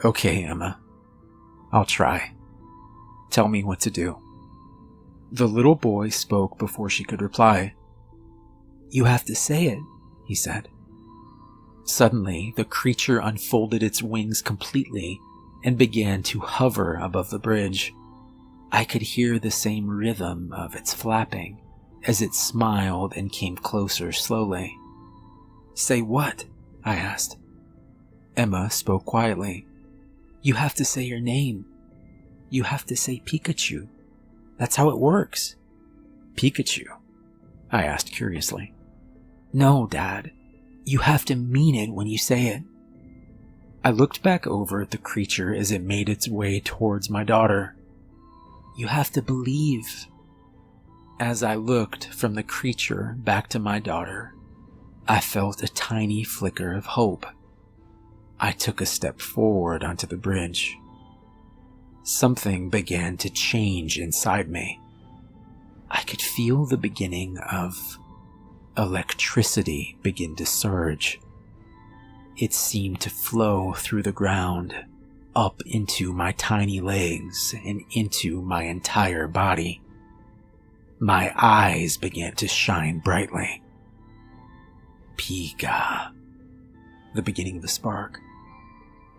"Okay, Emma, I'll try. Tell me what to do." The little boy spoke before she could reply. "You have to say it," he said. Suddenly, the creature unfolded its wings completely and began to hover above the bridge. I could hear the same rhythm of its flapping as it smiled and came closer slowly. "Say what?" I asked. Emma spoke quietly. "You have to say your name. You have to say Pikachu. That's how it works." "Pikachu?" I asked curiously. "No, Dad. You have to mean it when you say it." I looked back over at the creature as it made its way towards my daughter. "You have to believe." As I looked from the creature back to my daughter, I felt a tiny flicker of hope. I took a step forward onto the bridge. Something began to change inside me. I could feel the beginning of electricity begin to surge. It seemed to flow through the ground, up into my tiny legs and into my entire body. My eyes began to shine brightly. Pika. The beginning of the spark.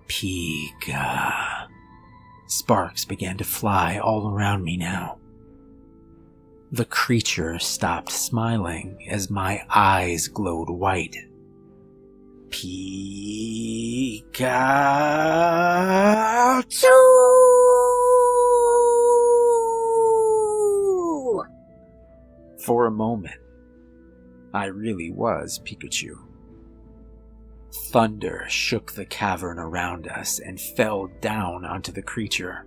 Pika. Sparks began to fly all around me now. The creature stopped smiling as my eyes glowed white. Pikachu! For a moment, I really was Pikachu. Thunder shook the cavern around us and fell down onto the creature.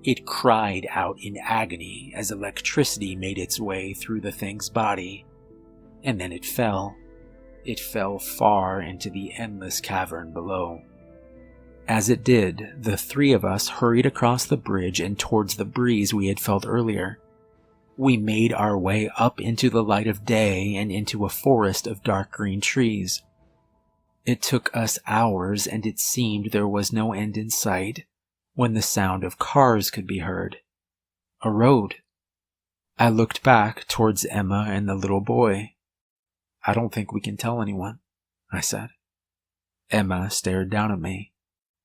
It cried out in agony as electricity made its way through the thing's body, and then it fell. It fell far into the endless cavern below. As it did, the three of us hurried across the bridge and towards the breeze we had felt earlier. We made our way up into the light of day and into a forest of dark green trees. It took us hours, and it seemed there was no end in sight, when the sound of cars could be heard. A road. I looked back towards Emma and the little boy. "I don't think we can tell anyone," I said. Emma stared down at me.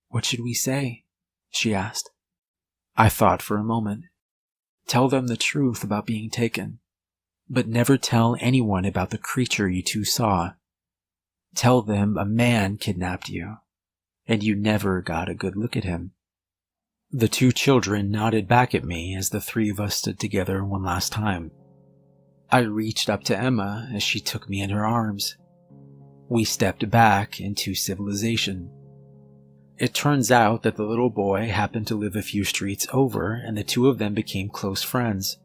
"What should we say?" she asked. I thought for a moment. "Tell them the truth about being taken, but never tell anyone about the creature you two saw. Tell them a man kidnapped you, and you never got a good look at him." The two children nodded back at me as the three of us stood together one last time. I reached up to Emma as she took me in her arms. We stepped back into civilization. It turns out that the little boy happened to live a few streets over, and the two of them became close friends.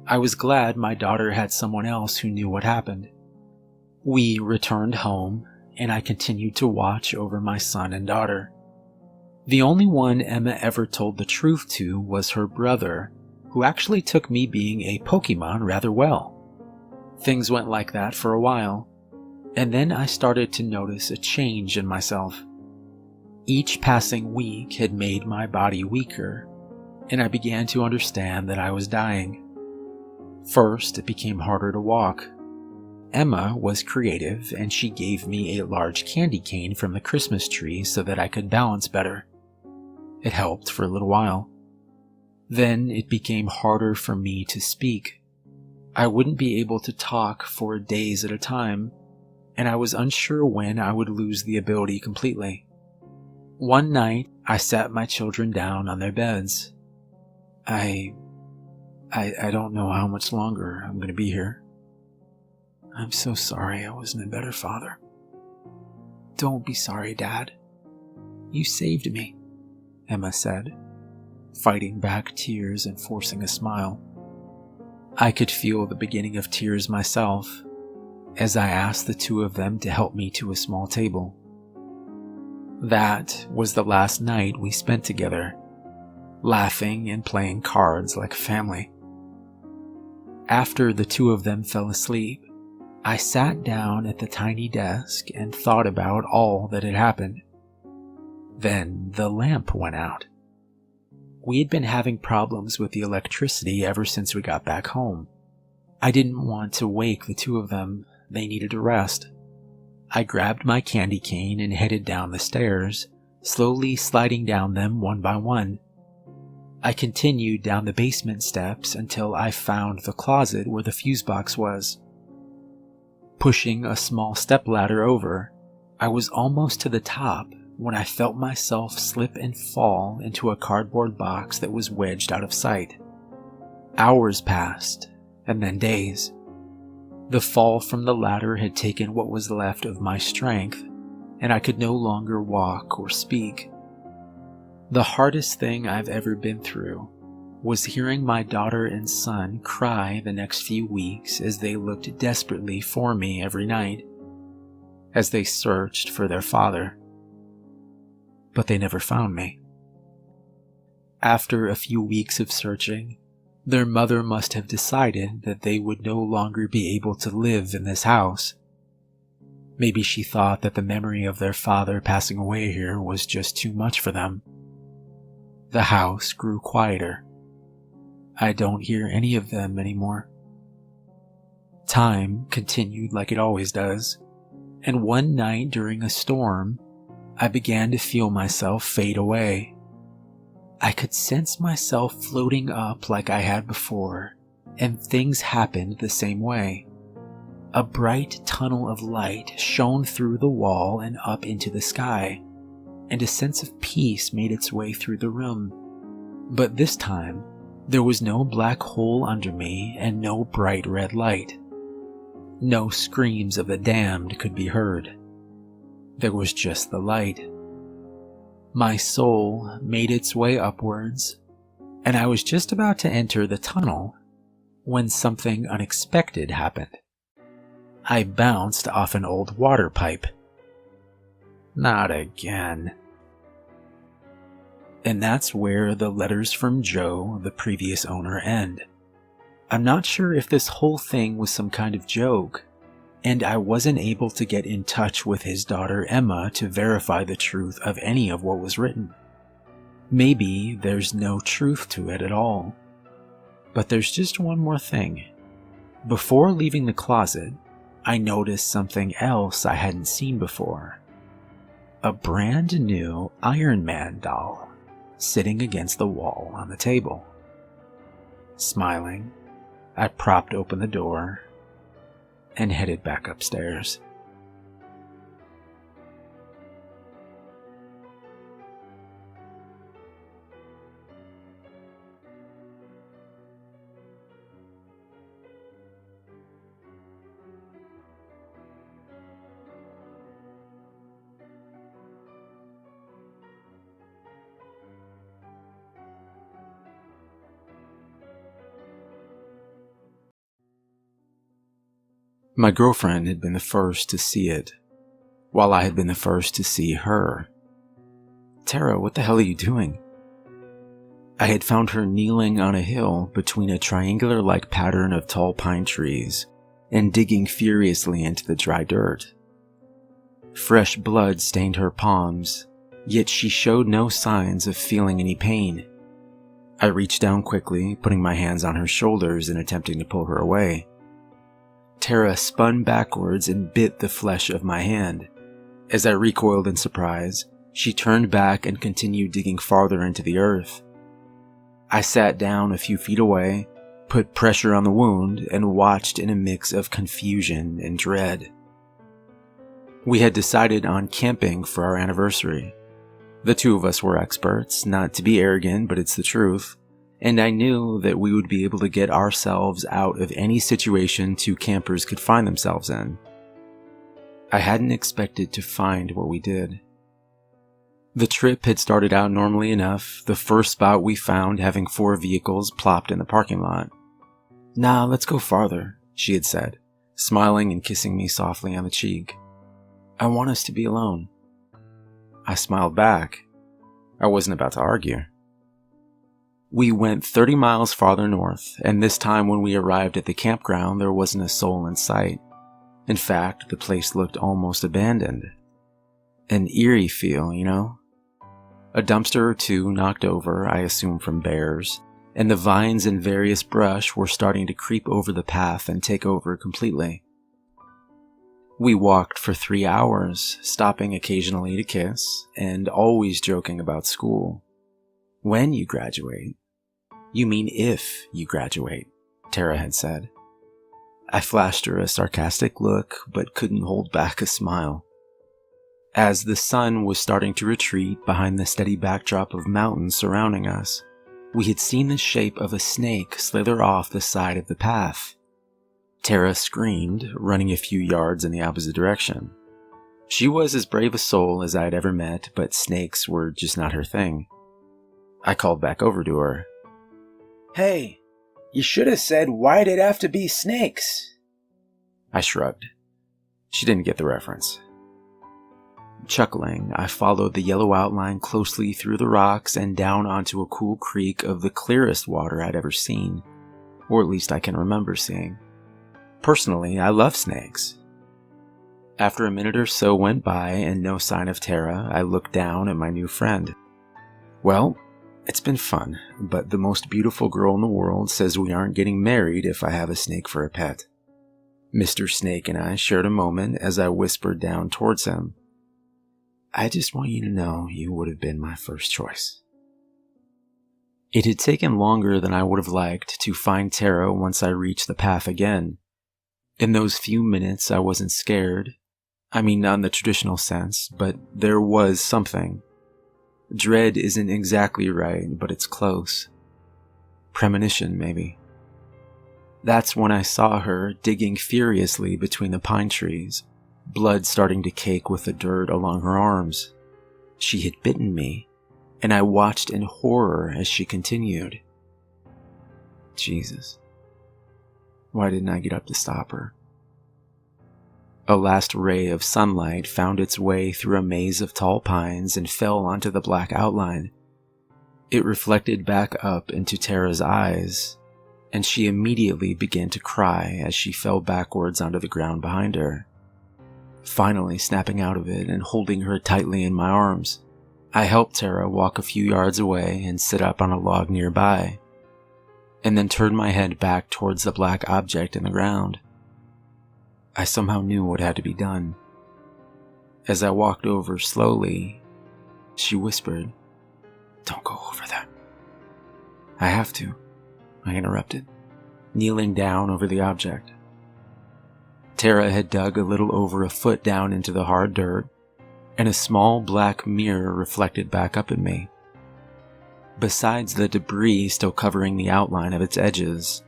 I was glad my daughter had someone else who knew what happened. We returned home, and I continued to watch over my son and daughter. The only one Emma ever told the truth to was her brother, who actually took me being a Pokemon rather well. Things went like that for a while, and then I started to notice a change in myself. Each passing week had made my body weaker, and I began to understand that I was dying. First, it became harder to walk. Emma was creative, and she gave me a large candy cane from the Christmas tree so that I could balance better. It helped for a little while. Then it became harder for me to speak. I wouldn't be able to talk for days at a time, and I was unsure when I would lose the ability completely. One night, I sat my children down on their beds. I don't know how much longer I'm going to be here. I'm so sorry I wasn't a better father. Don't be sorry, Dad. You saved me, Emma said, fighting back tears and forcing a smile. I could feel the beginning of tears myself as I asked the two of them to help me to a small table. That was the last night we spent together, laughing and playing cards like a family. After the two of them fell asleep, I sat down at the tiny desk and thought about all that had happened. Then the lamp went out. We had been having problems with the electricity ever since we got back home. I didn't want to wake the two of them. They needed a rest. I grabbed my candy cane and headed down the stairs, slowly sliding down them one by one. I continued down the basement steps until I found the closet where the fuse box was. Pushing a small stepladder over, I was almost to the top when I felt myself slip and fall into a cardboard box that was wedged out of sight. Hours passed, and then days. The fall from the ladder had taken what was left of my strength, and I could no longer walk or speak. The hardest thing I've ever been through was hearing my daughter and son cry the next few weeks as they looked desperately for me every night, as they searched for their father. But they never found me. After a few weeks of searching, their mother must have decided that they would no longer be able to live in this house. Maybe she thought that the memory of their father passing away here was just too much for them. The house grew quieter. I don't hear any of them anymore. Time continued like it always does, and one night during a storm, I began to feel myself fade away. I could sense myself floating up like I had before, and things happened the same way. A bright tunnel of light shone through the wall and up into the sky, and a sense of peace made its way through the room. But this time, there was no black hole under me and no bright red light. No screams of the damned could be heard. There was just the light. My soul made its way upwards, and I was just about to enter the tunnel when something unexpected happened. I bounced off an old water pipe. Not again. And that's where the letters from Joe, the previous owner, end. I'm not sure if this whole thing was some kind of joke, and I wasn't able to get in touch with his daughter Emma to verify the truth of any of what was written. Maybe there's no truth to it at all. But there's just one more thing. Before leaving the closet, I noticed something else I hadn't seen before. A brand new Iron Man doll sitting against the wall on the table. Smiling, I propped open the door and headed back upstairs. My girlfriend had been the first to see it, while I had been the first to see her. "Tara, what the hell are you doing?" I had found her kneeling on a hill between a triangular-like pattern of tall pine trees and digging furiously into the dry dirt. Fresh blood stained her palms, yet she showed no signs of feeling any pain. I reached down quickly, putting my hands on her shoulders and attempting to pull her away. Tara spun backwards and bit the flesh of my hand. As I recoiled in surprise, she turned back and continued digging farther into the earth. I sat down a few feet away, put pressure on the wound, and watched in a mix of confusion and dread. We had decided on camping for our anniversary. The two of us were experts, not to be arrogant, but it's the truth, and I knew that we would be able to get ourselves out of any situation two campers could find themselves in. I hadn't expected to find what we did. The trip had started out normally enough, the first spot we found having 4 vehicles plopped in the parking lot. "Nah, let's go farther," she had said, smiling and kissing me softly on the cheek. "I want us to be alone." I smiled back. I wasn't about to argue. We went 30 miles farther north, and this time when we arrived at the campground, there wasn't a soul in sight. In fact, the place looked almost abandoned. An eerie feel, you know? A dumpster or two knocked over, I assume from bears, and the vines and various brush were starting to creep over the path and take over completely. We walked for 3 hours, stopping occasionally to kiss, and always joking about school. "When you graduate." "You mean if you graduate," Tara had said. I flashed her a sarcastic look, but couldn't hold back a smile. As the sun was starting to retreat behind the steady backdrop of mountains surrounding us, we had seen the shape of a snake slither off the side of the path. Tara screamed, running a few yards in the opposite direction. She was as brave a soul as I had ever met, but snakes were just not her thing. I called back over to her. "Hey, you should have said, why'd it have to be snakes?" I shrugged. She didn't get the reference. Chuckling, I followed the yellow outline closely through the rocks and down onto a cool creek of the clearest water I'd ever seen, or at least I can remember seeing. Personally, I love snakes. After a minute or so went by and no sign of Tara, I looked down at my new friend. "Well, it's been fun, but the most beautiful girl in the world says we aren't getting married if I have a snake for a pet." Mr. Snake and I shared a moment as I whispered down towards him. "I just want you to know you would have been my first choice." It had taken longer than I would have liked to find Tara once I reached the path again. In those few minutes, I wasn't scared. I mean, not in the traditional sense, but there was something. Dread isn't exactly right, but it's close. Premonition, maybe. That's when I saw her digging furiously between the pine trees, blood starting to cake with the dirt along her arms. She had bitten me, and I watched in horror as she continued. Jesus. Why didn't I get up to stop her? A last ray of sunlight found its way through a maze of tall pines and fell onto the black outline. It reflected back up into Tara's eyes, and she immediately began to cry as she fell backwards onto the ground behind her. Finally snapping out of it and holding her tightly in my arms, I helped Tara walk a few yards away and sit up on a log nearby, and then turned my head back towards the black object in the ground. I somehow knew what had to be done. As I walked over slowly, she whispered, "Don't go over there." "I have to," I interrupted, kneeling down over the object. Tara had dug a little over a foot down into the hard dirt, and a small black mirror reflected back up at me. Besides the debris still covering the outline of its edges,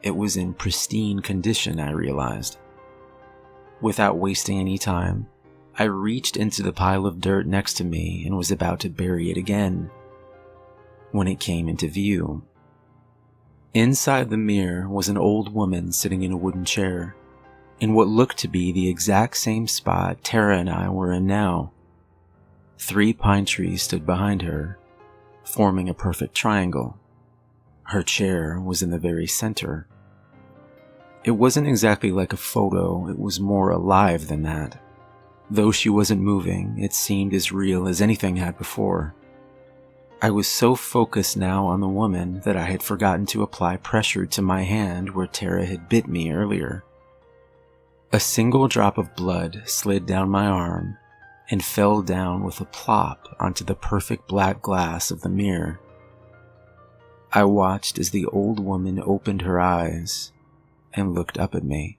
it was in pristine condition, I realized. Without wasting any time, I reached into the pile of dirt next to me and was about to bury it again, when it came into view. Inside the mirror was an old woman sitting in a wooden chair, in what looked to be the exact same spot Tara and I were in now. 3 pine trees stood behind her, forming a perfect triangle. Her chair was in the very center. It wasn't exactly like a photo, it was more alive than that. Though she wasn't moving, it seemed as real as anything had before. I was so focused now on the woman that I had forgotten to apply pressure to my hand where Tara had bit me earlier. A single drop of blood slid down my arm and fell down with a plop onto the perfect black glass of the mirror. I watched as the old woman opened her eyes and looked up at me.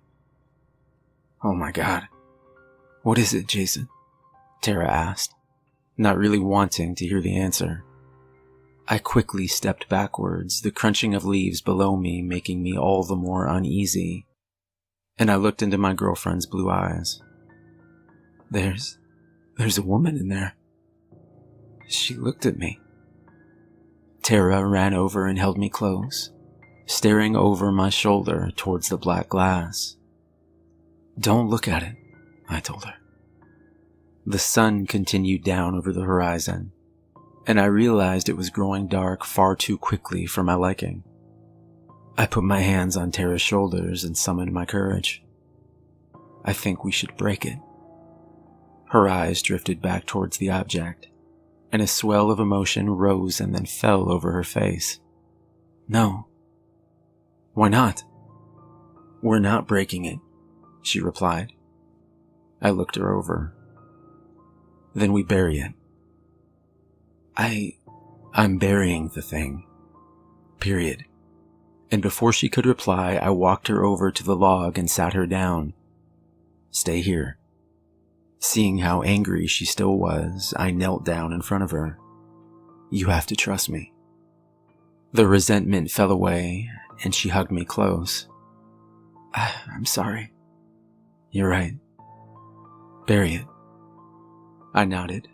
"Oh my God. What is it, Jason?" Tara asked, not really wanting to hear the answer. I quickly stepped backwards, the crunching of leaves below me making me all the more uneasy, and I looked into my girlfriend's blue eyes. There's a woman in there." She looked at me. Tara ran over and held me close, staring over my shoulder towards the black glass. "Don't look at it," I told her. The sun continued down over the horizon, and I realized it was growing dark far too quickly for my liking. I put my hands on Tara's shoulders and summoned my courage. "I think we should break it." Her eyes drifted back towards the object, and a swell of emotion rose and then fell over her face. "No." "Why not?" "We're not breaking it," she replied. I looked her over. "Then we bury it." I'm burying the thing. Period. And before she could reply, I walked her over to the log and sat her down. "Stay here." Seeing how angry she still was, I knelt down in front of her. "You have to trust me." The resentment fell away, and she hugged me close. I'm sorry." "You're right. Bury it." I nodded,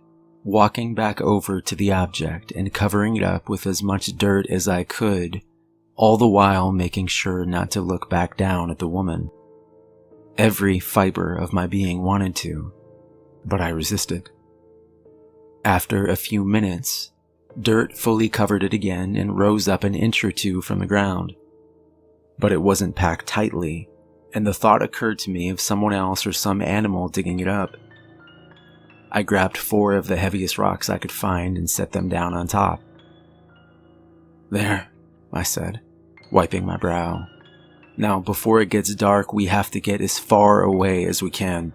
walking back over to the object and covering it up with as much dirt as I could, all the while making sure not to look back down at the woman. Every fiber of my being wanted to, but I resisted. After a few minutes, dirt fully covered it again and rose up an inch or 2 from the ground. But it wasn't packed tightly, and the thought occurred to me of someone else or some animal digging it up. I grabbed 4 of the heaviest rocks I could find and set them down on top. "There," I said, wiping my brow. "Now, before it gets dark, we have to get as far away as we can."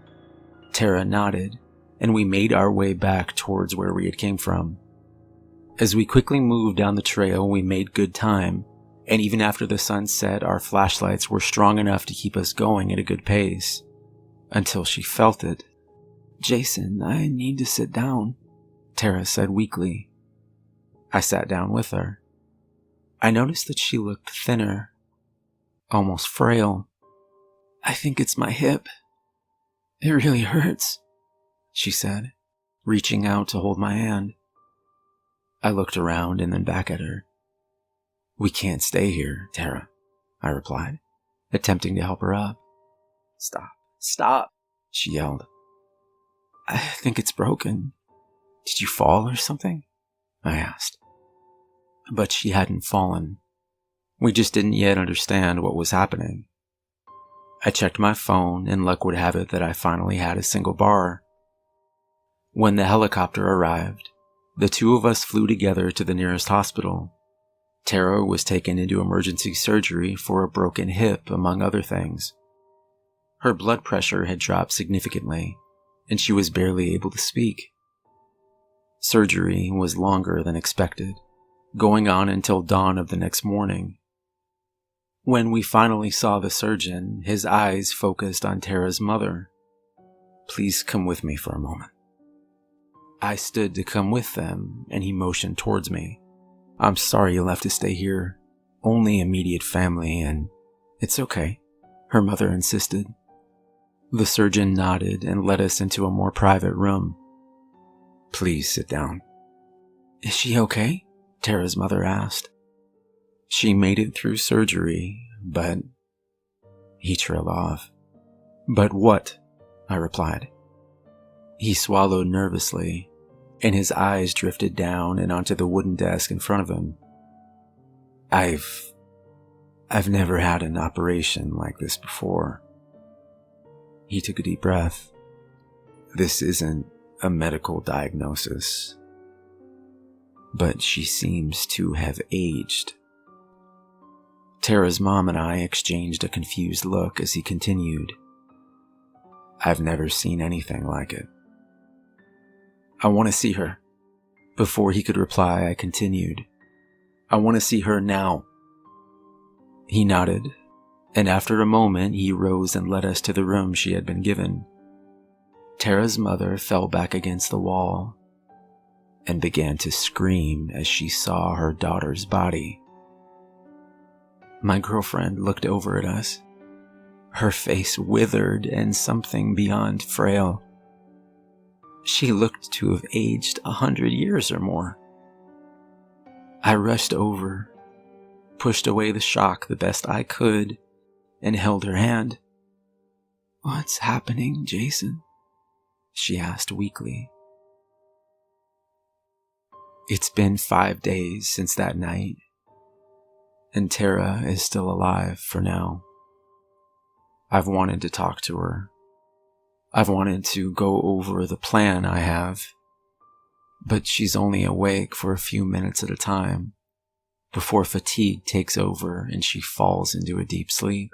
Tara nodded, and we made our way back towards where we had came from. As we quickly moved down the trail, we made good time, and even after the sun set, our flashlights were strong enough to keep us going at a good pace. Until she felt it. "Jason, I need to sit down," Tara said weakly. I sat down with her. I noticed that she looked thinner, almost frail. "I think it's my hip. It really hurts," she said, reaching out to hold my hand. I looked around and then back at her. "We can't stay here, Tara," I replied, attempting to help her up. Stop, she yelled. "I think it's broken. Did you fall or something?" I asked. But she hadn't fallen. We just didn't yet understand what was happening. I checked my phone, and luck would have it that I finally had a single bar. When the helicopter arrived, the 2 of us flew together to the nearest hospital. Tara was taken into emergency surgery for a broken hip, among other things. Her blood pressure had dropped significantly, and she was barely able to speak. Surgery was longer than expected, going on until dawn of the next morning. When we finally saw the surgeon, his eyes focused on Tara's mother. "Please come with me for a moment." I stood to come with them, and he motioned towards me. "I'm sorry you'll have to stay here. Only immediate family, and it's okay," her mother insisted. The surgeon nodded and led us into a more private room. "Please sit down." "Is she okay?" Tara's mother asked. "She made it through surgery, but..." He trailed off. "But what?" I replied. He swallowed nervously, and his eyes drifted down and onto the wooden desk in front of him. I've never had an operation like this before." He took a deep breath. "This isn't a medical diagnosis, but she seems to have aged." Tara's mom and I exchanged a confused look as he continued. "I've never seen anything like it." "I want to see her." Before he could reply, I continued. "I want to see her now." He nodded, and after a moment he rose and led us to the room she had been given. Tara's mother fell back against the wall and began to scream as she saw her daughter's body. My girlfriend looked over at us, her face withered and something beyond frail. She looked to have aged 100 years or more. I rushed over, pushed away the shock the best I could, and held her hand. "What's happening, Jason?" she asked weakly. It's been 5 days since that night, and Tara is still alive for now. I've wanted to talk to her. I've wanted to go over the plan I have, but she's only awake for a few minutes at a time before fatigue takes over and she falls into a deep sleep.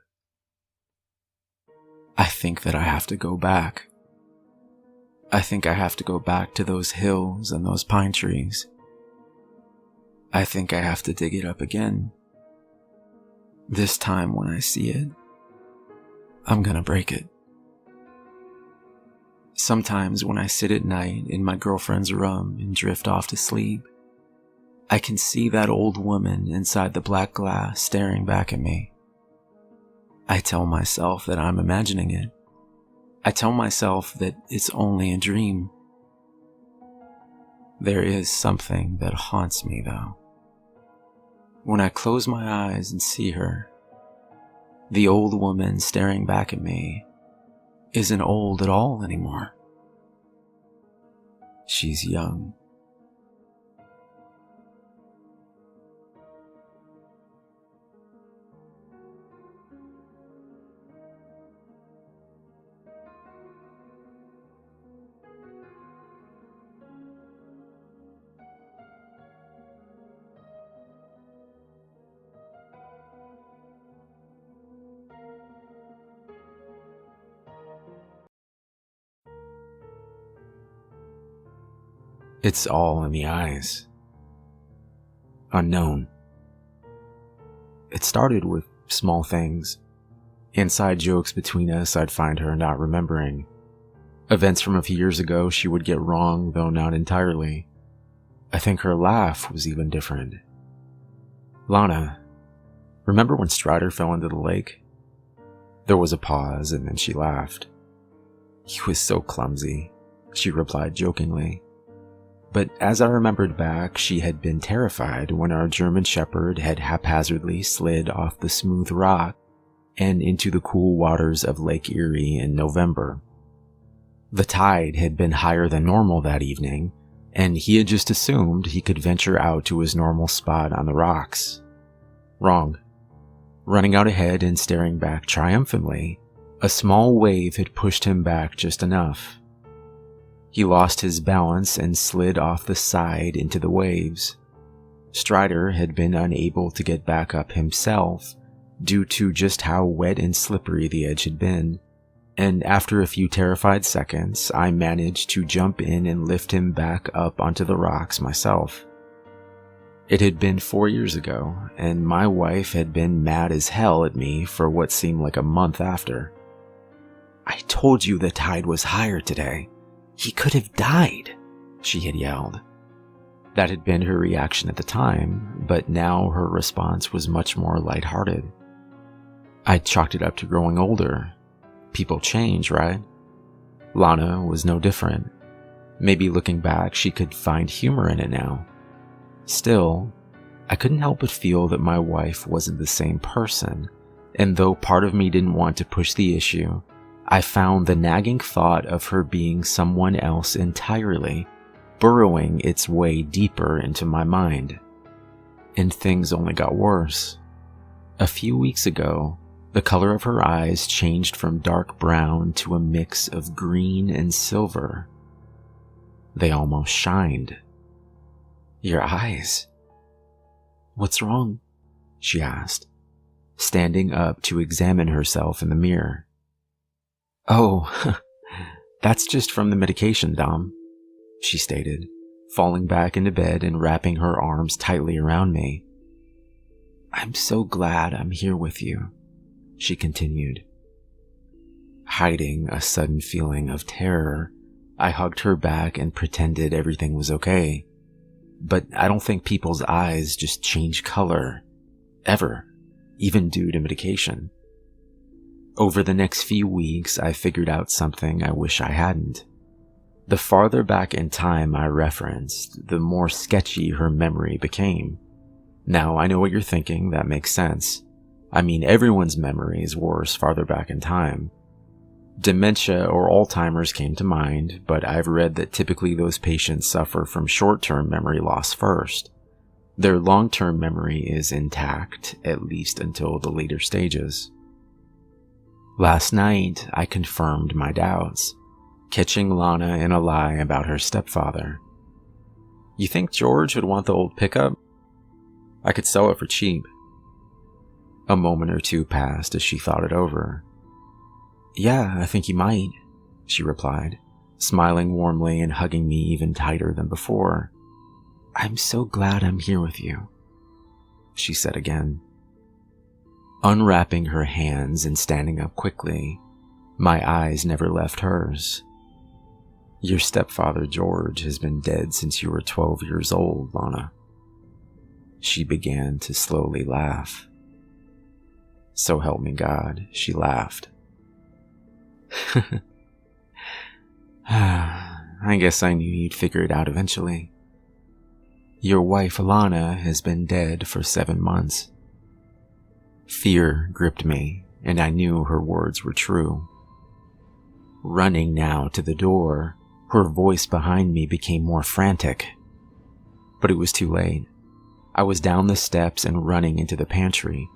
I think that I have to go back. I think I have to go back to those hills and those pine trees. I think I have to dig it up again. This time when I see it, I'm gonna break it. Sometimes when I sit at night in my girlfriend's room and drift off to sleep, I can see that old woman inside the black glass staring back at me. I tell myself that I'm imagining it. I tell myself that it's only a dream. There is something that haunts me, though. When I close my eyes and see her, the old woman staring back at me isn't old at all anymore. She's young. It's all in the eyes. Unknown. It started with small things. Inside jokes between us I'd find her not remembering. Events from a few years ago she would get wrong, though not entirely. I think her laugh was even different. "Lana, remember when Strider fell into the lake?" There was a pause and then she laughed. "He was so clumsy," she replied jokingly. But as I remembered back, she had been terrified when our German Shepherd had haphazardly slid off the smooth rock and into the cool waters of Lake Erie in November. The tide had been higher than normal that evening, and he had just assumed he could venture out to his normal spot on the rocks. Wrong. Running out ahead and staring back triumphantly, a small wave had pushed him back just enough. He lost his balance and slid off the side into the waves. Strider had been unable to get back up himself due to just how wet and slippery the edge had been, and after a few terrified seconds, I managed to jump in and lift him back up onto the rocks myself. It had been 4 years ago, and my wife had been mad as hell at me for what seemed like a month after. "I told you the tide was higher today. He could have died," she had yelled. That had been her reaction at the time, but now her response was much more lighthearted. I chalked it up to growing older. People change, right? Lana was no different. Maybe looking back, she could find humor in it now. Still, I couldn't help but feel that my wife wasn't the same person, and though part of me didn't want to push the issue, I found the nagging thought of her being someone else entirely, burrowing its way deeper into my mind. And things only got worse. A few weeks ago, the color of her eyes changed from dark brown to a mix of green and silver. They almost shined. Your eyes? What's wrong? She asked, standing up to examine herself in the mirror. Oh, that's just from the medication, Dom, she stated, falling back into bed and wrapping her arms tightly around me. I'm so glad I'm here with you, she continued. Hiding a sudden feeling of terror, I hugged her back and pretended everything was okay. But I don't think people's eyes just change color, ever, even due to medication. Over the next few weeks, I figured out something I wish I hadn't. The farther back in time I referenced, the more sketchy her memory became. Now, I know what you're thinking, that makes sense. I mean, everyone's memory is worse farther back in time. Dementia or Alzheimer's came to mind, but I've read that typically those patients suffer from short-term memory loss first. Their long-term memory is intact, at least until the later stages. Last night, I confirmed my doubts, catching Lana in a lie about her stepfather. You think George would want the old pickup? I could sell it for cheap. A moment or two passed as she thought it over. Yeah, I think he might, she replied, smiling warmly and hugging me even tighter than before. I'm so glad I'm here with you, she said again. Unwrapping her hands and standing up quickly, my eyes never left hers. Your stepfather, George, has been dead since you were 12 years old, Lana. She began to slowly laugh. So help me God, she laughed. I guess I knew you'd figure it out eventually. Your wife, Alana, has been dead for 7 months. Fear gripped me, and I knew her words were true. Running now to the door, her voice behind me became more frantic. But it was too late. I was down the steps and running into the pantry.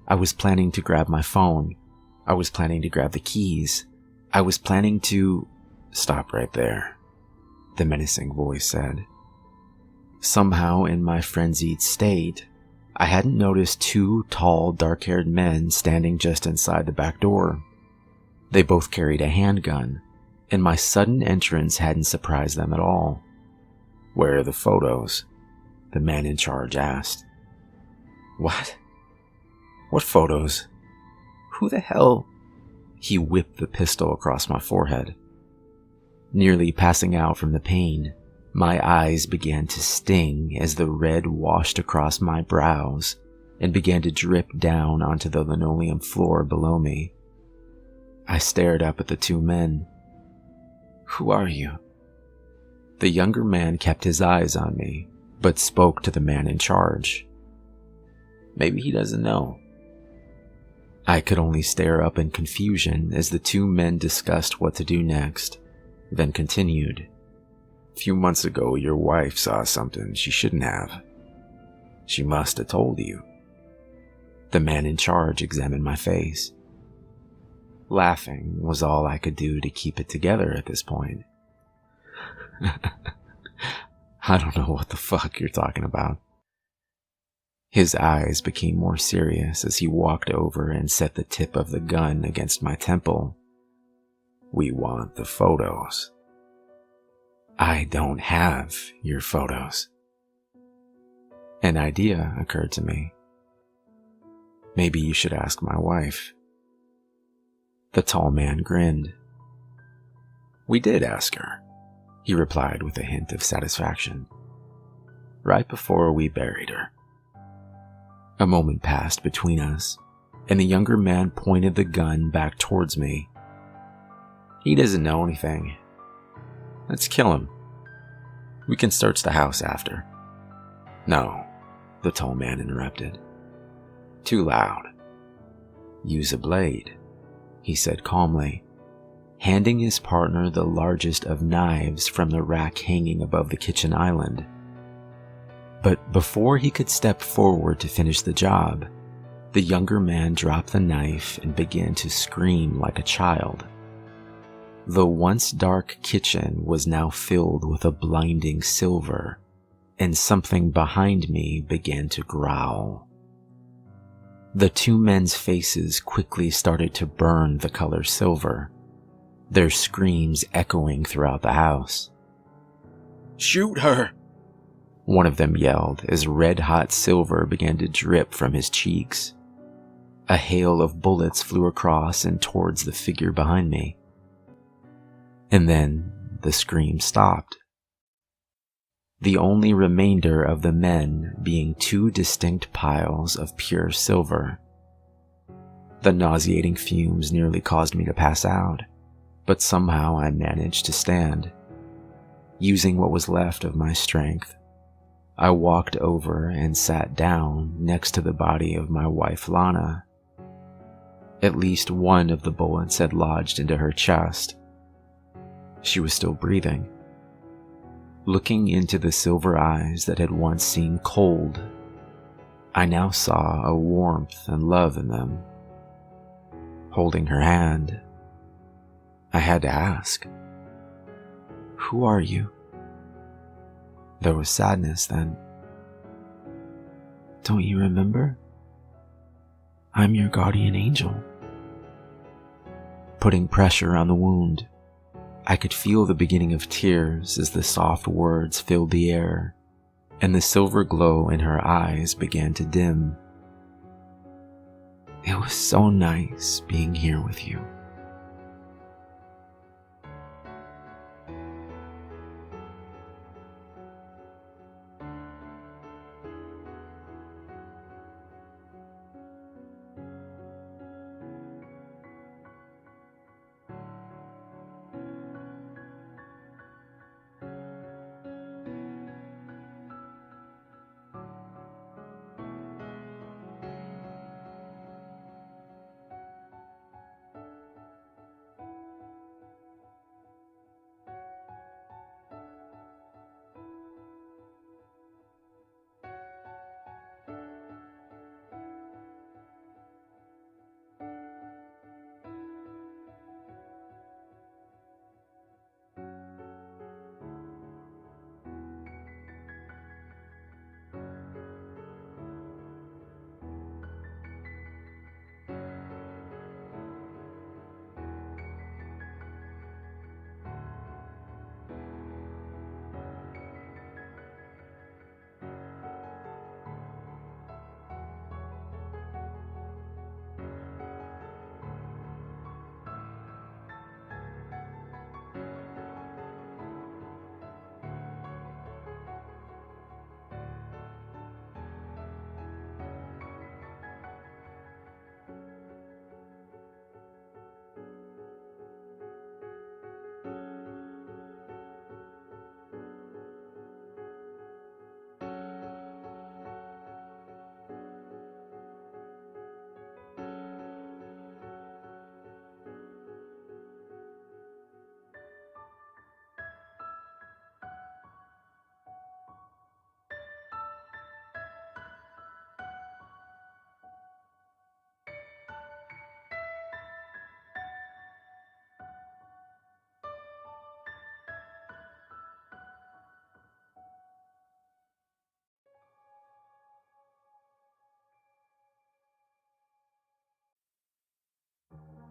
I was planning to grab my phone. I was planning to grab the keys. I was planning to... Stop right there, the menacing voice said. Somehow, in my frenzied state, I hadn't noticed 2 tall, dark-haired men standing just inside the back door. They both carried a handgun, and my sudden entrance hadn't surprised them at all. Where are the photos? The man in charge asked. What? What photos? Who the hell? He whipped the pistol across my forehead. Nearly passing out from the pain, my eyes began to sting as the red washed across my brows and began to drip down onto the linoleum floor below me. I stared up at the 2 men. Who are you? The younger man kept his eyes on me, but spoke to the man in charge. Maybe he doesn't know. I could only stare up in confusion as the 2 men discussed what to do next, then continued. A few months ago, your wife saw something she shouldn't have. She must have told you. The man in charge examined my face. Laughing was all I could do to keep it together at this point. I don't know what the fuck you're talking about. His eyes became more serious as he walked over and set the tip of the gun against my temple. We want the photos. I don't have your photos. An idea occurred to me. Maybe you should ask my wife. The tall man grinned. We did ask her, he replied with a hint of satisfaction. Right before we buried her. A moment passed between us, and the younger man pointed the gun back towards me. He doesn't know anything. Let's kill him. We can search the house after. No, the tall man interrupted. Too loud. Use a blade, he said calmly, handing his partner the largest of knives from the rack hanging above the kitchen island. But before he could step forward to finish the job, the younger man dropped the knife and began to scream like a child. The once dark kitchen was now filled with a blinding silver, and something behind me began to growl. The two men's faces quickly started to burn the color silver, their screams echoing throughout the house.
"Shoot her!"
one of them yelled as red-hot silver began to drip from his cheeks. A hail of bullets flew across and towards the figure behind me. And then the scream stopped. The only remainder of the men being two distinct piles of pure silver. The nauseating fumes nearly caused me to pass out, but somehow I managed to stand. Using what was left of my strength, I walked over and sat down next to the body of my wife Lana. At least one of the bullets had lodged into her chest. She was still breathing. Looking into the silver eyes that had once seemed cold, I now saw a warmth and love in them. Holding her hand, I had to ask, "Who are you?" There was sadness then. "Don't you remember? I'm your guardian angel." Putting pressure on the wound, I could feel the beginning of tears as the soft words filled the air, and the silver glow in her eyes began to dim. It was so nice being here with you.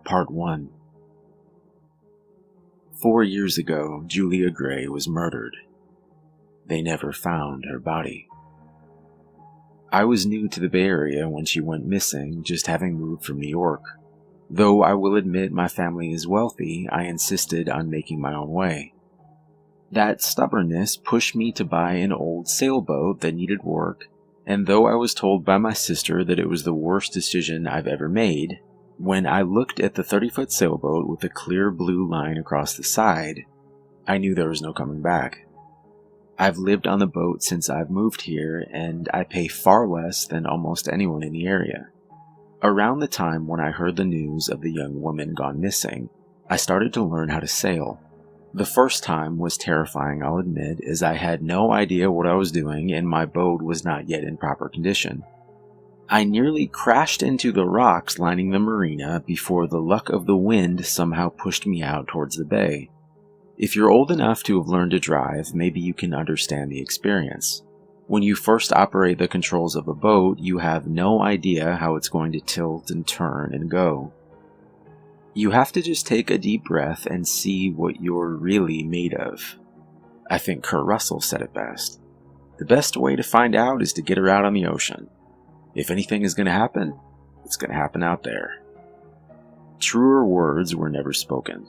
Part 1. 4 years ago, Julia Gray was murdered. They never found her body. I was new to the Bay Area when she went missing, just having moved from New York. Though I will admit my family is wealthy, I insisted on making my own way. That stubbornness pushed me to buy an old sailboat that needed work, and though I was told by my sister that it was the worst decision I've ever made, when I looked at the 30-foot sailboat with a clear blue line across the side, I knew there was no coming back. I've lived on the boat since I've moved here, and I pay far less than almost anyone in the area. Around the time when I heard the news of the young woman gone missing, I started to learn how to sail. The first time was terrifying, I'll admit, as I had no idea what I was doing and my boat was not yet in proper condition. I nearly crashed into the rocks lining the marina before the luck of the wind somehow pushed me out towards the bay. If you're old enough to have learned to drive, maybe you can understand the experience. When you first operate the controls of a boat, you have no idea how it's going to tilt and turn and go. You have to just take a deep breath and see what you're really made of. I think Kurt Russell said it best. The best way to find out is to get her out on the ocean. If anything is going to happen, it's going to happen out there. Truer words were never spoken.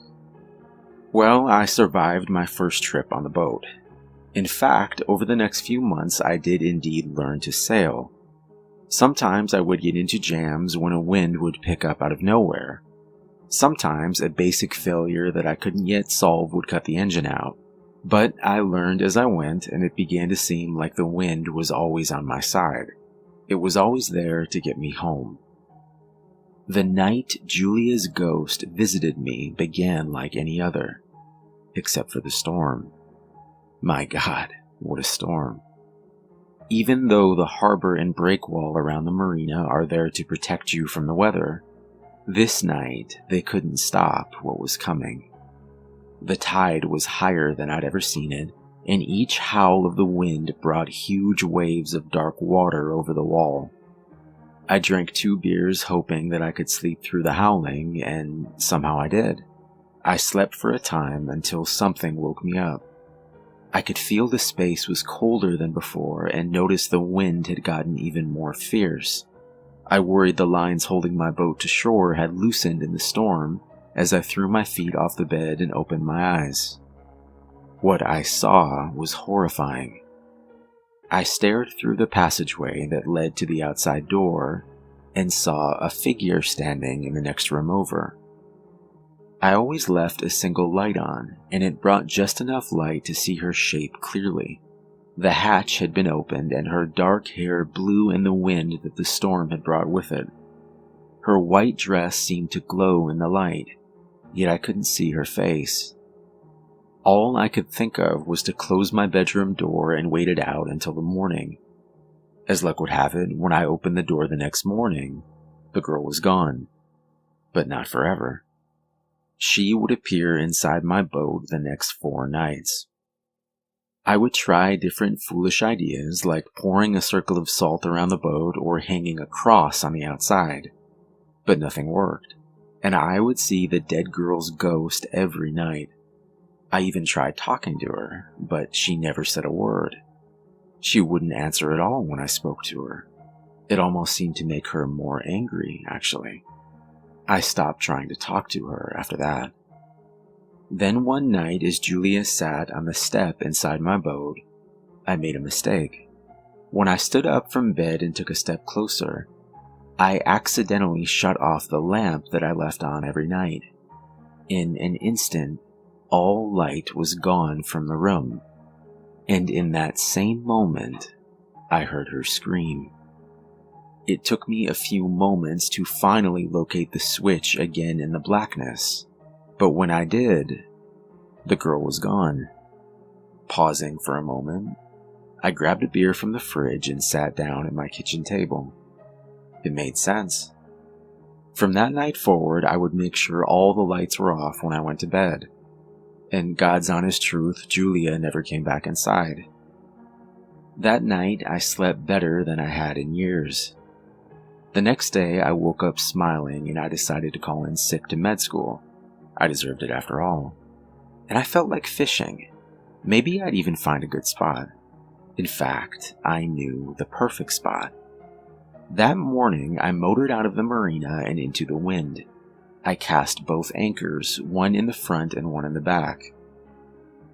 Well, I survived my first trip on the boat. In fact, over the next few months, I did indeed learn to sail. Sometimes I would get into jams when a wind would pick up out of nowhere. Sometimes a basic failure that I couldn't yet solve would cut the engine out. But I learned as I went, and it began to seem like the wind was always on my side. It was always there to get me home. The night Julia's ghost visited me began like any other, except for the storm. My God, what a storm. Even though the harbor and breakwall around the marina are there to protect you from the weather, this night they couldn't stop what was coming. The tide was higher than I'd ever seen it, and each howl of the wind brought huge waves of dark water over the wall. I drank 2 beers hoping that I could sleep through the howling, and somehow I did. I slept for a time until something woke me up. I could feel the space was colder than before and noticed the wind had gotten even more fierce. I worried the lines holding my boat to shore had loosened in the storm as I threw my feet off the bed and opened my eyes. What I saw was horrifying. I stared through the passageway that led to the outside door and saw a figure standing in the next room over. I always left a single light on, and it brought just enough light to see her shape clearly. The hatch had been opened and her dark hair blew in the wind that the storm had brought with it. Her white dress seemed to glow in the light, yet I couldn't see her face. All I could think of was to close my bedroom door and wait it out until the morning. As luck would have it, when I opened the door the next morning, the girl was gone. But not forever. She would appear inside my boat the next 4 nights. I would try different foolish ideas like pouring a circle of salt around the boat or hanging a cross on the outside. But nothing worked, and I would see the dead girl's ghost every night. I even tried talking to her, but she never said a word. She wouldn't answer at all when I spoke to her. It almost seemed to make her more angry, actually. I stopped trying to talk to her after that. Then one night, as Julia sat on the step inside my boat, I made a mistake. When I stood up from bed and took a step closer, I accidentally shut off the lamp that I left on every night. In an instant, all light was gone from the room, and in that same moment, I heard her scream. It took me a few moments to finally locate the switch again in the blackness, but when I did, the girl was gone. Pausing for a moment, I grabbed a beer from the fridge and sat down at my kitchen table. It made sense. From that night forward, I would make sure all the lights were off when I went to bed. And God's honest truth, Julia never came back inside. That night, I slept better than I had in years. The next day, I woke up smiling and I decided to call in sick to med school. I deserved it after all. And I felt like fishing. Maybe I'd even find a good spot. In fact, I knew the perfect spot. That morning, I motored out of the marina and into the wind. I cast both anchors, one in the front and one in the back.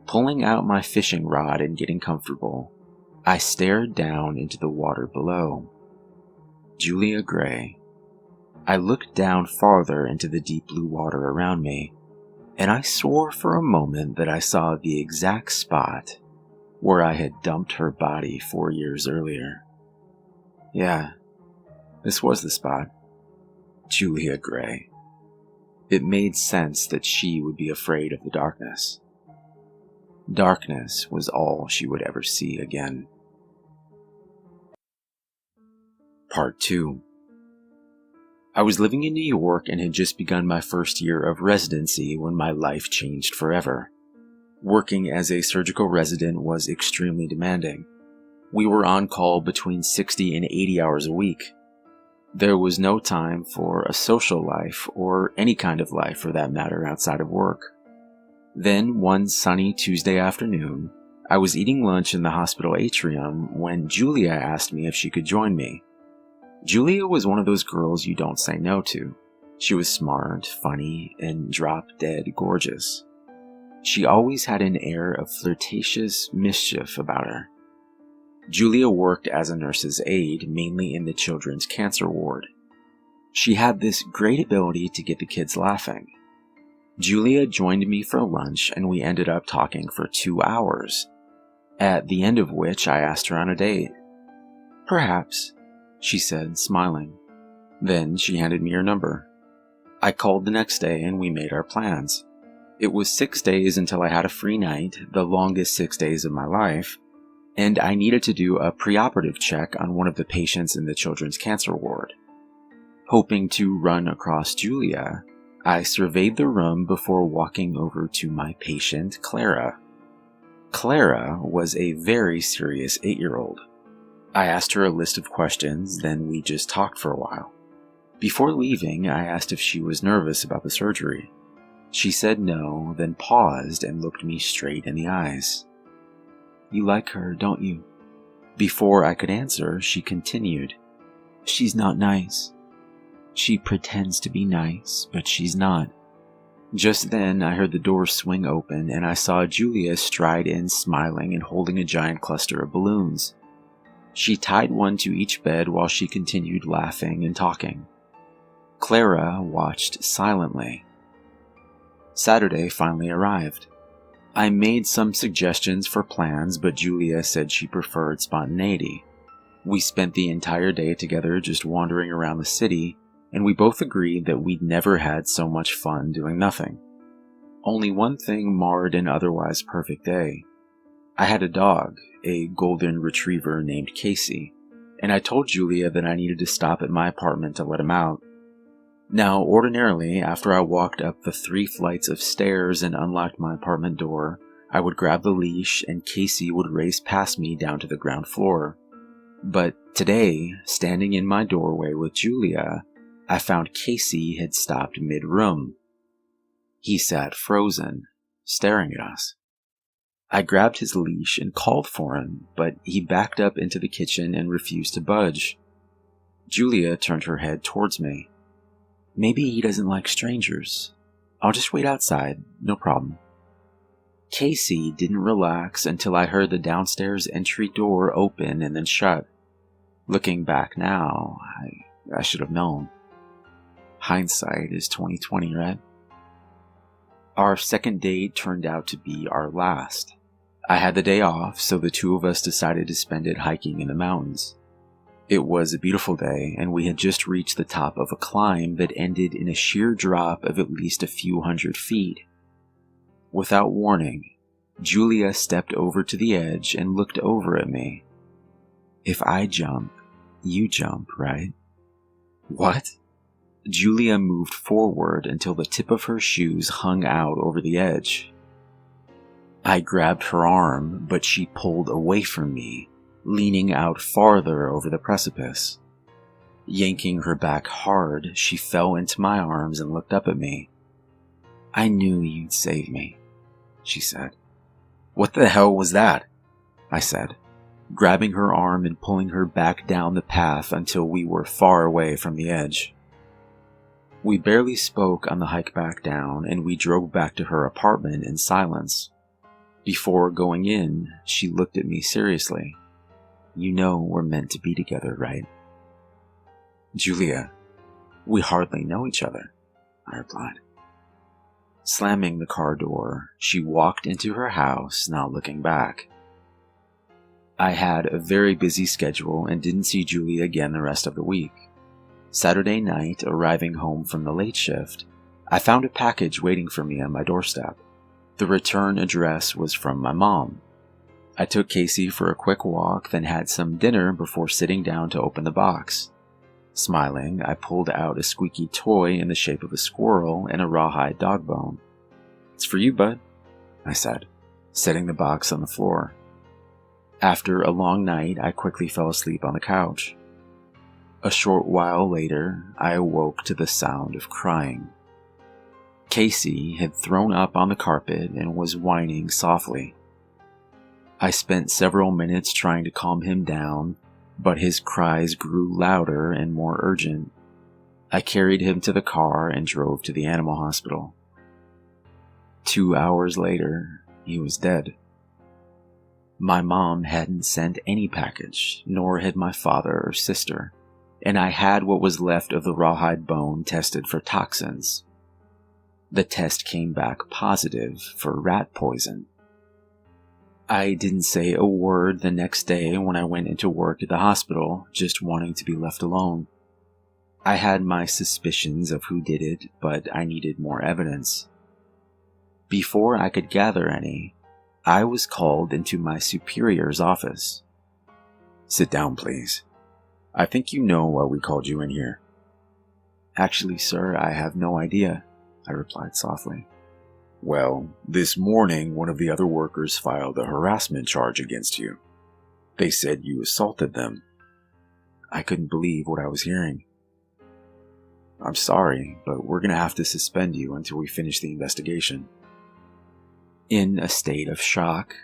Pulling out my fishing rod and getting comfortable, I stared down into the water below. Julia Gray. I looked down farther into the deep blue water around me, and I swore for a moment that I saw the exact spot where I had dumped her body 4 years earlier. Yeah, this was the spot. Julia Gray. It made sense that she would be afraid of the darkness. Darkness was all she would ever see again. Part 2. I was living in New York and had just begun my first year of residency when my life changed forever. Working as a surgical resident was extremely demanding. We were on call between 60 and 80 hours a week. There was no time for a social life or any kind of life for that matter outside of work. Then one sunny Tuesday afternoon, I was eating lunch in the hospital atrium when Julia asked me if she could join me. Julia was one of those girls you don't say no to. She was smart, funny, and drop-dead gorgeous. She always had an air of flirtatious mischief about her. Julia worked as a nurse's aide, mainly in the children's cancer ward. She had this great ability to get the kids laughing. Julia joined me for lunch and we ended up talking for 2 hours, at the end of which I asked her on a date. "Perhaps," she said, smiling. Then she handed me her number. I called the next day and we made our plans. It was 6 days until I had a free night, the longest 6 days of my life, and I needed to do a preoperative check on one of the patients in the children's cancer ward. Hoping to run across Julia, I surveyed the room before walking over to my patient, Clara. Clara was a very serious 8-year-old. I asked her a list of questions, then we just talked for a while. Before leaving, I asked if she was nervous about the surgery. She said no, then paused and looked me straight in the eyes. "You like her, don't you?" Before I could answer, she continued, "She's not nice. She pretends to be nice, but she's not." Just then, I heard the door swing open and I saw Julia stride in smiling and holding a giant cluster of balloons. She tied one to each bed while she continued laughing and talking. Clara watched silently. Saturday finally arrived. I made some suggestions for plans, but Julia said she preferred spontaneity. We spent the entire day together just wandering around the city, and we both agreed that we'd never had so much fun doing nothing. Only one thing marred an otherwise perfect day. I had a dog, a golden retriever named Casey, and I told Julia that I needed to stop at my apartment to let him out. Now, ordinarily, after I walked up the 3 flights of stairs and unlocked my apartment door, I would grab the leash and Casey would race past me down to the ground floor. But today, standing in my doorway with Julia, I found Casey had stopped mid-room. He sat frozen, staring at us. I grabbed his leash and called for him, but he backed up into the kitchen and refused to budge. Julia turned her head towards me. "Maybe he doesn't like strangers. I'll just wait outside, no problem." Casey didn't relax until I heard the downstairs entry door open and then shut. Looking back now, I should have known. Hindsight is 20/20, right? Our second date turned out to be our last. I had the day off, so the two of us decided to spend it hiking in the mountains. It was a beautiful day, and we had just reached the top of a climb that ended in a sheer drop of at least a few hundred feet. Without warning, Julia stepped over to the edge and looked over at me. "If I jump, you jump, right?" "What?" Julia moved forward until the tip of her shoes hung out over the edge. I grabbed her arm, but she pulled away from me, leaning out farther over the precipice. Yanking her back hard, she fell into my arms and looked up at me. "I knew you'd save me," she said. "What the hell was that?" I said, grabbing her arm and pulling her back down the path until we were far away from the edge. We barely spoke on the hike back down, and we drove back to her apartment in silence. Before going in, she looked at me seriously. "You know we're meant to be together, right?" "Julia, we hardly know each other," I replied. Slamming the car door, she walked into her house, not looking back. I had a very busy schedule and didn't see Julia again the rest of the week. Saturday night, arriving home from the late shift, I found a package waiting for me on my doorstep. The return address was from my mom. I took Casey for a quick walk, then had some dinner before sitting down to open the box. Smiling, I pulled out a squeaky toy in the shape of a squirrel and a rawhide dog bone. "It's for you, bud," I said, setting the box on the floor. After a long night, I quickly fell asleep on the couch. A short while later, I awoke to the sound of crying. Casey had thrown up on the carpet and was whining softly. I spent several minutes trying to calm him down, but his cries grew louder and more urgent. I carried him to the car and drove to the animal hospital. 2 hours later, he was dead. My mom hadn't sent any package, nor had my father or sister, and I had what was left of the rawhide bone tested for toxins. The test came back positive for rat poison. I didn't say a word the next day when I went into work at the hospital, just wanting to be left alone. I had my suspicions of who did it, but I needed more evidence. Before I could gather any, I was called into my superior's office.
"Sit down, please. I think you know why we called you in here."
"Actually, sir, I have no idea," I replied softly.
"Well, this morning one of the other workers filed a harassment charge against you. They said you assaulted them."
I couldn't believe what I was hearing. "I'm sorry, but we're going to have to suspend you until we finish the investigation." In a state of shock,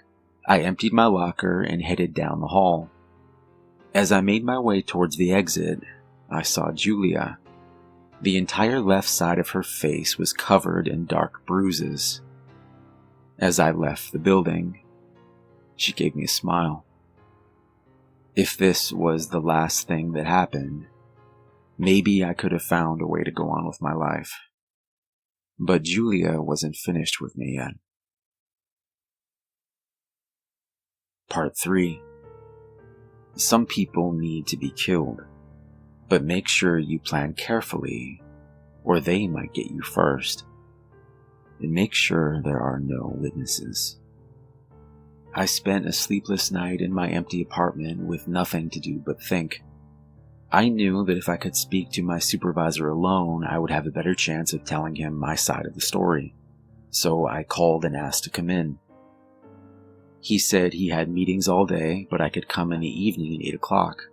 I emptied my locker and headed down the hall. As I made my way towards the exit, I saw Julia. The entire left side of her face was covered in dark bruises. As I left the building, she gave me a smile. If this was the last thing that happened, maybe I could have found a way to go on with my life. But Julia wasn't finished with me yet. Part 3. Some people need to be killed, but make sure you plan carefully, or they might get you first. And make sure there are no witnesses. I spent a sleepless night in my empty apartment with nothing to do but think. I knew that if I could speak to my supervisor alone, I would have a better chance of telling him my side of the story. So I called and asked to come in. He said he had meetings all day, but I could come in the evening at 8 o'clock.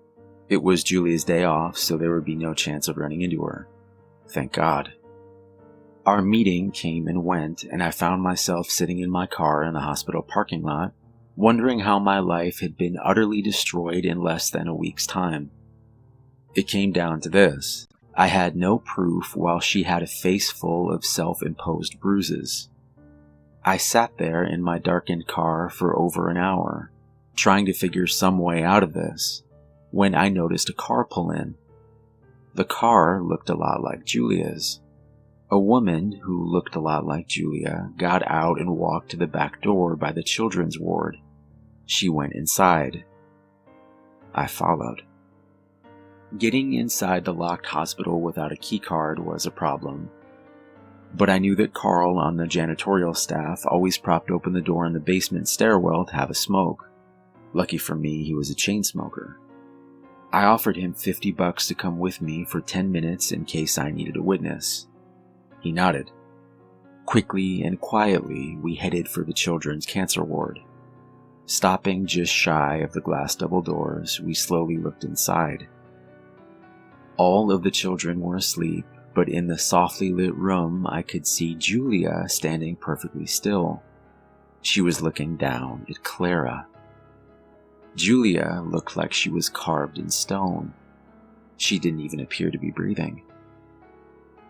It was Julia's day off, so there would be no chance of running into her. Thank God. Our meeting came and went, and I found myself sitting in my car in the hospital parking lot, wondering how my life had been utterly destroyed in less than a week's time. It came down to this. I had no proof while she had a face full of self-imposed bruises. I sat there in my darkened car for over an hour, trying to figure some way out of this, when I noticed a car pull in. The car looked a lot like Julia's. A woman who looked a lot like Julia got out and walked to the back door by the children's ward. She went inside. I followed. Getting inside the locked hospital without a keycard was a problem. But I knew that Carl on the janitorial staff always propped open the door in the basement stairwell to have a smoke. Lucky for me, he was a chain smoker. I offered him $50 to come with me for 10 minutes in case I needed a witness. He nodded. Quickly and quietly, we headed for the children's cancer ward. Stopping just shy of the glass double doors, we slowly looked inside. All of the children were asleep, but in the softly lit room, I could see Julia standing perfectly still. She was looking down at Clara. Julia looked like she was carved in stone. She didn't even appear to be breathing.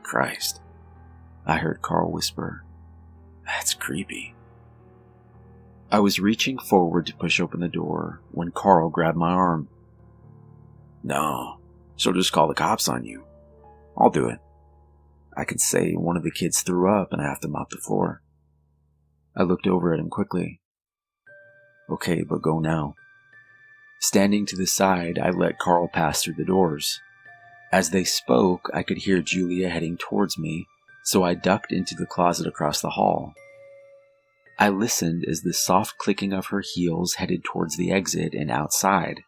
"Christ," I heard Carl whisper. "That's creepy." I was reaching forward to push open the door when Carl grabbed my arm. "No, she'll just call the cops on you. I'll do it. I can say one of the kids threw up and I have to mop the floor." I looked over at him quickly. "Okay, but go now." Standing to the side, I let Carl pass through the doors. As they spoke, I could hear Julia heading towards me, so I ducked into the closet across the hall. I listened as the soft clicking of her heels headed towards the exit and outside.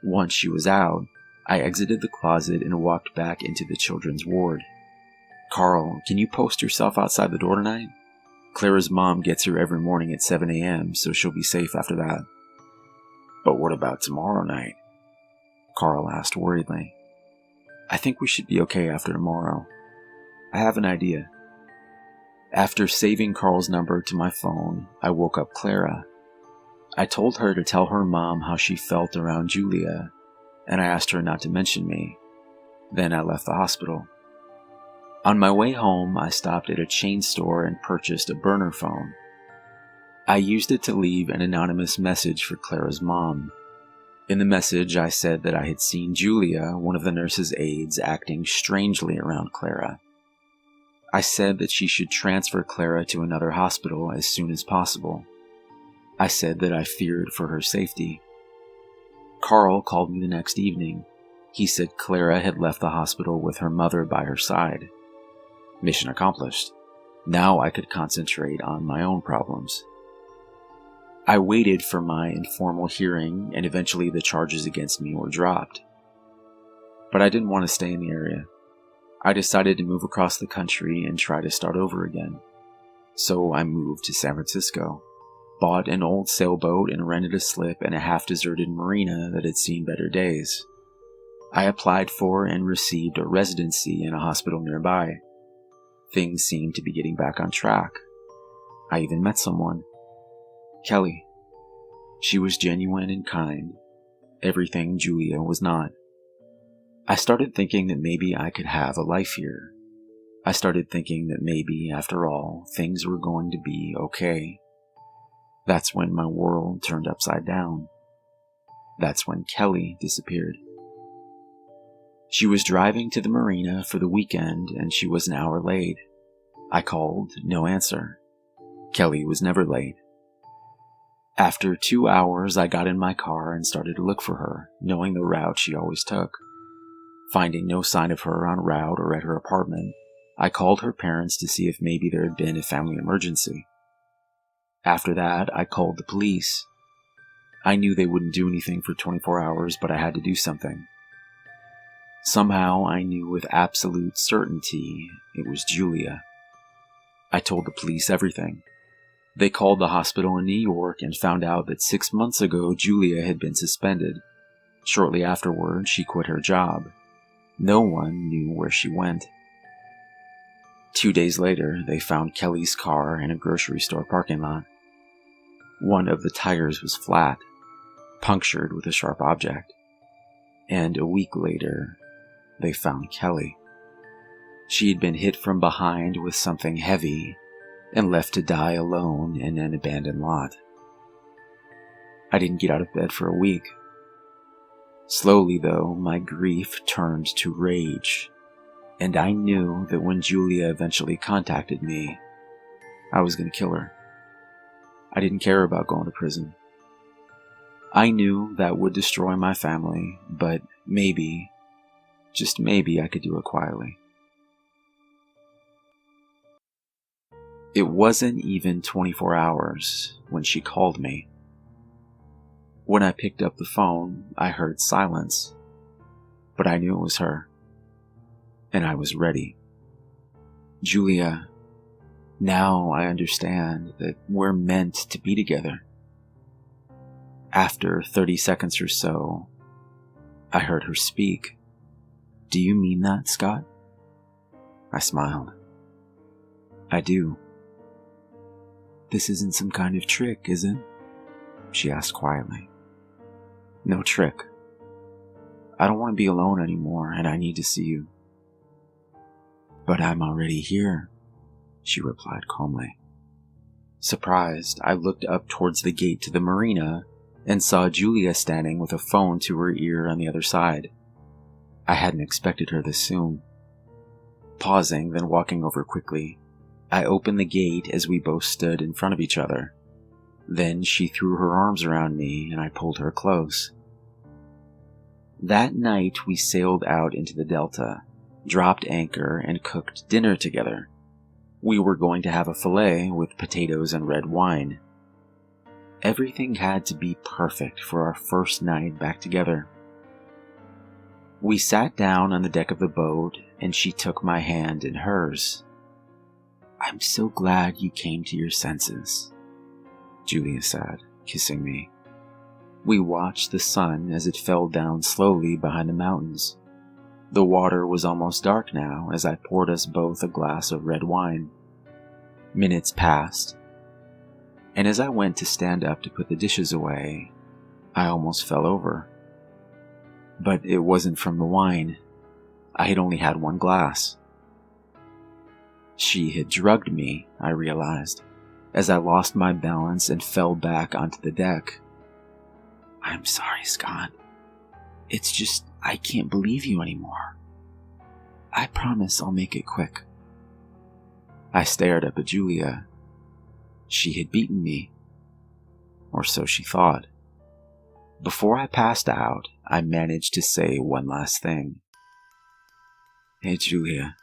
Once she was out, I exited the closet and walked back into the children's ward. "Carl, can you post yourself outside the door tonight? Clara's mom gets here every morning at 7 a.m., so she'll be safe after that."
"But what about tomorrow night?"
Carl asked worriedly. "I think we should be okay after tomorrow. I have an idea." After saving Carl's number to my phone, I woke up Clara. I told her to tell her mom how she felt around Julia, and I asked her not to mention me. Then I left the hospital. On my way home, I stopped at a chain store and purchased a burner phone. I used it to leave an anonymous message for Clara's mom. In the message, I said that I had seen Julia, one of the nurse's aides, acting strangely around Clara. I said that she should transfer Clara to another hospital as soon as possible. I said that I feared for her safety. Carl called me the next evening. He said Clara had left the hospital with her mother by her side. Mission accomplished. Now I could concentrate on my own problems. I waited for my informal hearing, and eventually the charges against me were dropped. But I didn't want to stay in the area. I decided to move across the country and try to start over again. So I moved to San Francisco, bought an old sailboat and rented a slip in a half-deserted marina that had seen better days. I applied for and received a residency in a hospital nearby. Things seemed to be getting back on track. I even met someone. Kelly. She was genuine and kind. Everything Julia was not. I started thinking that maybe I could have a life here. I started thinking that maybe, after all, things were going to be okay. That's when my world turned upside down. That's when Kelly disappeared. She was driving to the marina for the weekend and she was an hour late. I called, no answer. Kelly was never late. After 2 hours, I got in my car and started to look for her, knowing the route she always took. Finding no sign of her en route or at her apartment, I called her parents to see if maybe there had been a family emergency. After that, I called the police. I knew they wouldn't do anything for 24 hours, but I had to do something. Somehow, I knew with absolute certainty it was Julia. I told the police everything. They called the hospital in New York and found out that 6 months ago Julia had been suspended. Shortly afterward, she quit her job. No one knew where she went. 2 days later, they found Kelly's car in a grocery store parking lot. One of the tires was flat, punctured with a sharp object. And a week later, they found Kelly. She had been hit from behind with something heavy and left to die alone in an abandoned lot. I didn't get out of bed for a week. Slowly, though, my grief turned to rage, and I knew that when Julia eventually contacted me, I was going to kill her. I didn't care about going to prison. I knew that would destroy my family, but maybe, just maybe, I could do it quietly. It wasn't even 24 hours when she called me. When I picked up the phone, I heard silence, but I knew it was her, and I was ready. Julia, now I understand that we're meant to be together. After 30 seconds or so, I heard her speak. "Do you mean that, Scott?" I smiled. "I do." "This isn't some kind of trick, is it?" she asked quietly. "No trick. I don't want to be alone anymore, and I need to see you." "But I'm already here," she replied calmly. Surprised, I looked up towards the gate to the marina and saw Julia standing with a phone to her ear on the other side. I hadn't expected her this soon. Pausing, then walking over quickly, I opened the gate as we both stood in front of each other. Then she threw her arms around me and I pulled her close. That night we sailed out into the Delta, dropped anchor, and cooked dinner together. We were going to have a fillet with potatoes and red wine. Everything had to be perfect for our first night back together. We sat down on the deck of the boat, and she took my hand in hers. "I'm so glad you came to your senses," Julia said, kissing me. We watched the sun as it fell down slowly behind the mountains. The water was almost dark now as I poured us both a glass of red wine. Minutes passed, and as I went to stand up to put the dishes away, I almost fell over. But it wasn't from the wine. I had only had one glass. She had drugged me, I realized, as I lost my balance and fell back onto the deck. "I'm sorry, Scott. It's just, I can't believe you anymore. I promise I'll make it quick." I stared up at Julia. She had beaten me. Or so she thought. Before I passed out, I managed to say one last thing. "Hey, Julia.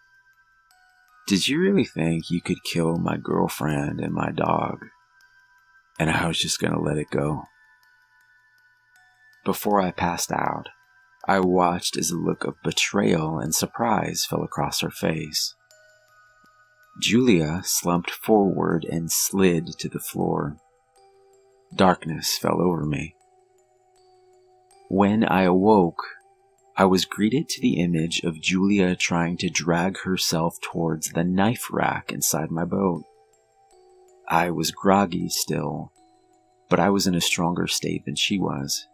Did you really think you could kill my girlfriend and my dog, and I was just gonna let it go?" Before I passed out, I watched as a look of betrayal and surprise fell across her face. Julia slumped forward and slid to the floor. Darkness fell over me. When I awoke, I was greeted to the image of Julia trying to drag herself towards the knife rack inside my boat. I was groggy still, but I was in a stronger state than she was.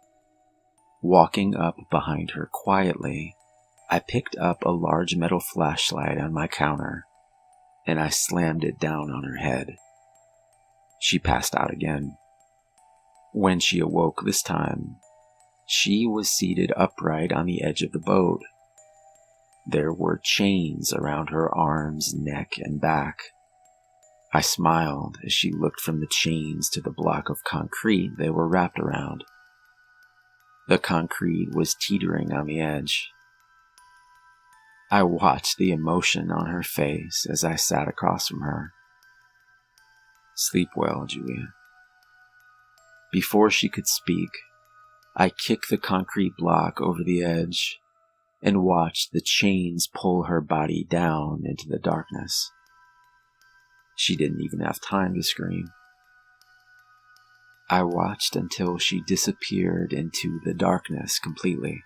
Walking up behind her quietly, I picked up a large metal flashlight on my counter, and I slammed it down on her head. She passed out again. When she awoke this time, she was seated upright on the edge of the boat. There were chains around her arms, neck, and back. I smiled as she looked from the chains to the block of concrete they were wrapped around. The concrete was teetering on the edge. I watched the emotion on her face as I sat across from her. "Sleep well, Julia." Before she could speak, I kicked the concrete block over the edge and watched the chains pull her body down into the darkness. She didn't even have time to scream. I watched until she disappeared into the darkness completely.